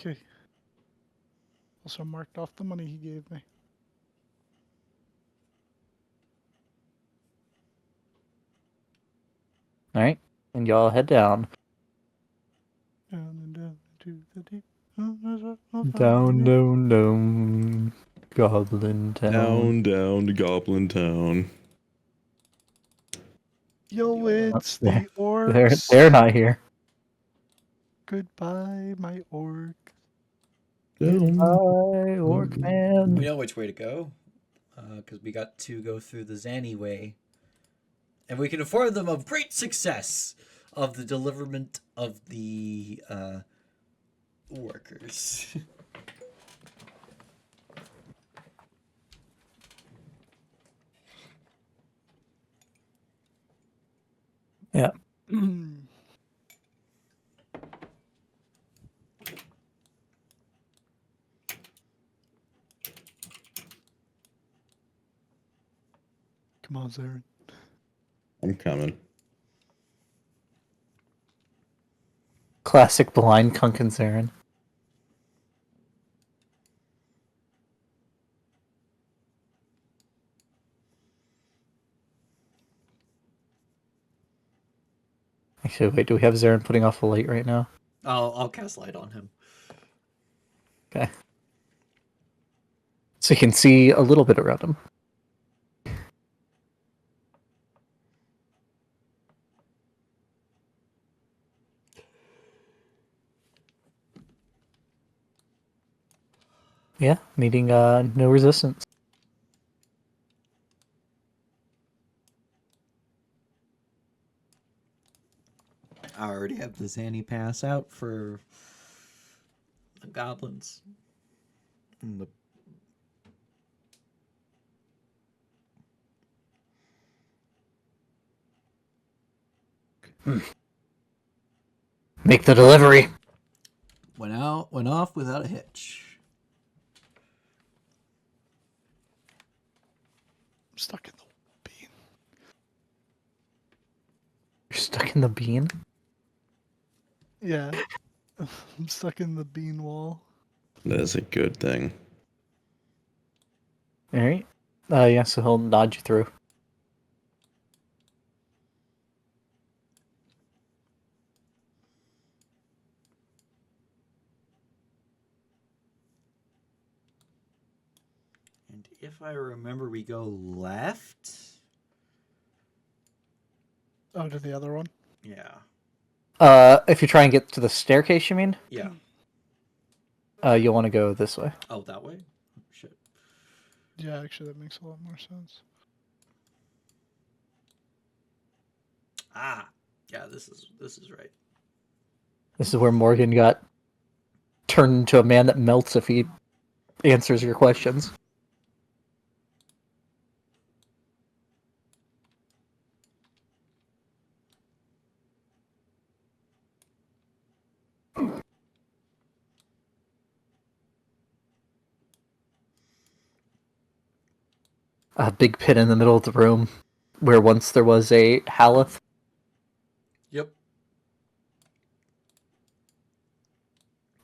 Okay. Also marked off the money he gave me. Alright, and y'all head down. Down and down into the deep. Down, Goblin Town. Down to Goblin Town. Yo, it's They're- the orcs. They're not here. Goodbye, my orc. Down. Goodbye, Orc Man. We know which way to go, because we got to go through the Zanny way, and we can inform them of great success of the deliverment of the workers. Yeah. Come on, Zarin. I'm coming. Classic blind Kunk and Zarin. Actually, wait, do we have Zarin putting off a light right now? I'll cast light on him. Okay. So you can see a little bit around him. Yeah, meeting no resistance. I already have the Zanny pass out for the goblins. And the Make the delivery. went off without a hitch. I'm stuck in the bean. You're stuck in the bean? Yeah. I'm stuck in the bean wall. That is a good thing. Alright. Yeah, so he'll nod you through. And if I remember, we go left. Oh, to the other one? Yeah. If you try and get to the staircase, you mean? Yeah. You'll want to go this way. Oh, that way? Oh, shit. Yeah, actually, that makes a lot more sense. Ah. Yeah, this is right. This is where Morgan got turned into a man that melts if he answers your questions. a big pit in the middle of the room where once there was a haleth. Yep.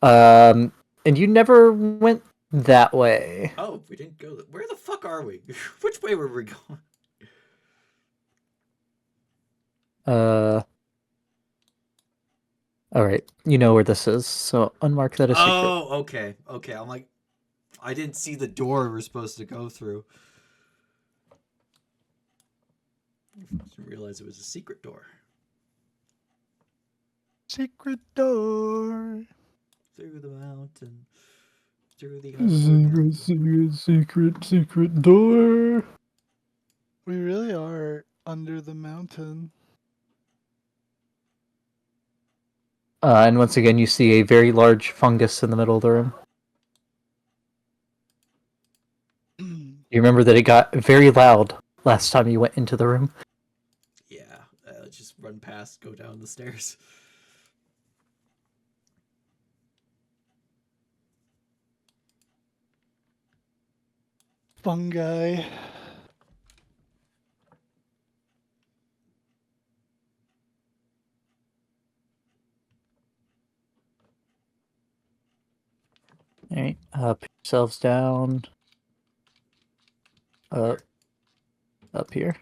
And you never went that way. Oh, we didn't go. Where the fuck are we? Which way were we going? All right, you know where this is, so unmark that as secret. Oh, okay, okay. I'm like, I didn't see the door we're supposed to go through. I didn't realize it was a secret door. Secret door. Through the mountain. Through the Secret door. We really are under the mountain. And once again, you see a very large fungus in the middle of the room. You remember that it got very loud last time you went into the room. Yeah, just run past, go down the stairs. Fungi. All right, put yourselves down. Up here.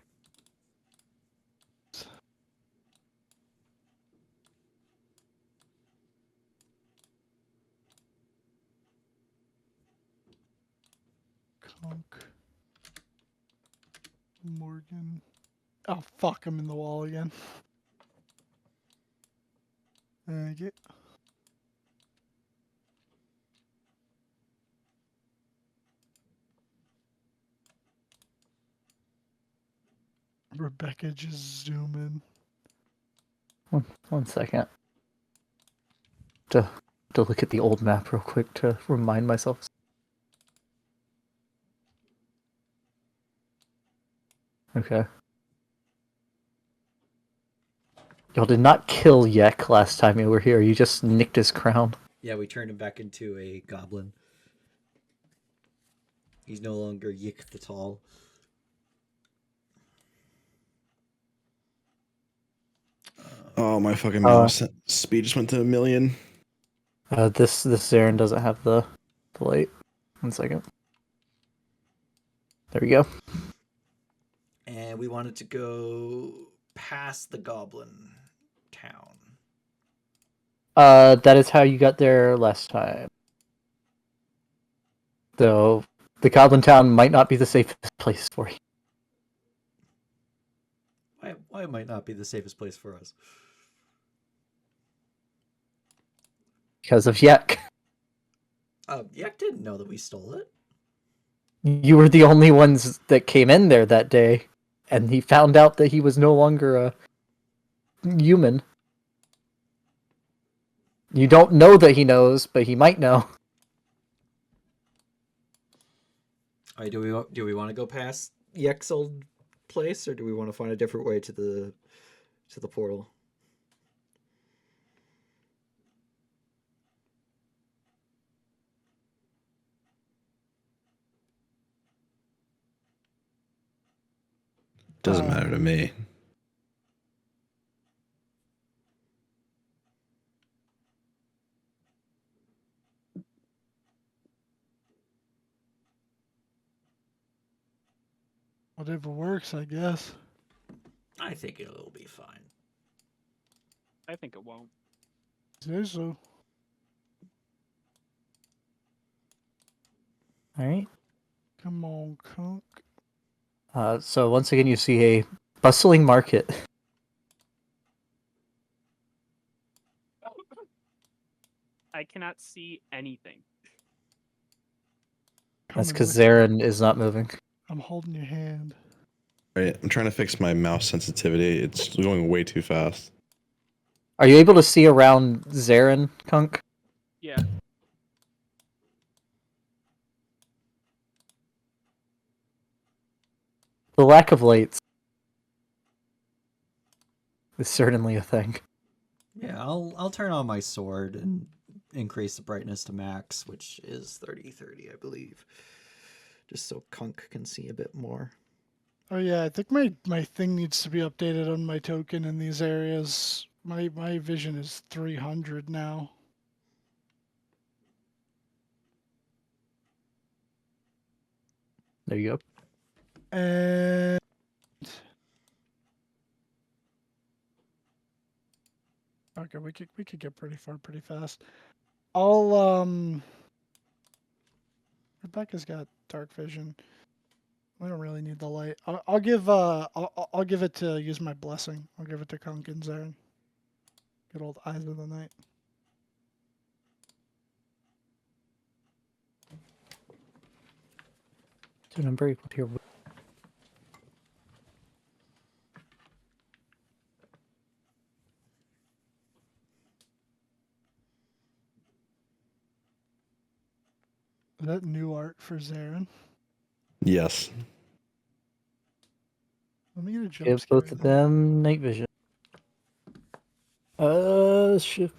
Conk. Morgan. Oh fuck! I'm in the wall again. Thank you. Rebecca just zoom in. One second. To look at the old map real quick to remind myself. Okay. Y'all did not kill Yek last time you were here. You just nicked his crown. Yeah, we turned him back into a goblin. He's no longer Yik the Tall. Oh, my fucking mouse speed just went to 1,000,000. This Zarin doesn't have the light. 1 second. There we go. And we wanted to go past the goblin town. That is how you got there last time. Though the Goblin Town might not be the safest place for you. Why it might not be the safest place for us? Because of Yek. Yak didn't know that we stole it. You were the only ones that came in there that day, and he found out that he was no longer a human. You don't know that he knows, but he might know. All right, do we want to go past Yak's old place, or do we want to find a different way to the portal? Doesn't matter to me. Whatever works, I guess. I think it'll be fine. I think it won't. Say so. Alright. Come on, Conk. So once again, you see a bustling market. I cannot see anything. That's Coming because with you. Zarin is not moving. I'm holding your hand. All right, I'm trying to fix my mouse sensitivity. It's going way too fast. Are you able to see around Zarin, Kunk? Yeah. The lack of lights is certainly a thing. Yeah, I'll turn on my sword and increase the brightness to max, which is 30/30, I believe. just so Kunk can see a bit more. Oh yeah, I think my thing needs to be updated on my token in these areas. My vision is 300 now. There you go. And okay, we could get pretty far pretty fast. Rebecca's got dark vision. We don't really need the light. I'll give I'll give it to use my blessing. I'll give it to Kunkins there. Good old eyes of the night. Dude, I'm very able to hear. Is that new art for Zarin? Yes. Let me get a jump Give scare. both of then. them night vision. Shit.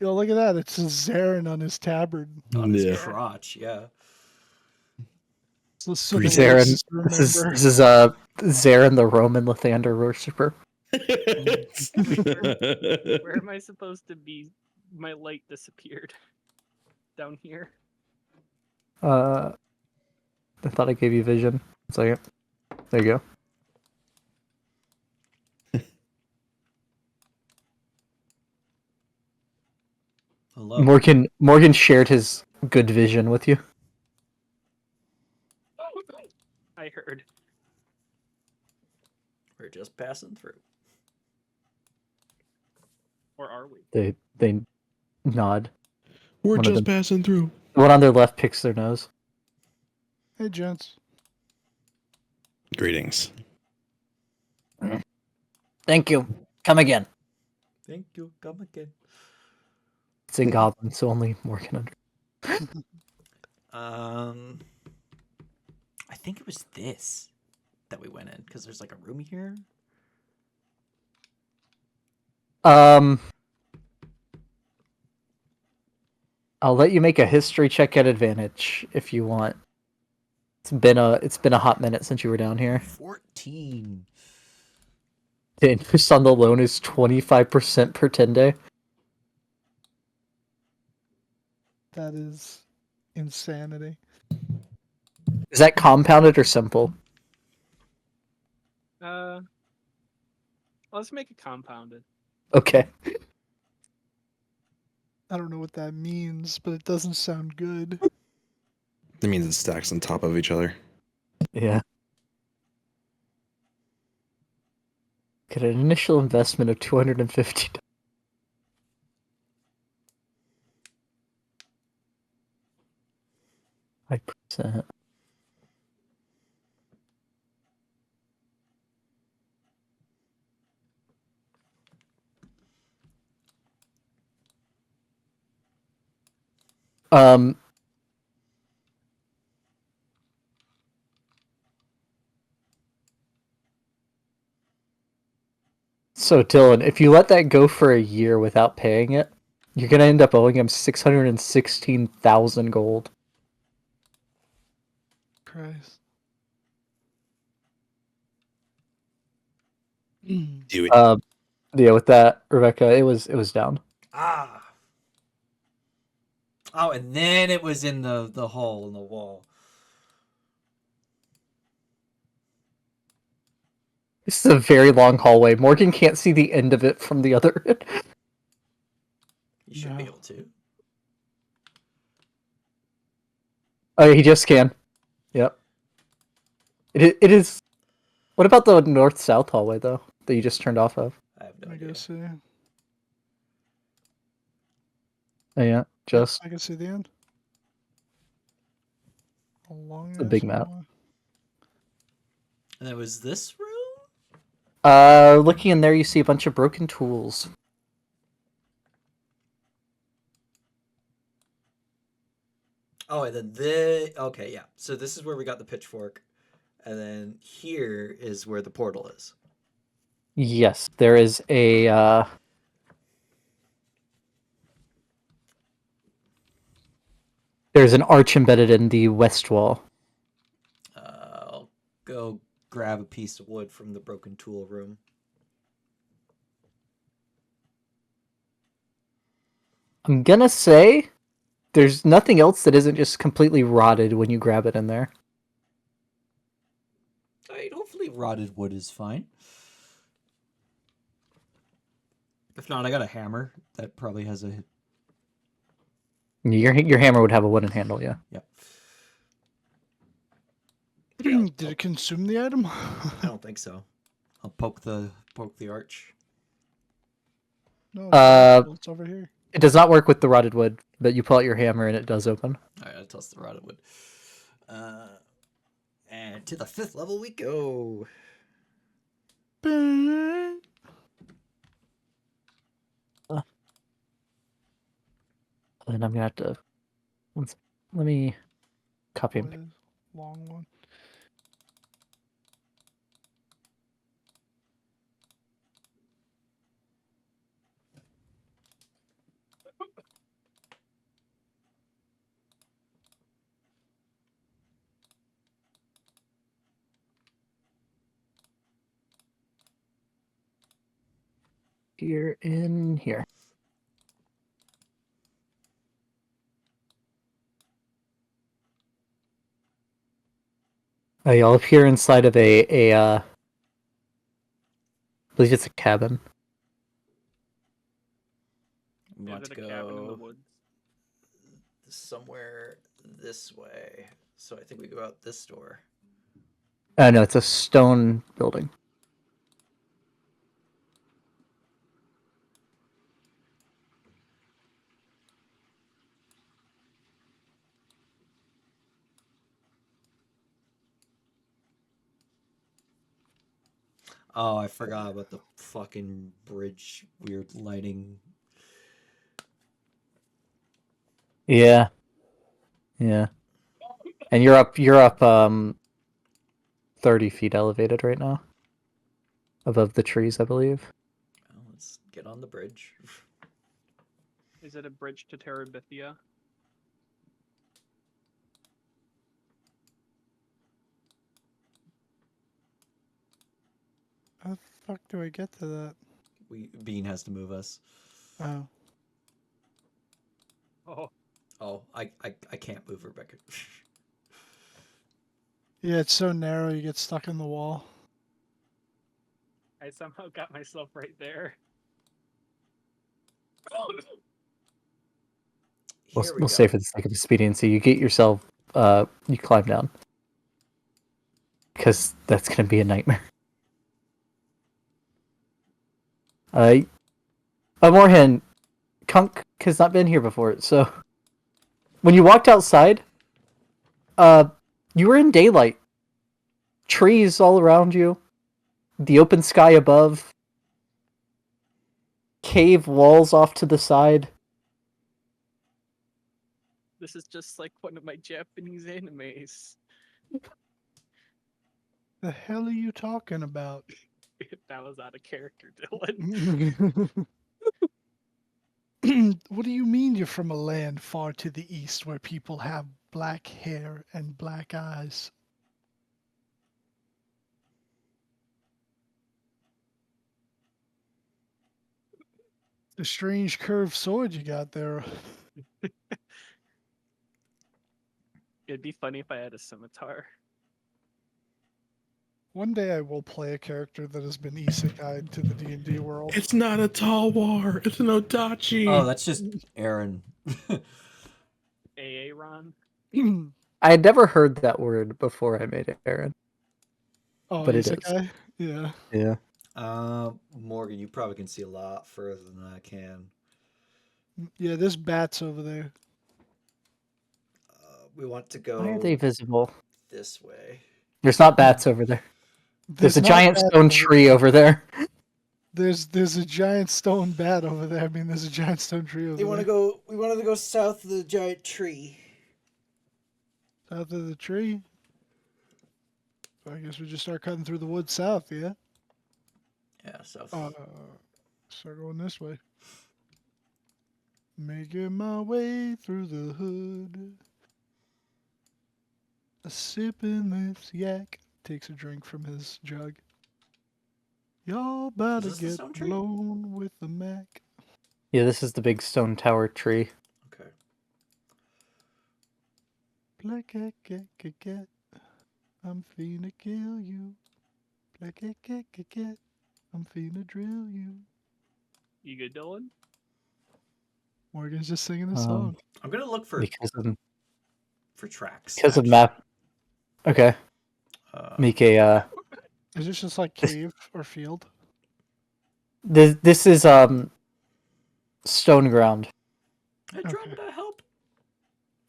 Yo, look at that. It's a Zarin on his tabard. On his Yeah. crotch, yeah. It's the symbol Zarin. to This is remember. Zarin, the Roman Lathander worshipper. Where am I supposed to be? My light disappeared. Down here. I thought I gave you vision. It's like, there you go. Hello. Morgan shared his good vision with you. I heard. We're just passing through. Or are we? They nod. We're One of just them- passing through. The one on their left picks their nose. Hey, gents. Greetings. Thank you. Come again. Thank you. Come again. It's in Goblin, so only Morgan under. I think it was this that we went in because there's like a room here. I'll let you make a history check at advantage if you want. It's been a hot minute since you were down here. 14. The interest on the loan is 25% per 10 day. That is insanity. Is that compounded or simple? Let's make it compounded. Okay. I don't know what that means, but it doesn't sound good. That means it stacks on top of each other. Yeah. Get an initial investment of $250. 5%. Um. So Dylan, if you let that go for a year without paying it, you're gonna end up owing him 616,000 gold. Christ. Do it. Yeah, with that, Rebecca, it was down. Ah. Oh, and then it was in the hole in the wall. This is a very long hallway. Morgan can't see the end of it from the other end. You should be No. able to. Oh, he just can. Yep. It is. What about the north-south hallway though that you just turned off of? I have no I idea. guess see. Oh, yeah, just I can see the end. A long a big ass map. hallway. And it was this room? Looking in there, you see a bunch of broken tools. Oh, and then okay, yeah. So this is where we got the pitchfork. And then here is where the portal is. Yes, there is a There's an arch embedded in the west wall. I'll go grab a piece of wood from the broken tool room. I'm gonna say there's nothing else that isn't just completely rotted when you grab it in there. Hopefully rotted wood is fine. If not, I got a hammer that probably has a... Your hammer would have a wooden handle, yeah. Yep. Did it consume the item? I don't think so. I'll poke the arch. No, Uh, it's over here. It does not work with the rotted wood, but you pull out your hammer and it does open. Alright, I'll toss the rotted wood. And to the 5th level we go. And I'm gonna have to... Let me copy and What is long one? here in here. Y'all appear inside of I believe it's a cabin. We Is want it to a cabin in the go woods? somewhere this way. So I think we go out this door. No, it's a stone building. Oh, I forgot about the fucking bridge weird lighting. Yeah. Yeah. And you're up 30 feet elevated right now. Above the trees, I believe. Well, let's get on the bridge. Is it a bridge to Terabithia? How the fuck do I get to that? Bean has to move us. Oh. Oh, Oh, I can't move Rebecca. Yeah, it's so narrow you get stuck in the wall. I somehow got myself right there. Here we We'll go. say for the sake of expediency, you get yourself you climb down. Because that's gonna be a nightmare. Morhan, Kunk has not been here before, so when you walked outside, you were in daylight. Trees all around you, the open sky above, cave walls off to the side. This is just like one of my Japanese animes. The hell are you talking about? That was out of character, Dylan. What do you mean you're from a land far to the east where people have black hair and black eyes? The strange curved sword you got there. It'd be funny if I had a scimitar. One day I will play a character that has been isekai'd to the D&D world. It's not a tall war. It's an otachi. Oh, that's just Aaron. Aaron. I had never heard that word before I made it, Aaron. Oh, But it is. isekai? Yeah. Yeah. Morgan, you probably can see a lot further than I can. Yeah, there's bats over there. We want to Why are go they visible? this way. There's not bats over there. There's a not giant bats stone over tree over there. There's a giant stone bat over there. I mean, there's a giant stone tree over there. go. We wanted to go south of the giant tree. South of the tree? So I guess we just start cutting through the woods south, yeah? Yeah, south. Start going this way. Making my way through the hood. sipping this yak. Takes a drink from his jug. Y'all better this the get stone tree? blown with the Mac. Yeah, this is the big stone tower tree. Okay. Plack-a-cat-cat-cat. I'm finna kill you. Plack-a-cat-cat-cat. I'm finna drill you. You good, Dylan? Morgan's just singing a song. I'm gonna look for Because tracks. of actually. map. Okay, Uh, make a. Is this just like cave or field? This is stone ground. Andromeda, help!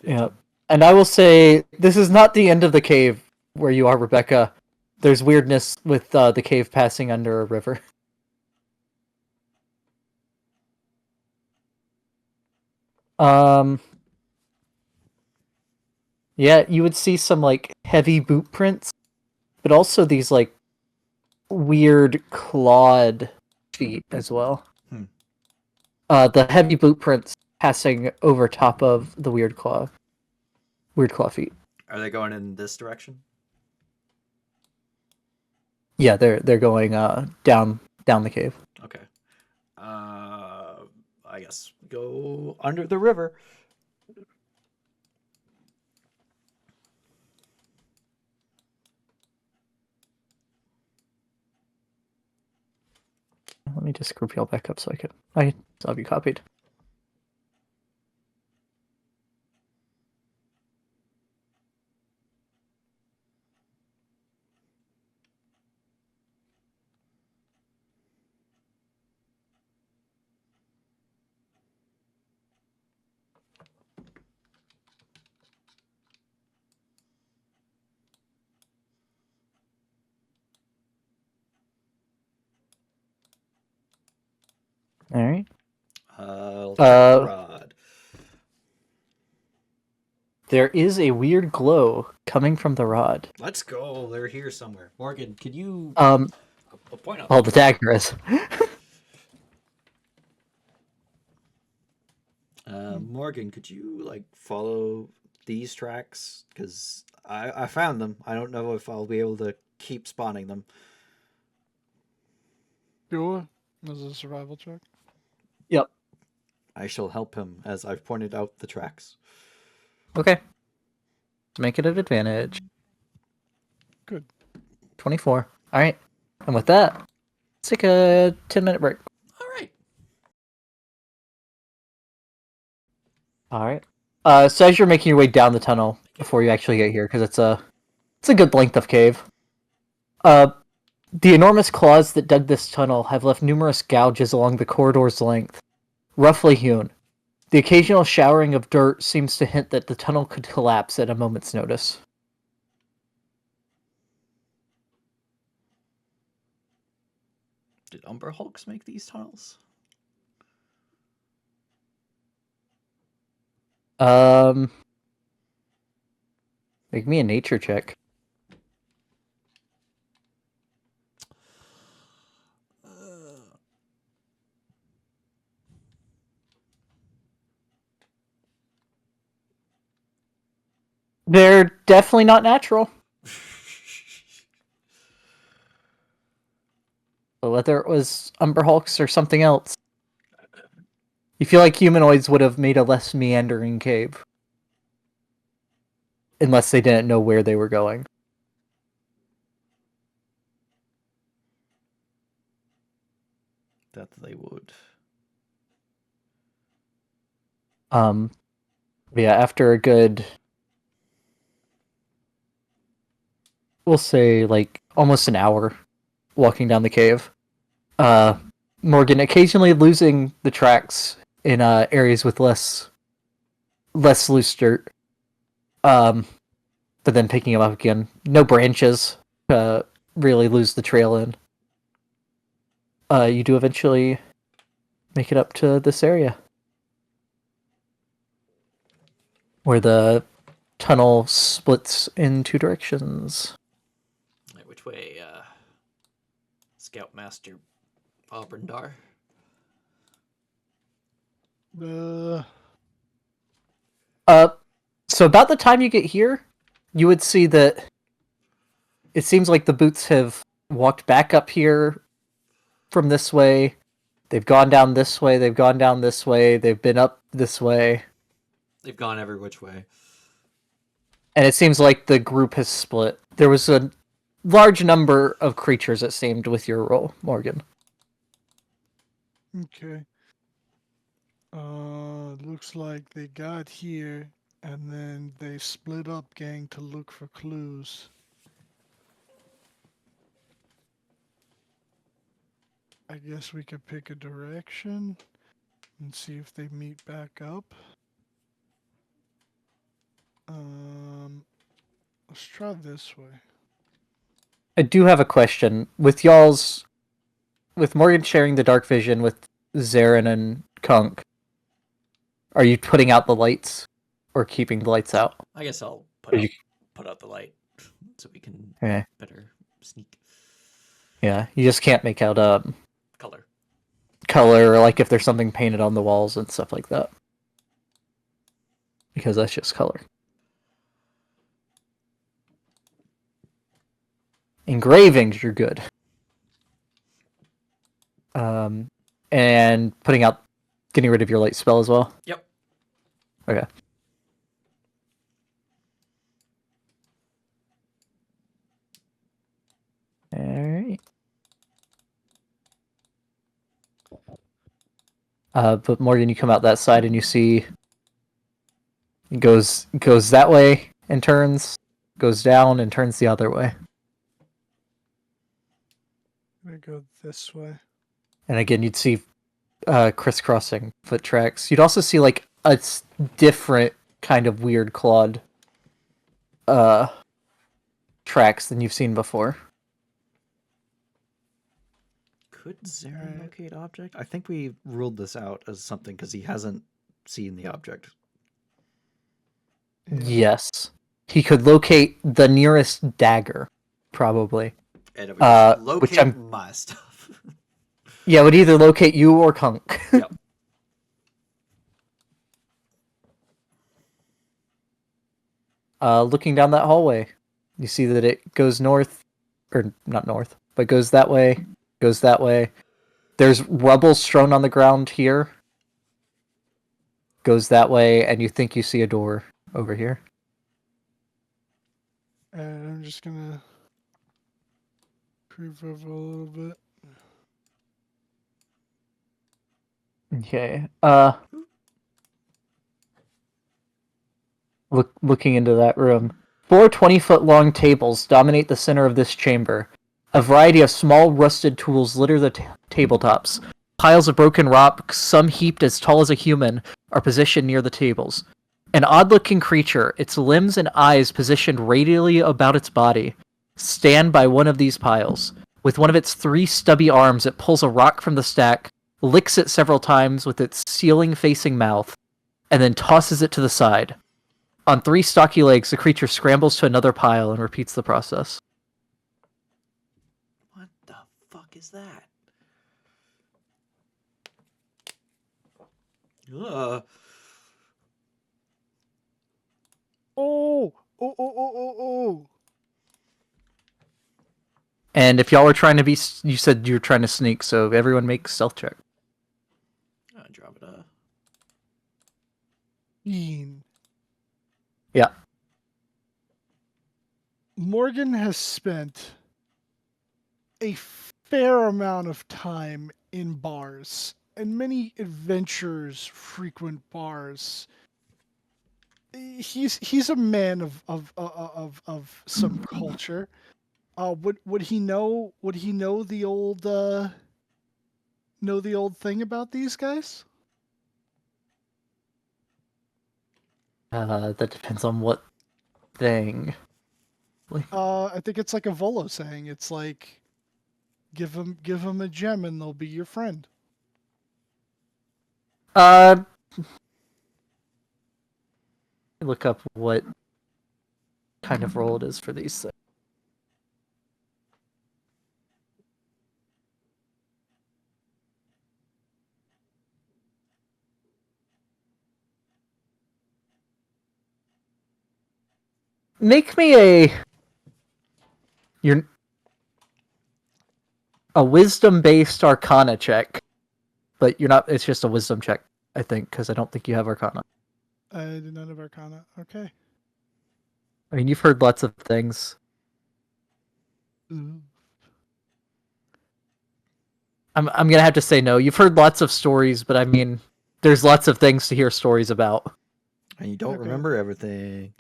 Yeah, and I will say this is not the end of the cave where you are, Rebecca. There's weirdness with the cave passing under a river. Um. Yeah, you would see some like heavy boot prints, but also these like weird clawed feet as well. Hmm. The heavy boot prints passing over top of the weird claw feet. Are they going in this direction? Yeah, they're going down the cave. Okay. I guess go under the river. Let me just group y'all back up so I still have you copied. All right. I'll check the rod. There is a weird glow coming from the rod. Let's go. They're here somewhere. Morgan, could you Well, point out? the dagger is. Morgan, could you like follow these tracks? Because I found them. I don't know if I'll be able to keep spawning them. Sure. This is a survival check. Yep. I shall help him as I've pointed out the tracks. Okay. To make it an advantage. Good. 24. All right. And with that, let's take a 10-minute break. All right. All right. So as you're making your way down the tunnel before you actually get here, because it's a good length of cave. The enormous claws that dug this tunnel have left numerous gouges along the corridor's length, roughly hewn. The occasional showering of dirt seems to hint that the tunnel could collapse at a moment's notice. Did Umber Hulks make these tunnels? Make me a nature check. They're definitely not natural. But whether it was Umber Hulks or something else, you feel like humanoids would have made a less meandering cave. Unless they didn't know where they were going. That they would. Yeah, after a good, we'll say like almost an hour walking down the cave, Morgan occasionally losing the tracks in areas with less loose dirt, but then picking them up again. No branches really lose the trail in. You do eventually make it up to this area where the tunnel splits in two directions. Which way, Scoutmaster Auburndar? So about the time you get here, you would see that it seems like the boots have walked back up here from this way. They've gone down this way. They've gone down this way. They've been up this way. They've gone every which way. And it seems like the group has split. There was a large number of creatures, it seemed, with your roll, Morgan. Okay. Looks like they got here and then they split up, gang, to look for clues. I guess we could pick a direction and see if they meet back up. Let's try this way. I do have a question. With Morgan sharing the dark vision with Zarin and Kunk, are you putting out the lights or keeping the lights out? I guess I'll Are you- put out the light so we can Okay. better sneak Yeah, you just can't make out color. color, or like if there's something painted on the walls and stuff like that. Because that's just color. Engravings, you're good. And getting rid of your light spell as well. Yep. Okay. Alright. But Morgan, you come out that side and you see it goes that way and turns, goes down and turns the other way. I'm gonna go this way. And again, you'd see crisscrossing foot tracks. You'd also see like a different kind of weird clawed tracks than you've seen before. Could Zarin locate object? I think we ruled this out as something because he hasn't seen the object. Yeah. Yes. He could locate the nearest dagger, probably. And it would just which locate my stuff. Yeah, it would either locate you or Kunk. Yep. Looking down that hallway, you see that it goes north, or not north, but goes that way, goes that way. There's rubble strewn on the ground here. Goes that way, and you think you see a door over here. And I'm just gonna creep up a little bit. Okay. Looking into that room. 4 20-foot long tables dominate the center of this chamber. A variety of small rusted tools litter the tabletops. Piles of broken rock, some heaped as tall as a human, are positioned near the tables. An odd-looking creature, its limbs and eyes positioned radially about its body, stand by one of these piles. With one of its 3 stubby arms, it pulls a rock from the stack, licks it several times with its ceiling-facing mouth, and then tosses it to the side. On 3 stocky legs, the creature scrambles to another pile and repeats the process. What the fuck is that? Ugh. Oh! Oh! Oh! Oh! Oh! Oh! And if y'all were trying to be, you said you were trying to sneak, so everyone make stealth check. Andromeda. Ian. Yeah. Morgan has spent a fair amount of time in bars, and many adventurers frequent bars. He's a man of some culture. Would he know the old thing about these guys? That depends on what thing. I think it's like a Volo saying. It's like give him a gem and they'll be your friend. Look up what kind of role it is for these things. Make me a wisdom-based Arcana check, but you're not. It's just a wisdom check, I think, because I don't think you have Arcana. I did not have Arcana. Okay. I mean, you've heard lots of things. Ooh. I'm gonna have to say no. You've heard lots of stories, but I mean, there's lots of things to hear stories about, And you don't Okay. remember everything.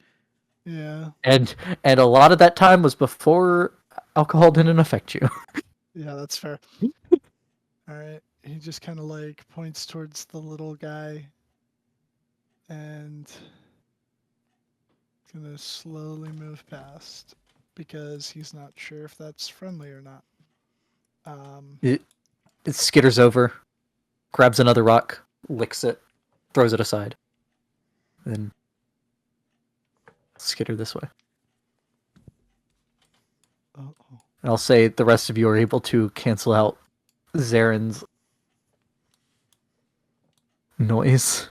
Yeah. and a lot of that time was before alcohol didn't affect you. Yeah, that's fair. All right. He just kind of like points towards the little guy and gonna slowly move past because he's not sure if that's friendly or not. It skitters over, grabs another rock, licks it, throws it aside, then skitter this way. Oh. And I'll say the rest of you are able to cancel out Zaren's noise.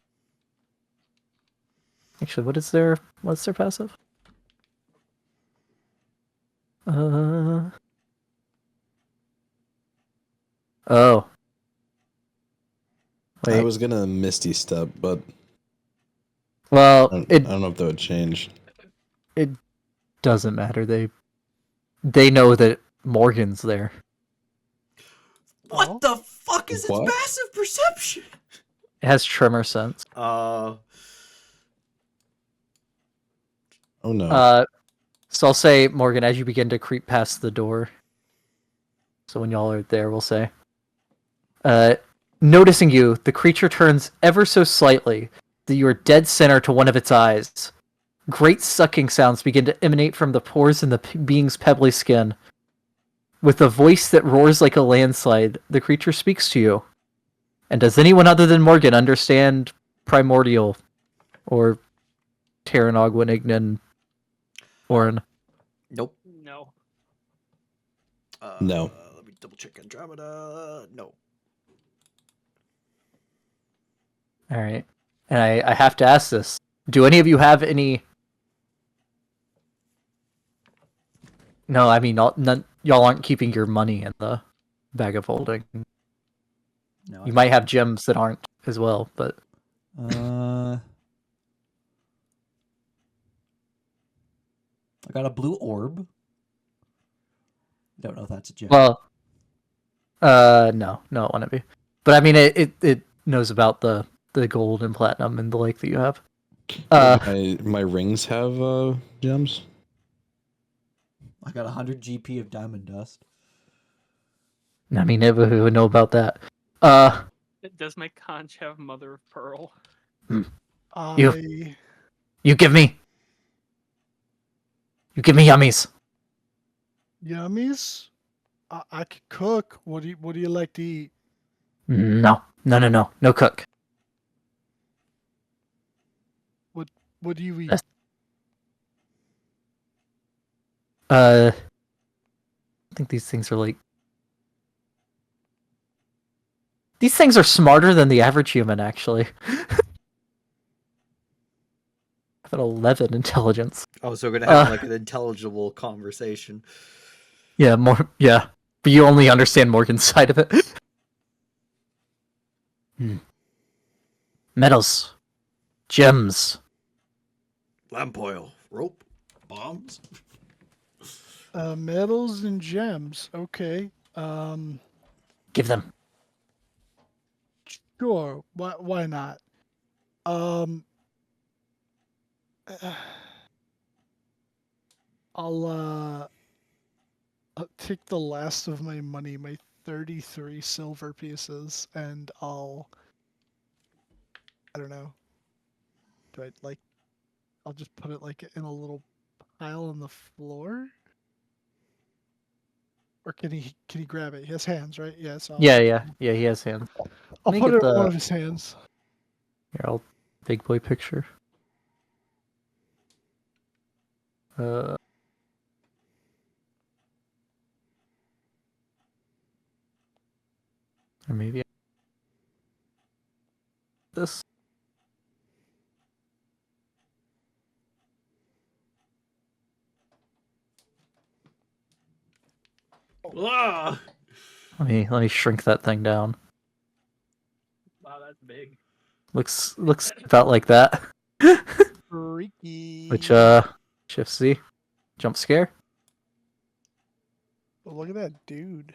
Actually, what's their passive? Oh. I Wait. was gonna Misty Step, but Well, I it don't know if that would change. doesn't matter. They know that Morgan's there. What Oh. the fuck is its What? passive perception? It has tremor sense. Oh no. So I'll say, Morgan, as you begin to creep past the door. So when y'all are there, we'll say, noticing you, the creature turns ever so slightly that you are dead center to one of its eyes. Great sucking sounds begin to emanate from the pores in the being's pebbly skin. With a voice that roars like a landslide, the creature speaks to you. And does anyone other than Morgan understand Primordial or Terranogwanignan Orin? Nope. No. No. Let me double check Andromeda. No. All right. And I have to ask this. Do any of you have any... No, I mean, y'all aren't keeping your money in the bag of holding. No. You might have gems that aren't as well, but... I got a blue orb. Don't know if that's a gem. Well, no, it wouldn't be. But I mean, it knows about the gold and platinum and the lake that you have. My rings have gems. I got 100 GP of diamond dust. I mean, who would know about that? Does my conch have mother of pearl? I You give me yummies. Yummies. I could cook. What do you like to eat? No cook. What do you eat? Yes. I think these things are like... These things are smarter than the average human, actually. I have an 11 intelligence. Oh, so we're gonna have like an intelligible conversation. Yeah, yeah. But you only understand Morgan's side of it. Metals. Gems. Lamp oil, rope, bombs. Metals and gems. Okay. Give them. Sure. Why not? Um. I'll take the last of my money, my 33 silver pieces, and I don't know. I'll just put it like in a little pile on the floor? Or can he grab it? He has hands, right? Yes. Yeah. He has hands. I'll me put get it in one the- of his hands. Here, I'll big boy picture. Or maybe this. Ah! Let me shrink that thing down. Wow, that's big. Looks about like that. Freaky. Which Shift C, jump scare. Oh, look at that dude.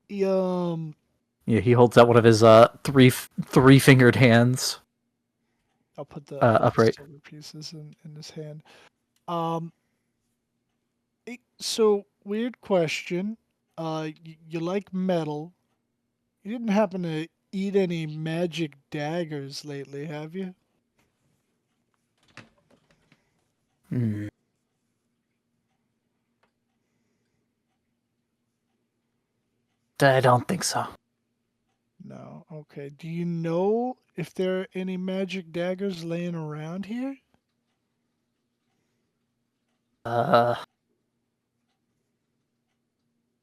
Yum. Yeah, he holds out one of his three fingered hands. I'll put the Upright. silver pieces in his hand. Um. So weird question. You like metal? You didn't happen to eat any magic daggers lately, have you? Hmm. I don't think so. No. Okay. Do you know if there are any magic daggers laying around here? Uh,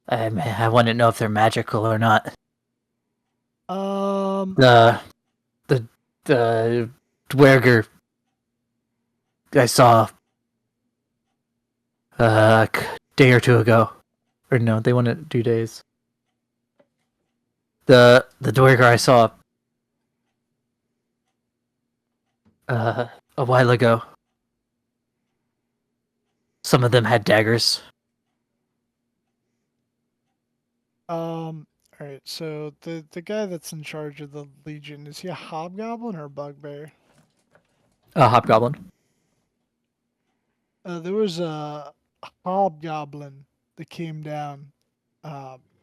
I wouldn't know if they're magical or not. Um. The the Duergar I saw a day or two ago, or no, they went at 2 days. The Duergar I saw a while ago. Some of them had daggers. All right. So the guy that's in charge of the Legion, is he a hobgoblin or a bugbear? A hobgoblin. There was a hobgoblin that came down.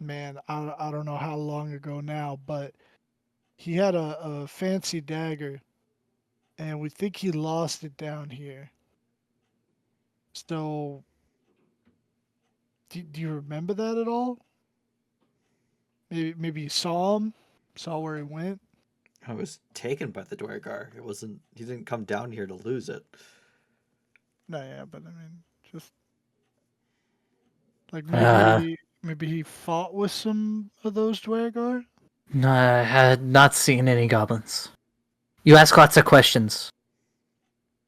Man, I don't know how long ago now, but he had a fancy dagger, and we think he lost it down here. So, do you remember that at all? Maybe you saw him, saw where he went. I was taken by the Duergar. It wasn't. He didn't come down here to lose it. No, yeah, but I mean, just like Uh, maybe he fought with some of those Duergar. no, I had not seen any goblins. You ask lots of questions.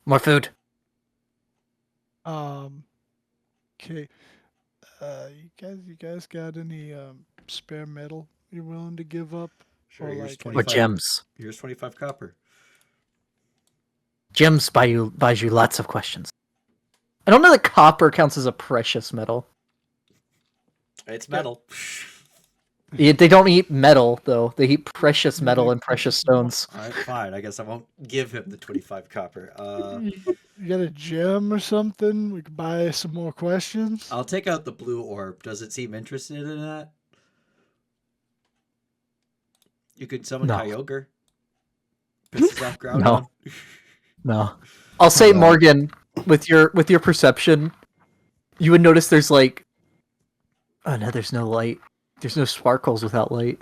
More food. Um, okay. You guys got any spare metal you're willing to give up, Sure, or here's like 25. Or gems. Here's 25 copper. Gems buys you lots of questions. I don't know that copper counts as a precious metal. It's metal. They don't eat metal though. They eat precious metal and precious stones. All right, fine. I guess I won't give him the 25 copper. you got a gem or something? We could buy some more questions. I'll take out the blue orb. Does it seem interested in that? You could summon No. Kyogre. Pisses off No. Groudon. No. I'll say No. Morgan, with your perception, you would notice there's like, oh no, there's no light. There's no sparkles without light.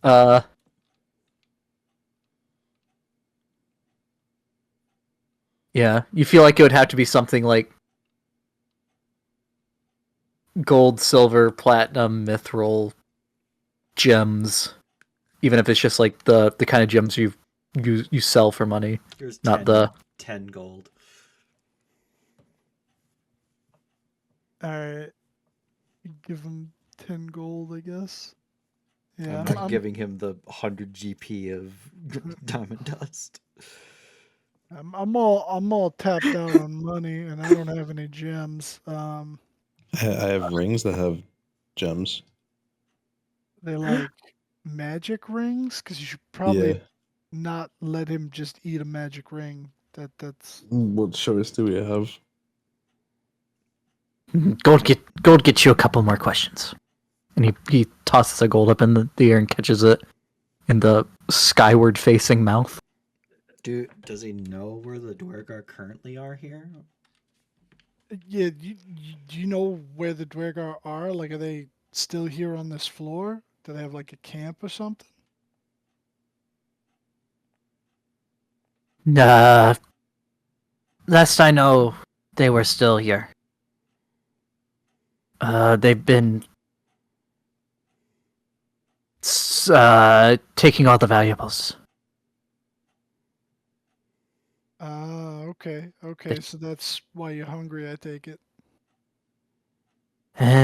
Uh, yeah, you feel like it would have to be something like gold, silver, platinum, mithril, gems. Even if it's just like the kind of gems you sell for money, Here's not the 10 gold. All right, give him 10 gold, I guess. Yeah, I'm not giving him the 100 GP of diamond dust. I'm all tapped out on money, and I don't have any gems. I have rings that have gems. They like magic rings, because you should probably Yeah. not let him just eat a magic ring. That's What choice do we have? gold get you a couple more questions. And he tosses a gold up in the air and catches it in the skyward facing mouth. Does he know where the Duergar currently are here? yeah. Do you know where the Duergar are? Like, are they still here on this floor? Do they have like a camp or something? Last I know, they were still here. They've been Taking all the valuables. Okay. Okay, so that's why you're hungry, I take it.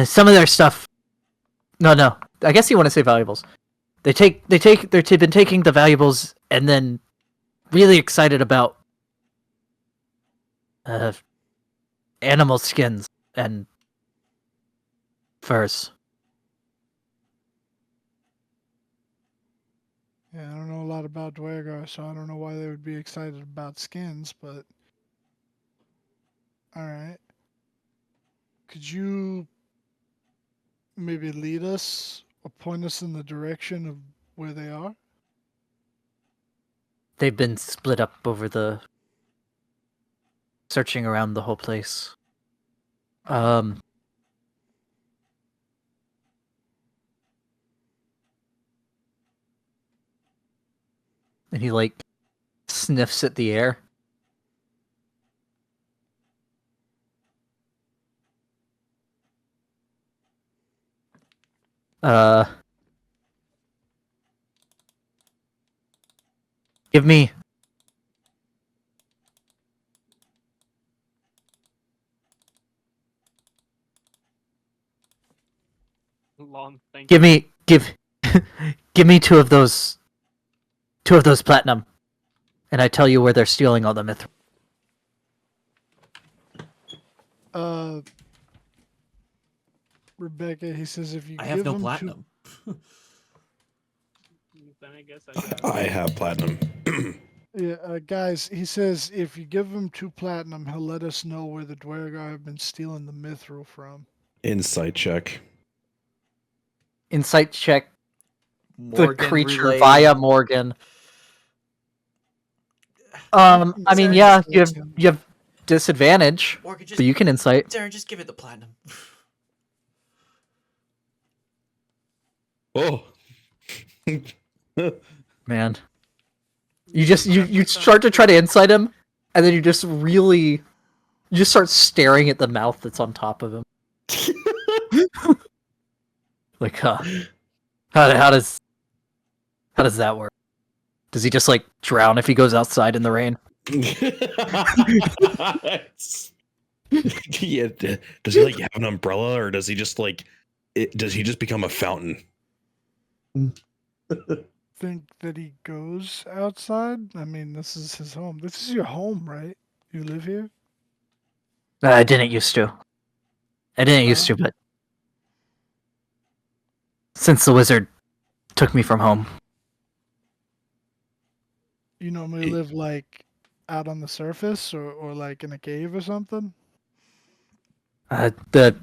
Some of their stuff. No. I guess you want to say valuables. They've been taking the valuables and then really excited about animal skins and furs. Yeah, I don't know a lot about Duergar, so I don't know why they would be excited about skins, but alright. Could you maybe lead us or point us in the direction of where they are? They've been split up over the searching around the whole place. And he like sniffs at the air. Uh, give me Long thank give you. me give me two of those platinum, and I tell you where they're stealing all the mithril. Rebecca, he says if you I give have no him platinum. Then I guess I got I have platinum. guys, he says if you give him 2 platinum, he'll let us know where the Duergar have been stealing the mithril from. Insight check. Insight check the Morgan creature relay. via Morgan. I mean, Insight yeah, check. you have disadvantage, Morgan, just but you can insight. Darren, just give it the platinum. Oh. Man, you start to try to insight him, and then you just start staring at the mouth that's on top of him. Like, how does that work? Does he just like drown if he goes outside in the rain? Yeah, does he like have an umbrella, or does he just like does he just become a fountain? Think that he goes outside? I mean, this is his home. This is your home, right? You live here? I didn't used to. But since the wizard took me from home, You normally live like out on the surface or like in a cave or something? the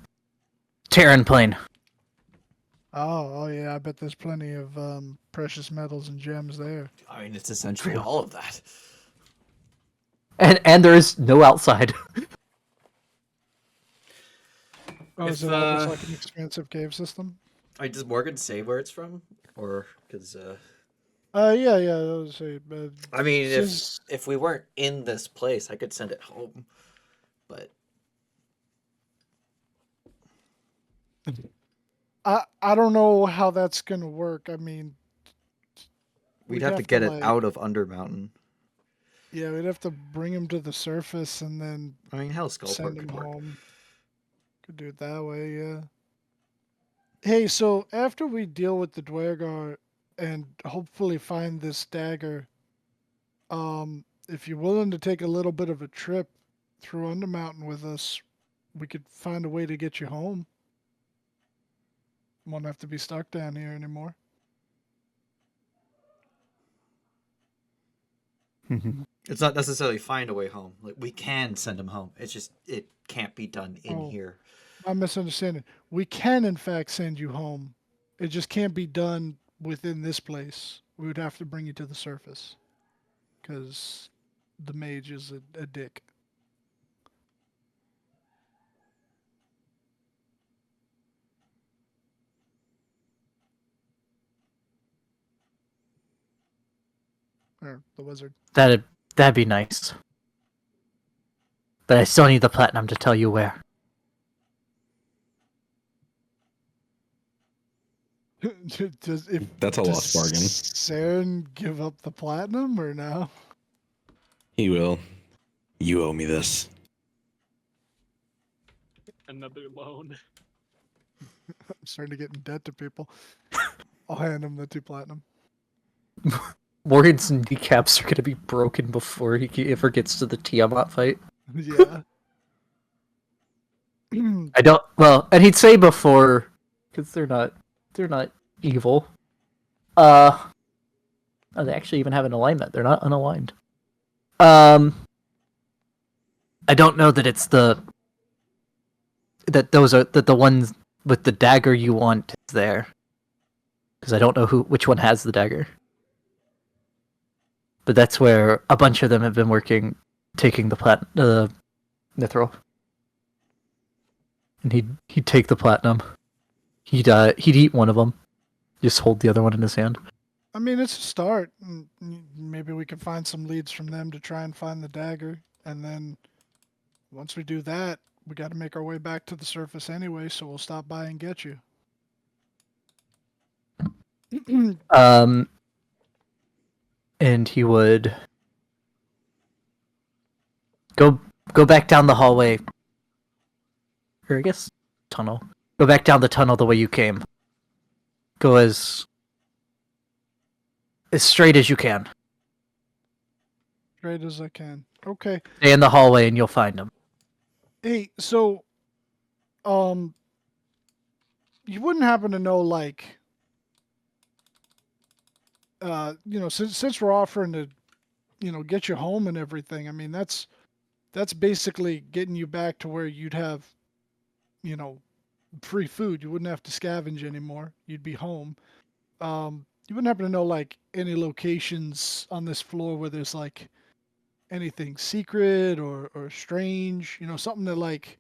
Terran plane. Oh yeah, I bet there's plenty of precious metals and gems there. I mean, it's essentially all of that. And there is no outside. Oh, is If, it all just like an expansive cave system? does Morgan say where it's from, or because? Yeah, I would say. I mean, Says- if we weren't in this place, I could send it home, but I don't know how that's gonna work. I mean, we'd have to get it like, out of Undermountain. Yeah, we'd have to bring him to the surface and then I mean, hell, send Skullport him could work. home. Could do it that way, yeah. Hey, so after we deal with the Duergar and hopefully find this dagger, if you're willing to take a little bit of a trip through Undermountain with us, we could find a way to get you home. Won't have to be stuck down here anymore. It's not necessarily find a way home. Like, we can send him home. It's just it can't be done in Oh. here. I'm misunderstanding. We can, in fact, send you home. It just can't be done within this place. We would have to bring you to the surface. Because the mage is a dick. Or the wizard. That'd be nice. But I still need the platinum to tell you where. That's a lost bargain. Saren give up the platinum or no? He will. You owe me this. Another loan. I'm starting to get in debt to people. I'll hand him the 2 platinum. Morgan's kneecaps are gonna be broken before he ever gets to the Tiamat fight. Yeah. I don't. Well, and he'd say before, because they're not evil. Oh, they actually even have an alignment. They're not unaligned. I don't know that it's the ones with the dagger you want is there, because I don't know which one has the dagger. But that's where a bunch of them have been working, taking the mithril, and he'd take the platinum. He'd eat one of them, just hold the other one in his hand. I mean, it's a start. Maybe we can find some leads from them to try and find the dagger. And then once we do that, we got to make our way back to the surface anyway, so we'll stop by and get you. And he would go back down the hallway, or I guess tunnel. Go back down the tunnel the way you came. Go as straight as you can. Straight as I can. Okay. Stay in the hallway and you'll find him. Hey, so, you wouldn't happen to know, like, since we're offering to, get you home and everything. I mean, that's basically getting you back to where you'd have, free food. You wouldn't have to scavenge anymore. You'd be home. You wouldn't happen to know like any locations on this floor where there's like anything secret or strange, something that like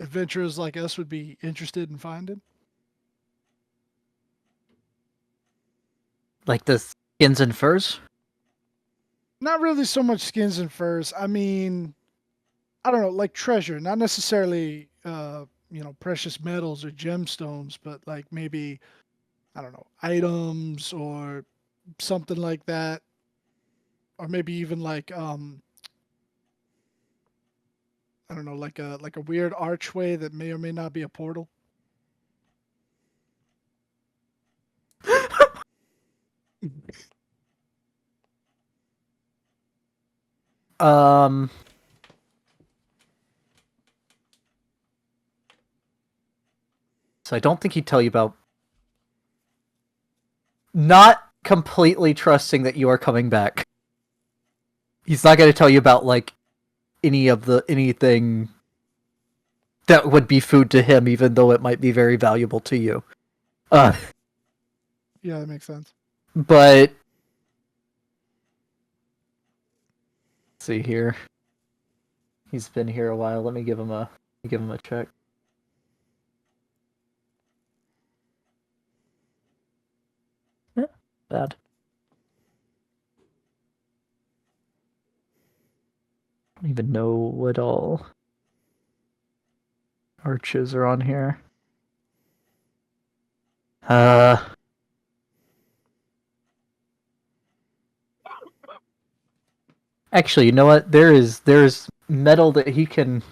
adventurers like us would be interested in finding? Like the skins and furs? Not really so much skins and furs. I mean, I don't know, like treasure, not necessarily precious metals or gemstones, but like maybe I don't know, items or something like that, or maybe even like I don't know, like a weird archway that may or may not be a portal. Um so I don't think he'd tell you about not completely trusting that you are coming back. He's not going to tell you about like anything that would be food to him, even though it might be very valuable to you. Yeah, that makes sense. But let's see here. He's been here a while. Let me give him a check. Yeah, bad. I don't even know what all arches are on here. Actually, you know what? There's metal that he can.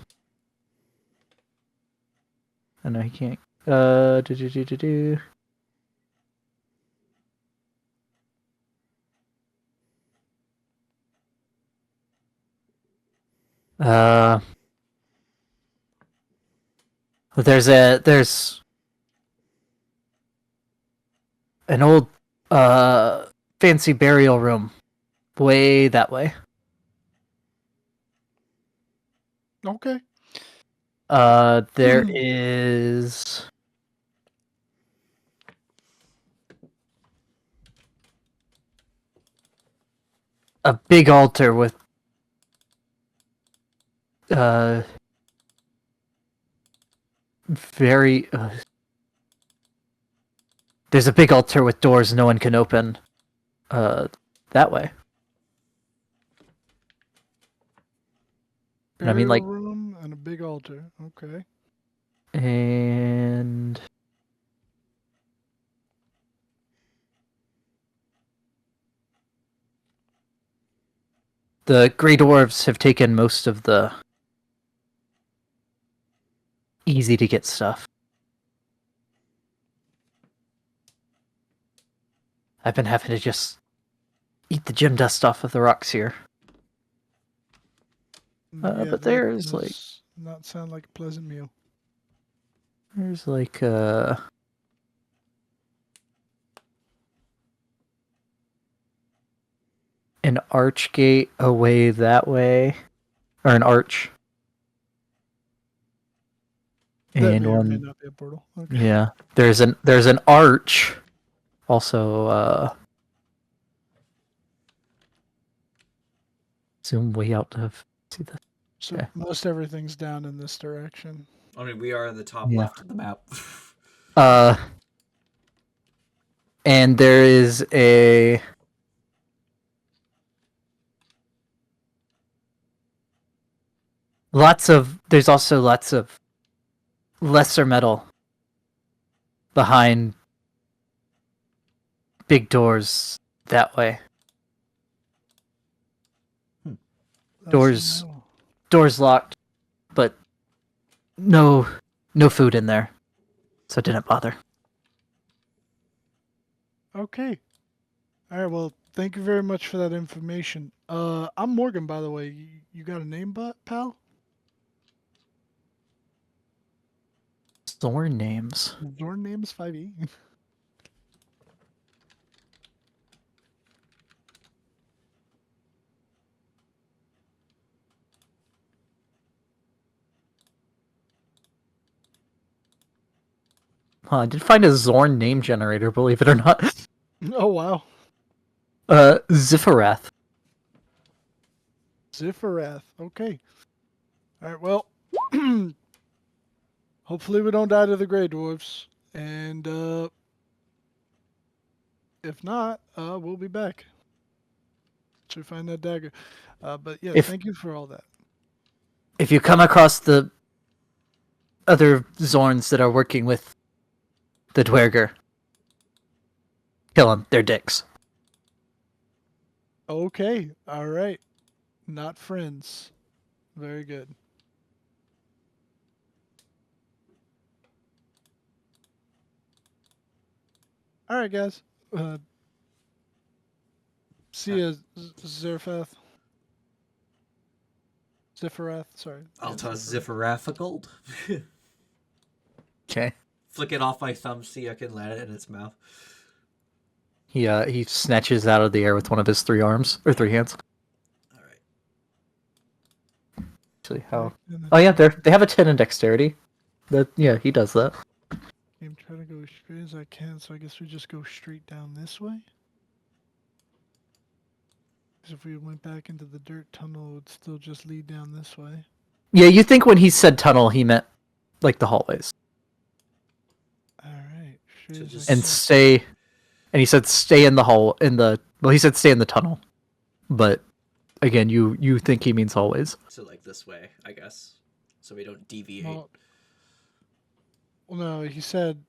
Oh no, he can't. Do. There's an old fancy burial room way that way. Okay. There is a big altar with very there's a big altar with doors no one can open that way. And I mean, Burial like, room and a big altar. Okay. and The Grey Dwarves have taken most of the easy to get stuff. I've been having to just eat the gem dust off of the rocks here. Yeah, But that there's does not sound like a pleasant meal. there's like an arch gate away that way, or an arch, That and may or may one. not be a portal. Okay. Yeah, there's an arch. Also, zoom way out to see the. So Okay. most everything's down in this direction. I mean, we are in the top Yeah. left of the map. And there is a there's also lots of lesser metal behind big doors that way. Doors- No. Doors locked, but no food in there, so it didn't bother. Okay. All right. Well, thank you very much for that information. I'm Morgan, by the way. You got a name, pal? Zorn names. Your name's 5e. I did find a Zorn name generator, believe it or not. Oh wow. Zifferath. Zifferath. Okay. All right. Well, hopefully we don't die to the Grey Dwarves, and if not, we'll be back to find that dagger. But yeah, If- thank you for all that. If you come across the other Zorns that are working with the Duergar, kill them. They're dicks. Okay. All right. Not friends. Very good. All right, guys. See ya, Zerfath. Zifferath. Sorry. I'll Yeah, toss Zifferath. Zifferafigold. Okay. Flick it off my thumb, see I can land it in its mouth. He snatches out of the air with one of his 3 arms or 3 hands. All right. Actually, how? And then Oh yeah, they have a 10 in dexterity. Yeah, he does that. I'm trying to go as straight as I can, so I guess we just go straight down this way. Because if we went back into the dirt tunnel, it would still just lead down this way. Yeah, you think when he said tunnel, he meant like the hallways. All right. Straight So as I just- And can. stay. And he said stay in the hall well, he said stay in the tunnel, but again, you think he means hallways. So like this way, I guess. So we don't deviate. Well, no, he said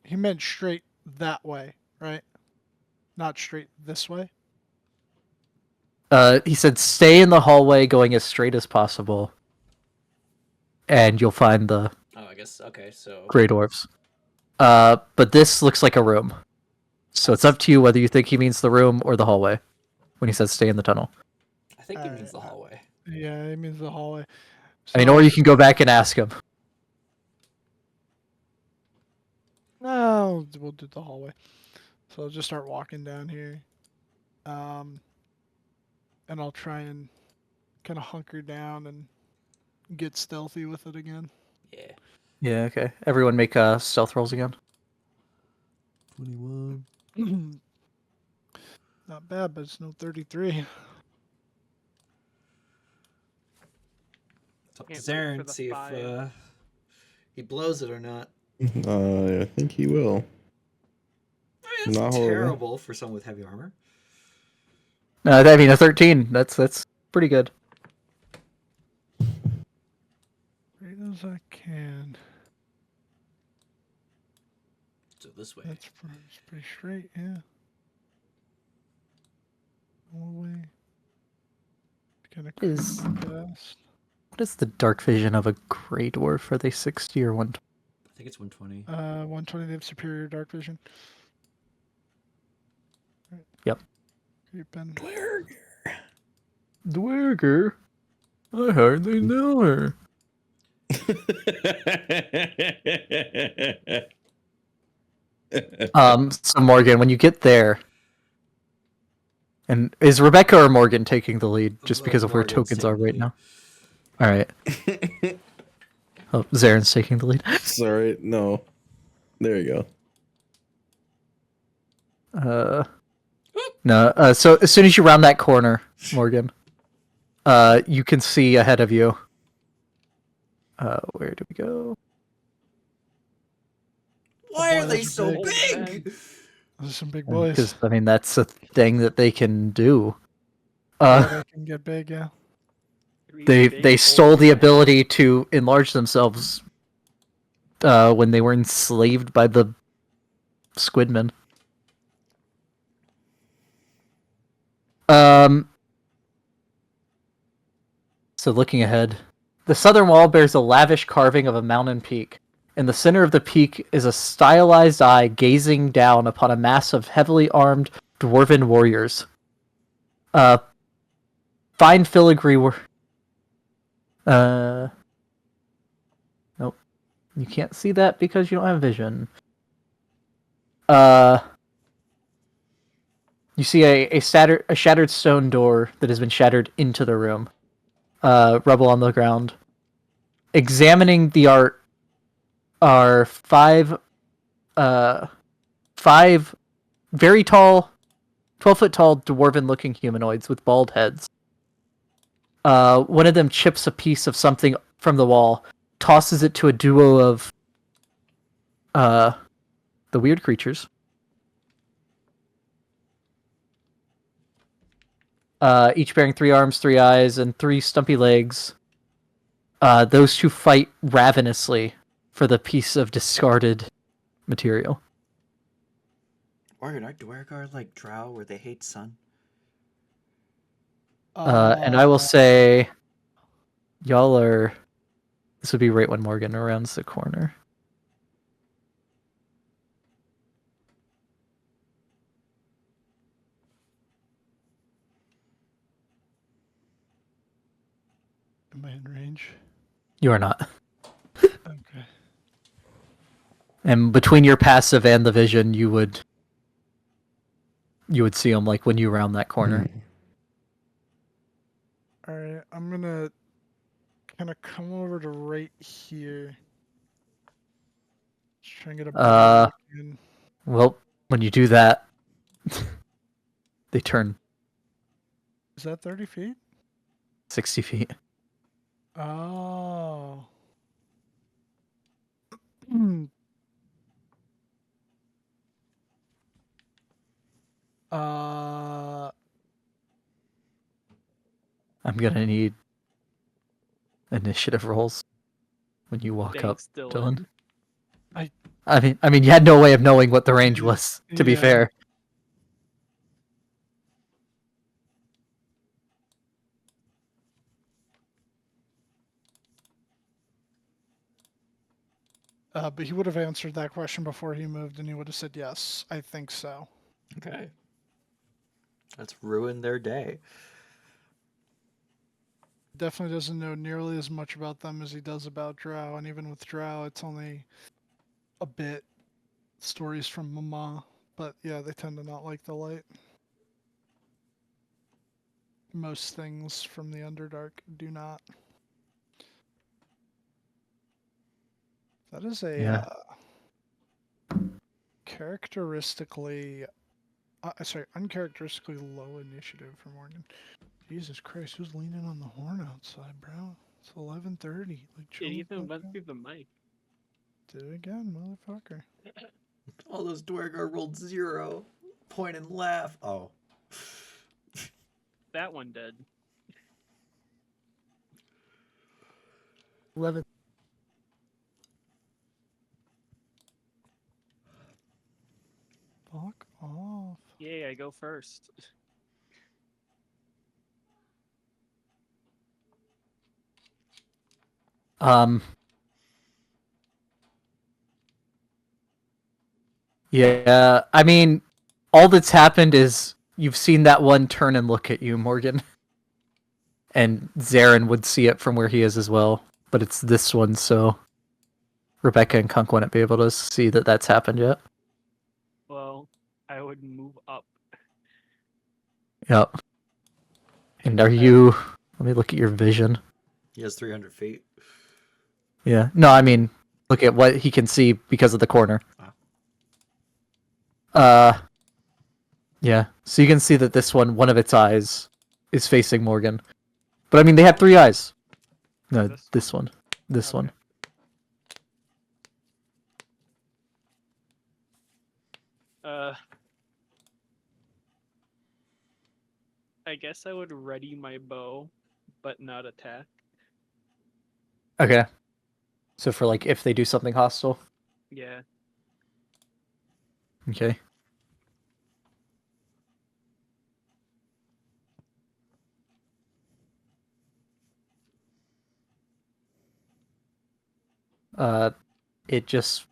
he meant straight that way, right? Not straight this way. He said stay in the hallway, going as straight as possible, and you'll find the Oh, I guess okay. So Grey Dwarves. But this looks like a room, so it's up to you whether you think he means the room or the hallway when he says stay in the tunnel. I think it means the hallway. Yeah, it means the hallway. I mean, or you can go back and ask him. No, we'll do the hallway. So I'll just start walking down here. And I'll try and kind of hunker down and get stealthy with it again. Yeah. Yeah, okay. Everyone make stealth rolls again. 21. Not bad, but it's no 33. It's up to Can't wait for Zarin. the See if 5. he blows it or not. I think he will. I mean, Not that's horrible. terrible for someone with heavy armor. I mean, a 13. That's pretty good. Right as I can. So this way. That's pretty straight, yeah. Probably. Kind of Is- fast. What is the dark vision of a Grey Dwarf? Are they 60 or 120? I think it's 120. 120, they have superior dark vision. Right. Yep. Creeping. Duergar? I hardly know her. So Morgan, when you get there, and is Rebecca or Morgan taking the lead just because of where Morgan's tokens are taking the right lead. now? All right. Oh, Zaren's taking the lead. Sorry, no. There you go. No. So as soon as you round that corner, Morgan, you can see ahead of you. Where do we go? Why are boy, they those are so big. big? Those are some big boys. Because I mean that's a thing that they can do. Yeah, they can get big, yeah. Three They big stole old the men. ability to enlarge themselves when they were enslaved by the Squidmen. So looking ahead, the southern wall bears a lavish carving of a mountain peak. In the center of the peak is a stylized eye gazing down upon a mass of heavily armed dwarven warriors. Fine filigree were. Nope. You can't see that because you don't have vision. You see a shattered stone door that has been shattered into the room. Rubble on the ground. Examining the art are five very tall, 12-foot tall dwarven-looking humanoids with bald heads. One of them chips a piece of something from the wall, tosses it to a duo of the weird creatures. Each bearing 3 arms, 3 eyes, and 3 stumpy legs. Those two fight ravenously for the piece of discarded material. Morgan, are Duergar like Drow where they hate sun? And I will say, y'all are. This would be right when Morgan rounds the corner. Am I in range? You are not. Okay. And between your passive and the vision, you would see them like when you round that corner. Alright, I'm gonna kind of come over to right here. Just try and get a better look in. Well, when you do that, they turn Is that 30 feet? 60 feet. Oh. uh, I'm gonna need initiative rolls when you walk Thanks, up, Dylan. Dylan. I mean, you had no way of knowing what the range was. To be Yeah. fair. But he would have answered that question before he moved, and he would have said yes. I think so. Okay. Let's ruin their day. Definitely doesn't know nearly as much about them as he does about Drow, and even with Drow, it's only a bit stories from Mama. But yeah, they tend to not like the light. Most things from the Underdark do not. That is a Yeah. characteristically, sorry, uncharacteristically low initiative for Morgan. Jesus Christ, who's leaning on the horn outside, bro? It's 11:30. Like, chill It the even fuck went out. through the mic. Do it again, motherfucker. All those Duergar rolled 0. Point and laugh. Oh. That one did. 11. Fuck off. Yay, I go first. Um. Yeah, I mean, all that's happened is you've seen that one turn and look at you, Morgan. And Zarin would see it from where he is as well, but it's this one, so Rebecca and Kunk wouldn't be able to see that that's happened yet. Well, I would move up. Yep. And are you... Let me look at your vision. He has 300 feet. Yeah. No, I mean, look at what he can see because of the corner. Yeah. So you can see that this one of its eyes is facing Morgan. But I mean, they have 3 eyes. No, this one. This Okay. one. I guess I would ready my bow, but not attack. Okay. So for like if they do something hostile. Yeah. Okay. It just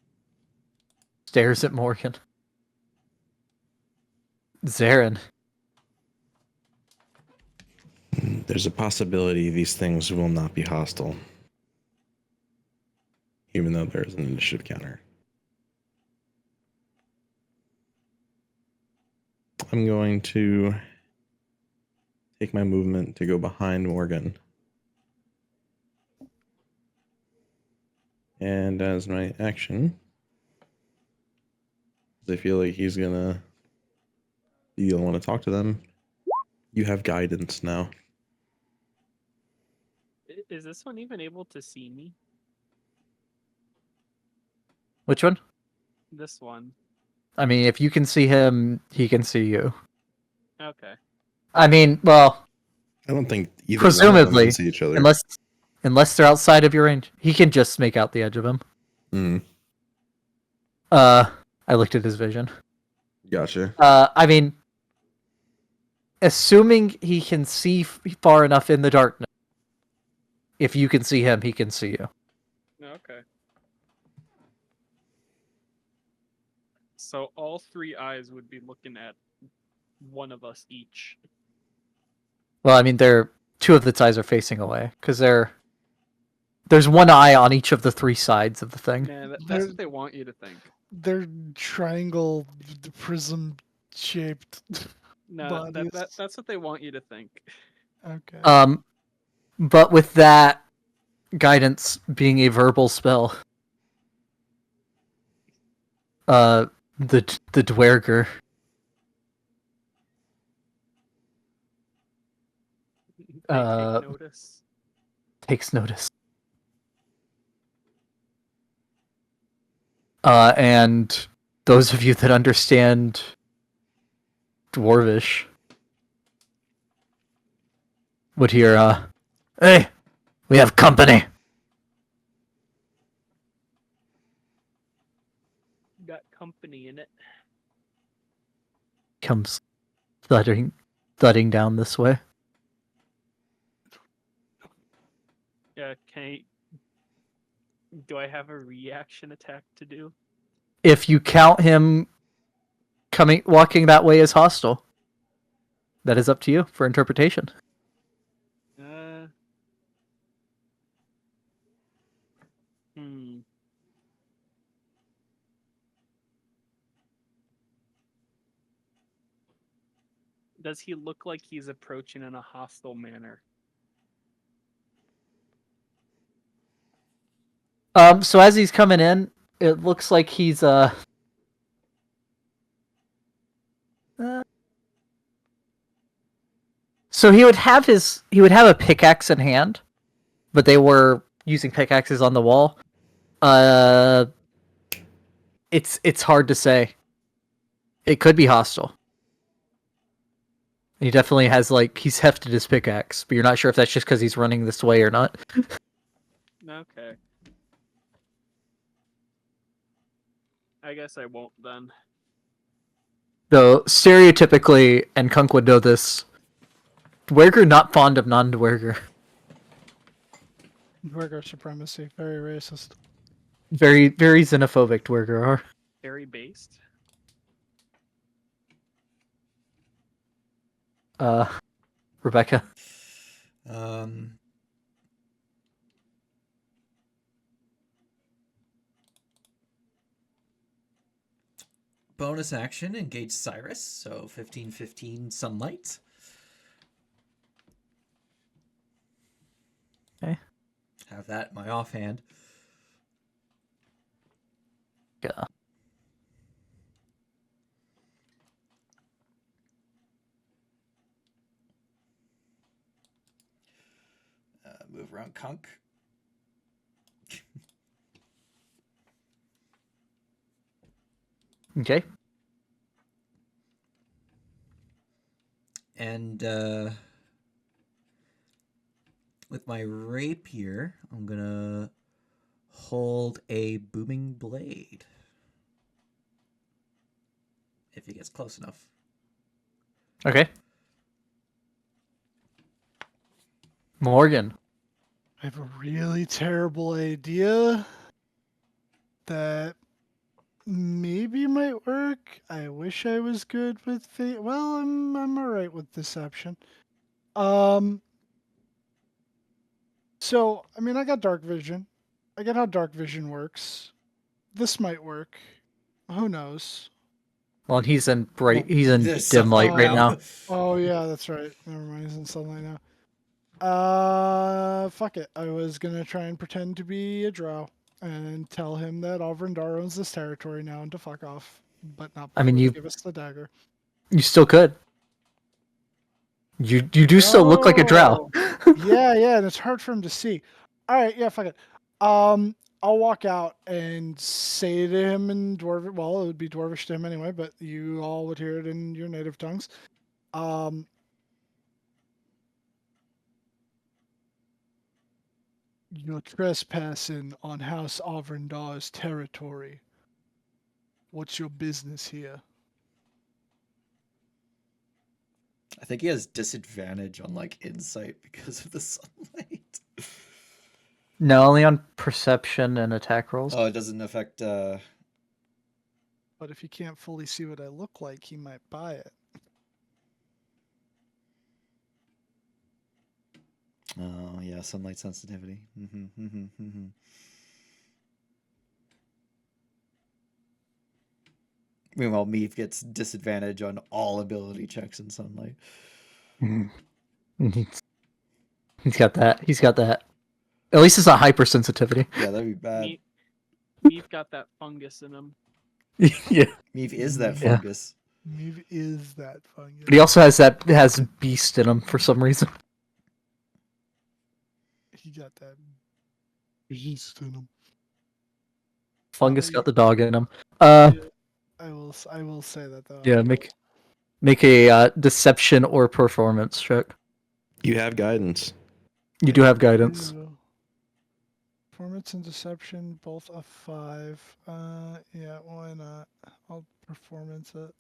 stares at Morgan. Zarin. There's a possibility these things will not be hostile, even though there's an initiative counter. I'm going to take my movement to go behind Morgan. And as my action, I feel like he's gonna be the one to talk to them. You have guidance now. Is this one even able to see me? Which one? This one. I mean, if you can see him, he can see you. Okay. I mean, well, I don't think either one of presumably, them can see each other. unless they're outside of your range, he can just make out the edge of him. Mm, I looked at his vision. gotcha. I mean, assuming he can see far enough in the darkness, if you can see him, he can see you. Okay. So all 3 eyes would be looking at one of us each. Well, I mean, two of its eyes are facing away because there's one eye on each of the 3 sides of the thing. Man, that's what they want you to think. They're triangle prism shaped No, bodies. that's what they want you to think. Okay. But with that guidance being a verbal spell, the Duergar They take notice. takes notice. And those of you that understand Dwarvish would hear, "Hey, we have company." Got company in it. Comes thudding down this way. Yeah, do I have a reaction attack to do? If you count him walking that way as hostile, that is up to you for interpretation. Does he look like he's approaching in a hostile manner? So as he's coming in, it looks like he's so he would have a pickaxe in hand, but they were using pickaxes on the wall. It's hard to say. It could be hostile. He definitely has he's hefted his pickaxe, but you're not sure if that's just because he's running this way or not. Okay. I guess I won't then. Though stereotypically, and Kunk would know this, Duergar not fond of non-Duergar. Duergar supremacy, very racist. Very, very xenophobic, Duergar. Fairy based. Rebecca. Um, bonus action, engage Cyrus, so 15-15 sunlight. Okay. Have that in my offhand. Yeah. Move around Kunk. Okay. And with my rapier, I'm gonna hold a booming blade. If he gets close enough. Okay. Morgan. I have a really terrible idea that maybe might work. I wish I was good with well, I'm alright with deception. So I mean, I got dark vision. I get how dark vision works. This might work. Who knows? Well, he's in There's dim light sunlight right now. Oh yeah, that's right. Never mind. He's in sunlight now. Fuck it. I was gonna try and pretend to be a drow and tell him that Alvrindar owns this territory now and to fuck off, but not I mean, before they you give us the dagger. still could. You do still look like a drow. Yeah, and it's hard for him to see. All right, yeah, fuck it. I'll walk out and say to him in Dwarvish. Well, it would be Dwarvish to him anyway, but you all would hear it in your native tongues. You're trespassing on House Avrindar's territory. What's your business here? I think he has disadvantage on like insight because of the sunlight. No, only on perception and attack rolls. Oh, it doesn't affect. But if he can't fully see what I look like, he might buy it. Oh yeah, sunlight sensitivity. Meanwhile, Meave gets disadvantage on all ability checks in sunlight. He's got that. He's got that. At least it's not hypersensitivity. Yeah, that'd be bad. Meave got that fungus in him. Yeah. Meave is that Yeah. fungus. Meave is that fungus. But he also has beast in him for some reason. He got that beast in him. Fungus got the dog in him. I will say that though. Yeah, make a deception or performance check. You have guidance. You do have guidance. Performance and deception, both a 5. Yeah, why not? I'll performance it.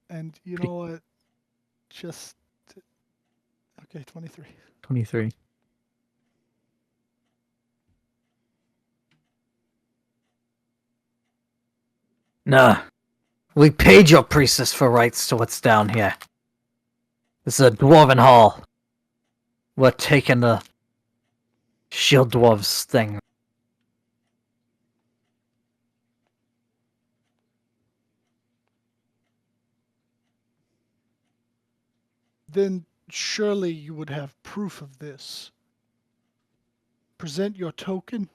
And you know what? Just okay, 23. 23. Nah. We paid your priestess for rights to what's down here. This is a dwarven hall. We're taking the shield dwarves thing. Then surely you would have proof of this. Present your token.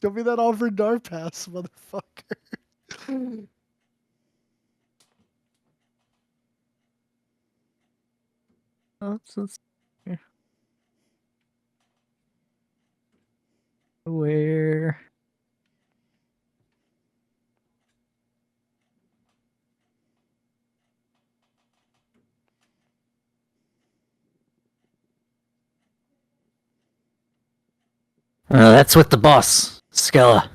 Don't be that Alvrindar pass, motherfucker. Where? That's with the boss, Skella.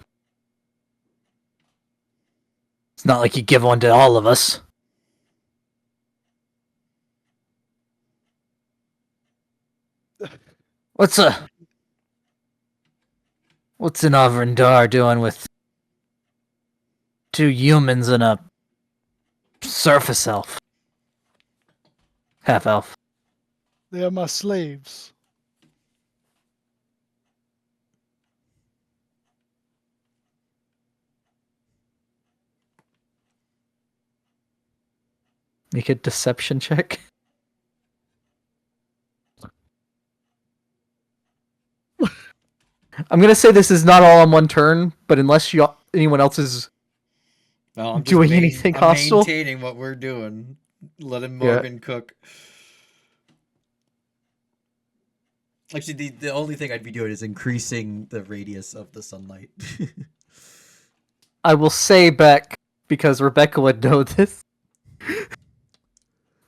It's not like you give one to all of us. What's an Avrindar doing with two humans and a surface elf? Half elf. They are my slaves. Make a deception check. I'm gonna say this is not all on one turn, but unless anyone else is No, I'm doing anything I'm hostile? maintaining what we're doing. Letting Yeah. Morgan cook. Actually, the only thing I'd be doing is increasing the radius of the sunlight. I will say, Beck, because Rebecca would know this.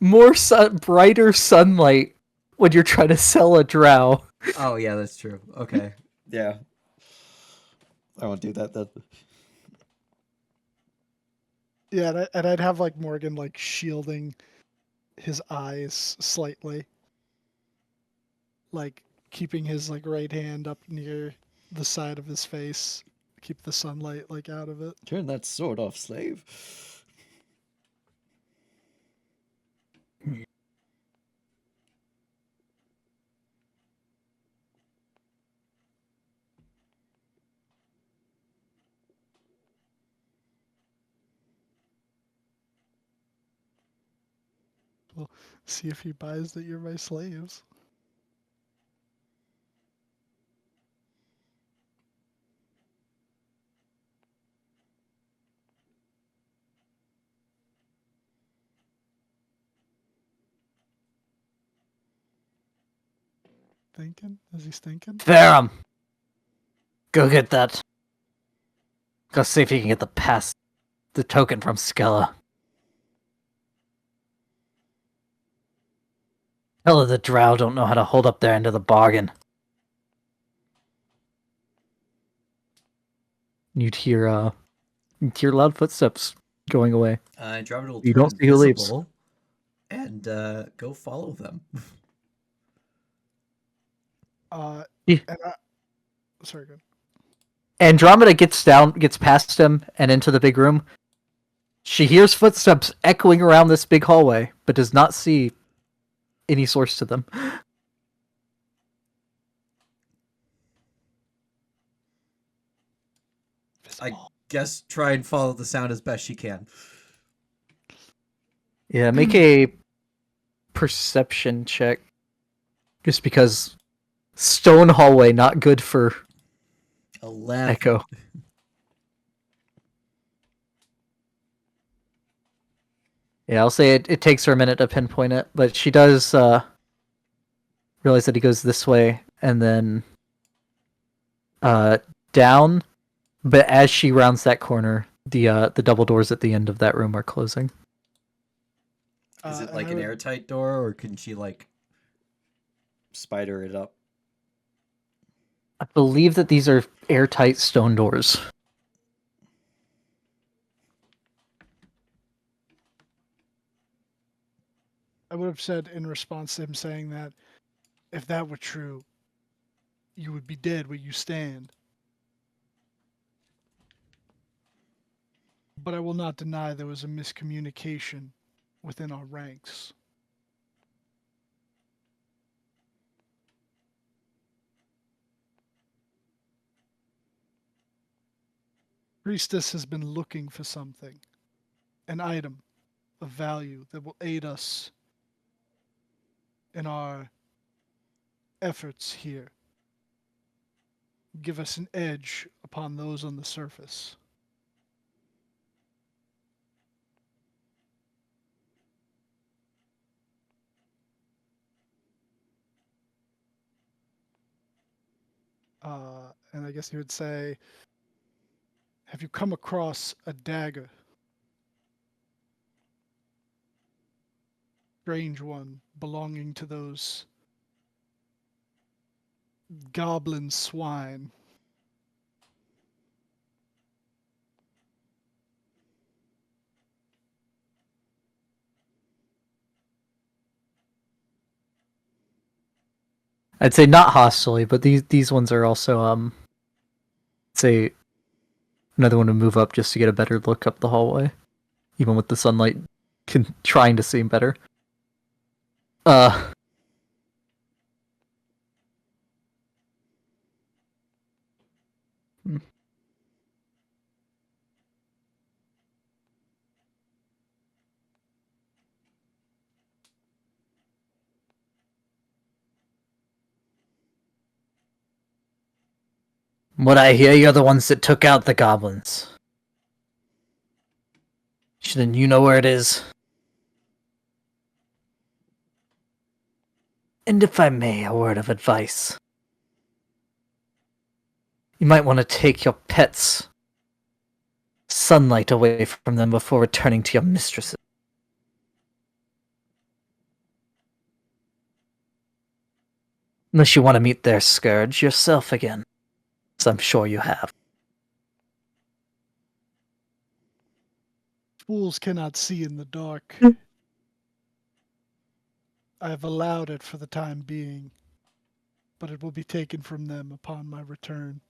More brighter sunlight when you're trying to sell a drow. Oh yeah, that's true. Okay. Yeah. I won't do that then. Yeah, and I'd have like Morgan like shielding his eyes slightly, like keeping his like right hand up near the side of his face, keep the sunlight like out of it. Turn that sword off, slave. Well, see if he buys that you're my slaves. Thinking? Is he thinking? Farum, go get that. Go see if you can get the token from Skella. Tell her the drow don't know how to hold up their end of the bargain. You'd hear loud footsteps going away. Andromeda will You turn don't see who leaves. invisible and go follow them. Yeah. And sorry, good. Andromeda gets past him and into the big room. She hears footsteps echoing around this big hallway, but does not see any source to them. I guess try and follow the sound as best she can. Yeah, make a perception check. Just because stone hallway not good for 11. echo. Yeah, I'll say it takes her a minute to pinpoint it, but she does realize that he goes this way and then down. But as she rounds that corner, the double doors at the end of that room are closing. Is it And like I an would- airtight door, or can she like spider it up? I believe that these are airtight stone doors. I would have said in response to him saying that, if that were true, you would be dead where you stand. But I will not deny there was a miscommunication within our ranks. Priestess has been looking for something, an item of value that will aid us in our efforts here, give us an edge upon those on the surface. And I guess he would say, have you come across a dagger? Strange one belonging to those goblin swine. I'd say not hostily, but these ones are also say another one to move up just to get a better look up the hallway, even with the sunlight trying to seem better. Uh, what I hear, you're the ones that took out the goblins. Shouldn't you know where it is? And if I may, a word of advice. You might want to take your pets' sunlight away from them before returning to your mistresses. Unless you want to meet their scourge yourself again, as I'm sure you have. Fools cannot see in the dark. I have allowed it for the time being, but it will be taken from them upon my return.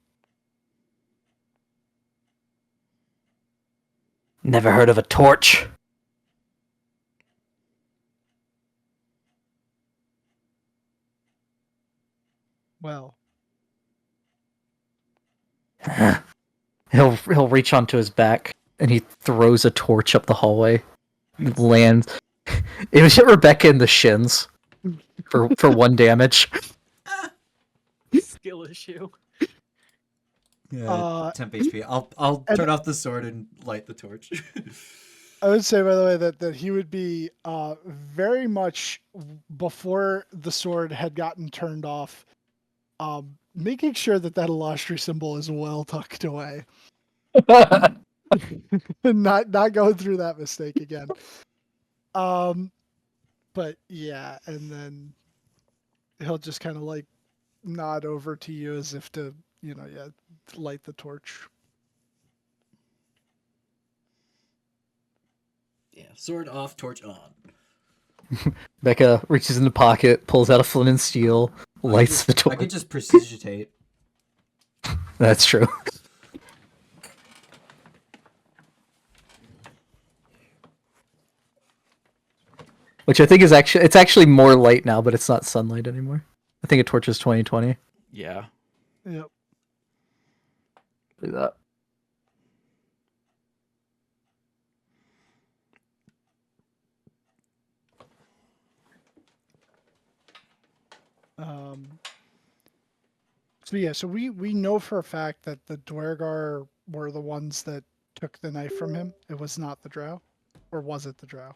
Never heard of a torch? Well, He'll reach onto his back and he throws a torch up the hallway. It lands. It was hit Rebecca in the shins for 1 damage. Skill issue. Yeah, temp HP. I'll and- turn off the sword and light the torch. I would say, by the way, that he would be very much before the sword had gotten turned off, making sure that that illustri symbol is well tucked away, not going through that mistake again. But yeah, and then he'll just kind of like nod over to you as if to, light the torch. Yeah, sword off, torch on. Becca reaches in the pocket, pulls out a flint and steel, lights the torch. I could just prestidigitate. That's true. Which I think is it's actually more light now, but it's not sunlight anymore. I think a torch is 2020. Yeah. Yep. Do that. So yeah, so we know for a fact that the Duergar were the ones that took the knife from him. It was not the Drow, or was it the Drow?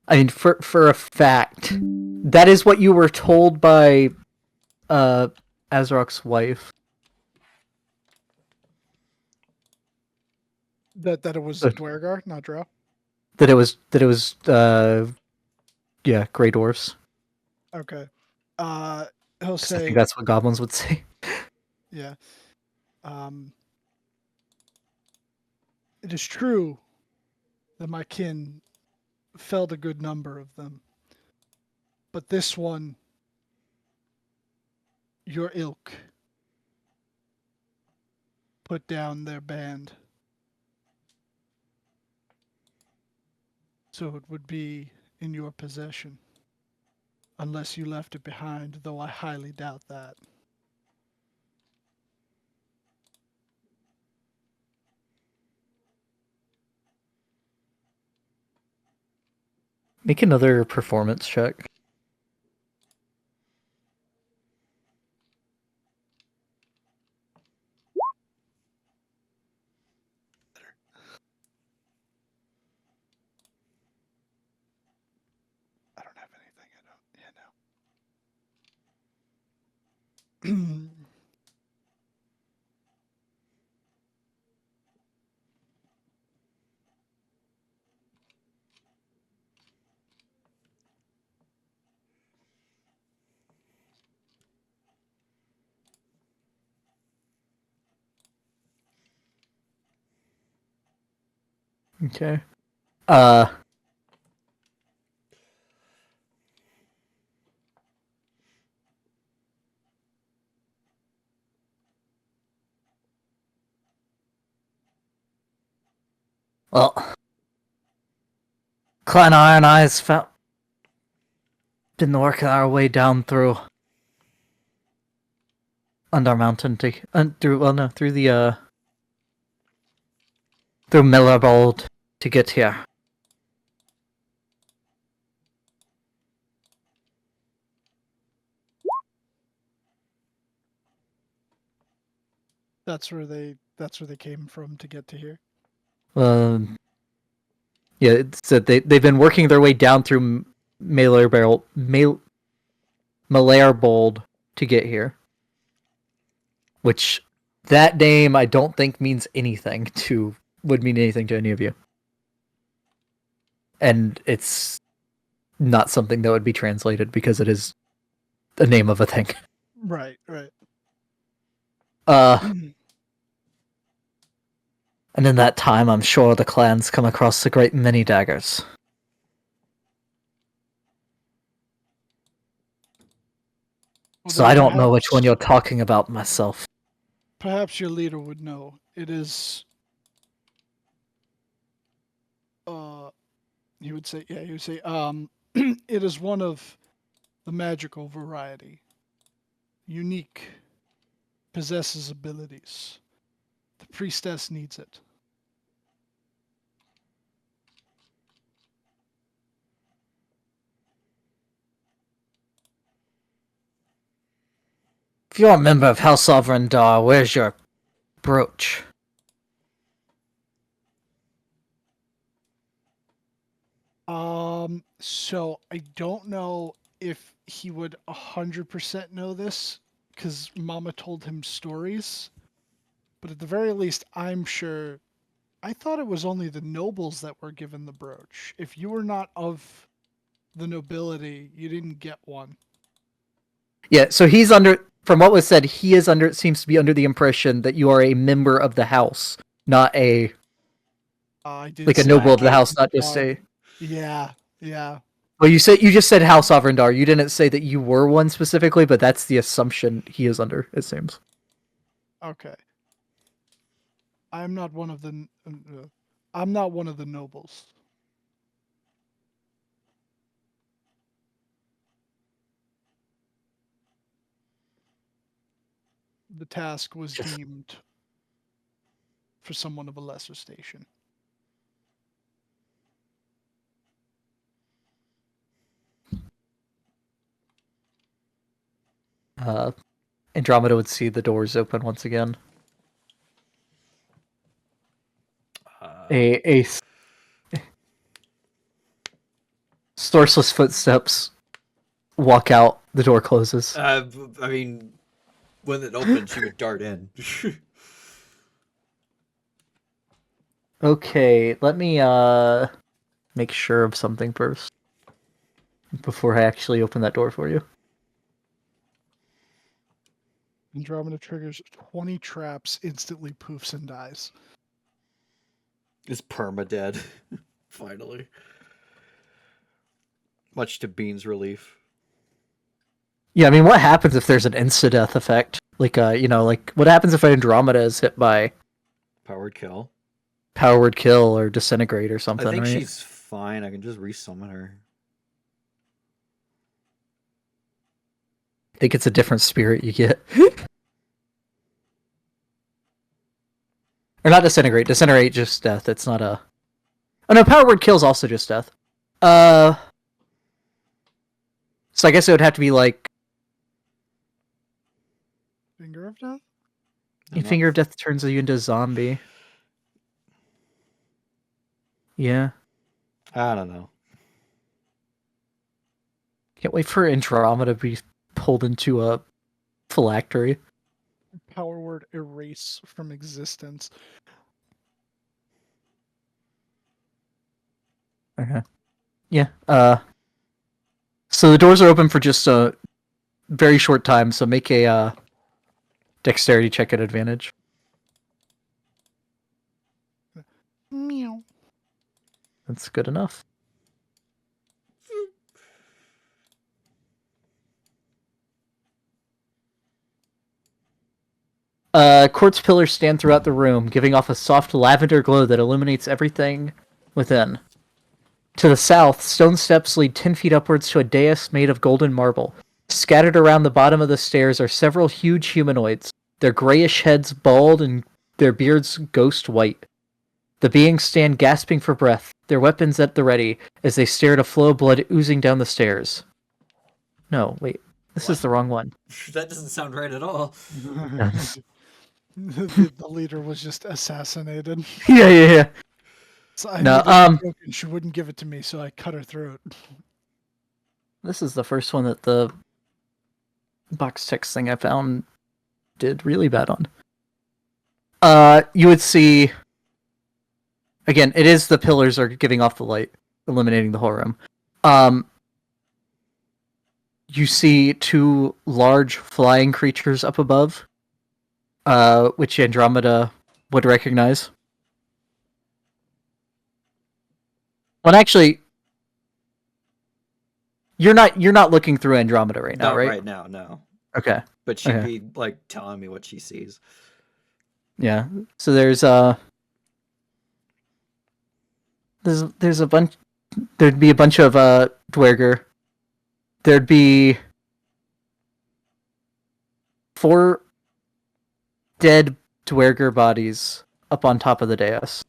I mean, for a fact, that is what you were told by Azrok's wife. That it was Duergar, not Drow. That it was yeah, Grey Dwarfs. Okay. He'll 'Cause I say, think that's what goblins would say. yeah. It is true that my kin felled a good number of them, but this one, your ilk, put down their band. So it would be in your possession, unless you left it behind, though I highly doubt that. Make another performance check. I don't have anything. Yeah, no. Okay. Well, Clan Iron Eyes found been working our way down through Undermountain to through the through Millerbold to get here. That's where they came from to get to here. Yeah, it said they've been working their way down through Millerbold to get here. Which that name I don't think would mean anything to any of you. And it's not something that would be translated because it is the name of a thing. Right, right. And in that time, I'm sure the clans come across a great many daggers. Well, So then I don't know which one perhaps- you're talking about myself. Perhaps your leader would know. It is. He would say, it is one of the magical variety. Unique. Possesses abilities. The priestess needs it. If you're a member of House Sovereign Dar, where's your brooch? So I don't know if he would 100% know this, because Mama told him stories. But at the very least, I'm sure. I thought it was only the nobles that were given the brooch. If you were not of the nobility, you didn't get one. Yeah, so he's under. From what was said, he is under. Seems to be under the impression that you are a member of the house, not a I did like a say noble of that the house, at not the just start. a. Yeah, yeah. Well, you just said House Sovereign Dar. You didn't say that you were one specifically, but that's the assumption he is under. It seems. Okay. I'm not one of the. I'm not one of the nobles. The task was deemed for someone of a lesser station. Andromeda would see the doors open once again. A sourceless footsteps walk out. The door closes. I mean, when it opened, she would dart in. Okay, let me make sure of something first before I actually open that door for you. Andromeda triggers 20 traps, instantly poofs and dies. Is perma dead? Finally. Much to Bean's relief. Yeah, I mean, what happens if there's an insta-death effect? Like, like what happens if Andromeda is hit by Powered kill. power word kill or disintegrate or something? I think right? she's fine. I can just resummon her. I think it's a different spirit you get. Or not disintegrate. Disintegrate just death. It's not a. Oh no, power word kill is also just death. So I guess it would have to be like Finger of Death? your finger of death turns you into a zombie. Yeah. I don't know. Can't wait for Andromeda to be pulled into a phylactery. Power word erase from existence. Okay. Yeah. So the doors are open for just a very short time, so make a dexterity check at advantage. Meow. That's good enough. Quartz pillars stand throughout the room, giving off a soft lavender glow that illuminates everything within. To the south, stone steps lead 10 feet upwards to a dais made of golden marble. Scattered around the bottom of the stairs are several huge humanoids, their grayish heads bald and their beards ghost white. The beings stand gasping for breath, their weapons at the ready, as they stare at a flow of blood oozing down the stairs. No, wait. This is the wrong one. That doesn't sound right at all. The leader was just assassinated. Yeah. So I No, made a joke and she wouldn't give it to me, so I cut her throat. This is the first one that the box text thing I found did really bad on. You would see... Again, it is the pillars are giving off the light, illuminating the whole room. You see two large flying creatures up above, which Andromeda would recognize. Well, actually, you're not looking through Andromeda right now, Not right? right now, no. Okay. But she'd Okay. be like telling me what she sees. Yeah. So there's a bunch. There'd be a bunch of Duergar. There'd be 4 dead Duergar bodies up on top of the dais.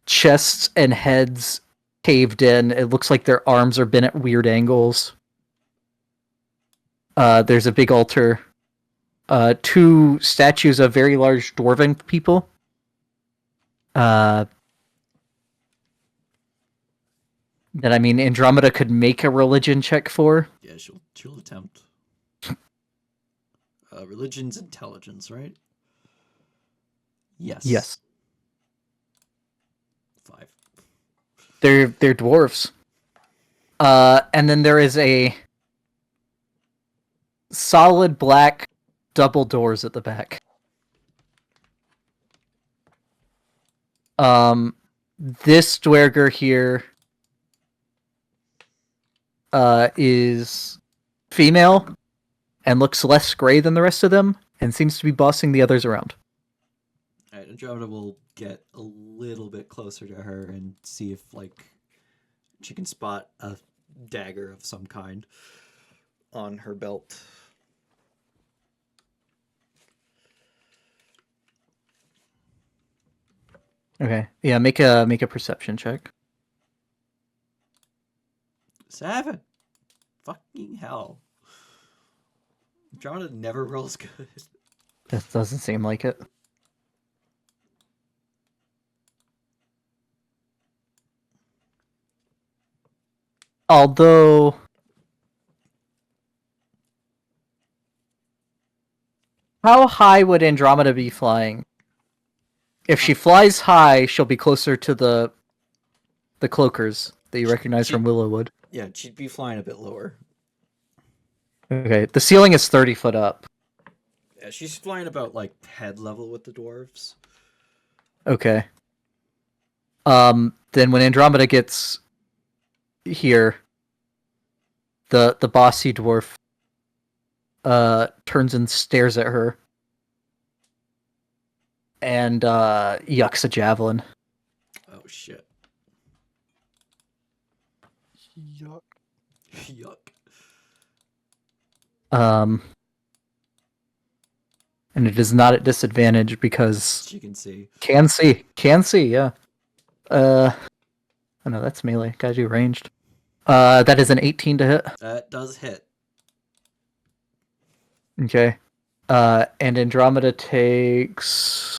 Chests and heads caved in. It looks like their arms are bent at weird angles. There's a big altar. 2 statues of very large dwarven people. That I mean, Andromeda could make a religion check for. Yeah, she'll attempt. Religion's intelligence, right? Yes. Yes. 5. They're dwarves. And then there is a solid black double doors at the back. This Duergar here is female and looks less gray than the rest of them and seems to be bossing the others around. Alright, Andromeda will get a little bit closer to her and see if, like, she can spot a dagger of some kind on her belt. Okay. Yeah, make a perception check. 7. Fucking hell. Andromeda never rolls good. That doesn't seem like it. Although how high would Andromeda be flying? If she flies high, she'll be closer to the cloakers that you recognize from Willowwood. Yeah, she'd be flying a bit lower. Okay, the ceiling is 30 foot up. Yeah, she's flying about, like, head level with the dwarves. Okay. Then when Andromeda gets here, the bossy dwarf turns and stares at her and yucks a javelin. Oh, shit. Yuck. Yuck. And it is not at disadvantage because She can see. can see, yeah. Oh no, that's melee. Gotta do ranged. That is an 18 to hit. That does hit. Okay. And Andromeda takes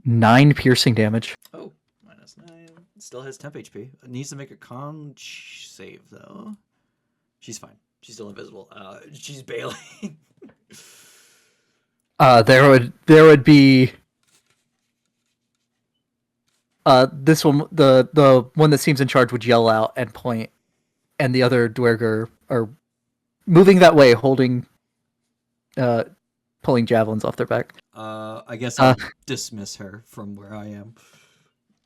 9 piercing damage. Oh, -9. Still has temp HP. Needs to make a con save, though. She's fine. She's still invisible. She's bailing. There would be this one, the one that seems in charge would yell out and point, and the other Duergar are moving that way, holding pulling javelins off their back. I guess I'll dismiss her from where I am.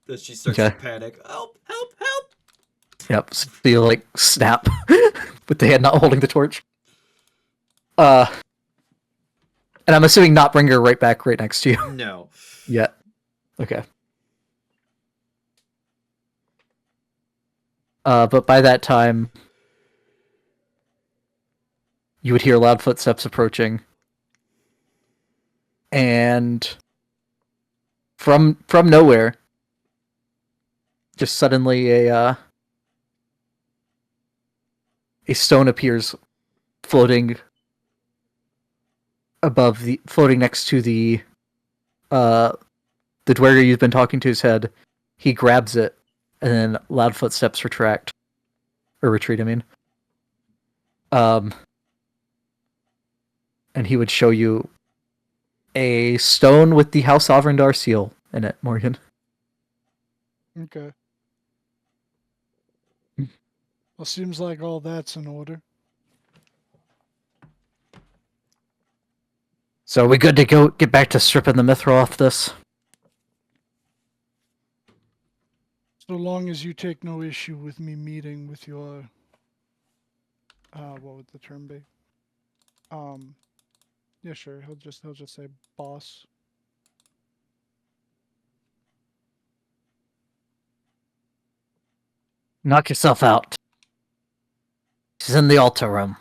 As she starts to panic. Help! Help! Help! Yep. So you like snap with the hand not holding the torch. And I'm assuming not bring her right back right next to you. No. Yet. Okay. But by that time, you would hear loud footsteps approaching, and from nowhere, just suddenly a stone appears floating floating next to the Duergar you've been talking to. His head. He grabs it, and then loud footsteps retreat. I mean, and he would show you a stone with the House Avrindar seal in it, Morgan. Okay. Well, seems like all that's in order. So are we good to go get back to stripping the mithril off this? So long as you take no issue with me meeting with your, what would the term be? Yeah, sure. He'll just say boss. Knock yourself out. She's in the altar room.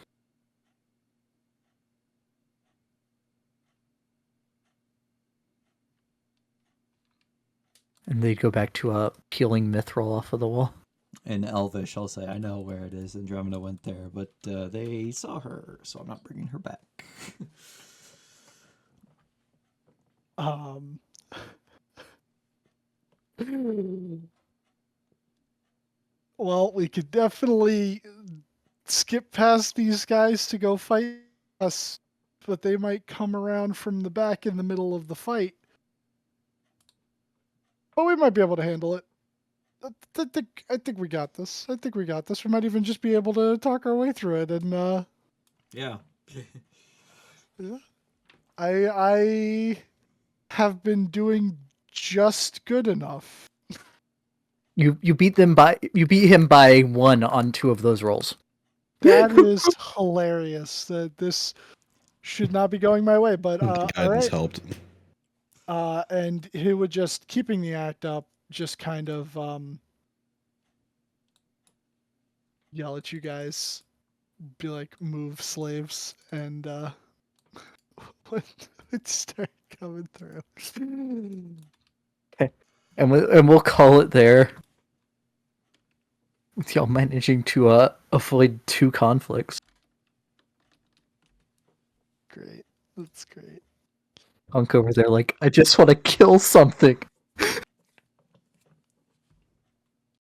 And they go back to peeling mithril off of the wall. In Elvish, I'll say, I know where it is. Andromeda went there, but they saw her, so I'm not bringing her back. Well, we could definitely skip past these guys to go fight us, but they might come around from the back in the middle of the fight. But we might be able to handle it. I think we got this. I think we got this. We might even just be able to talk our way through it. And Yeah. I have been doing just good enough. You beat him by 1 on 2 of those rolls. That is hilarious. That this should not be going my way, but The all guidance right. helped. And he would just keeping the act up, just kind of yell at you guys, be like, "Move, slaves!" and would start coming through. Okay. And we'll call it there. With y'all managing to avoid 2 conflicts. Great, that's great. Hunk over there like, I just want to kill something.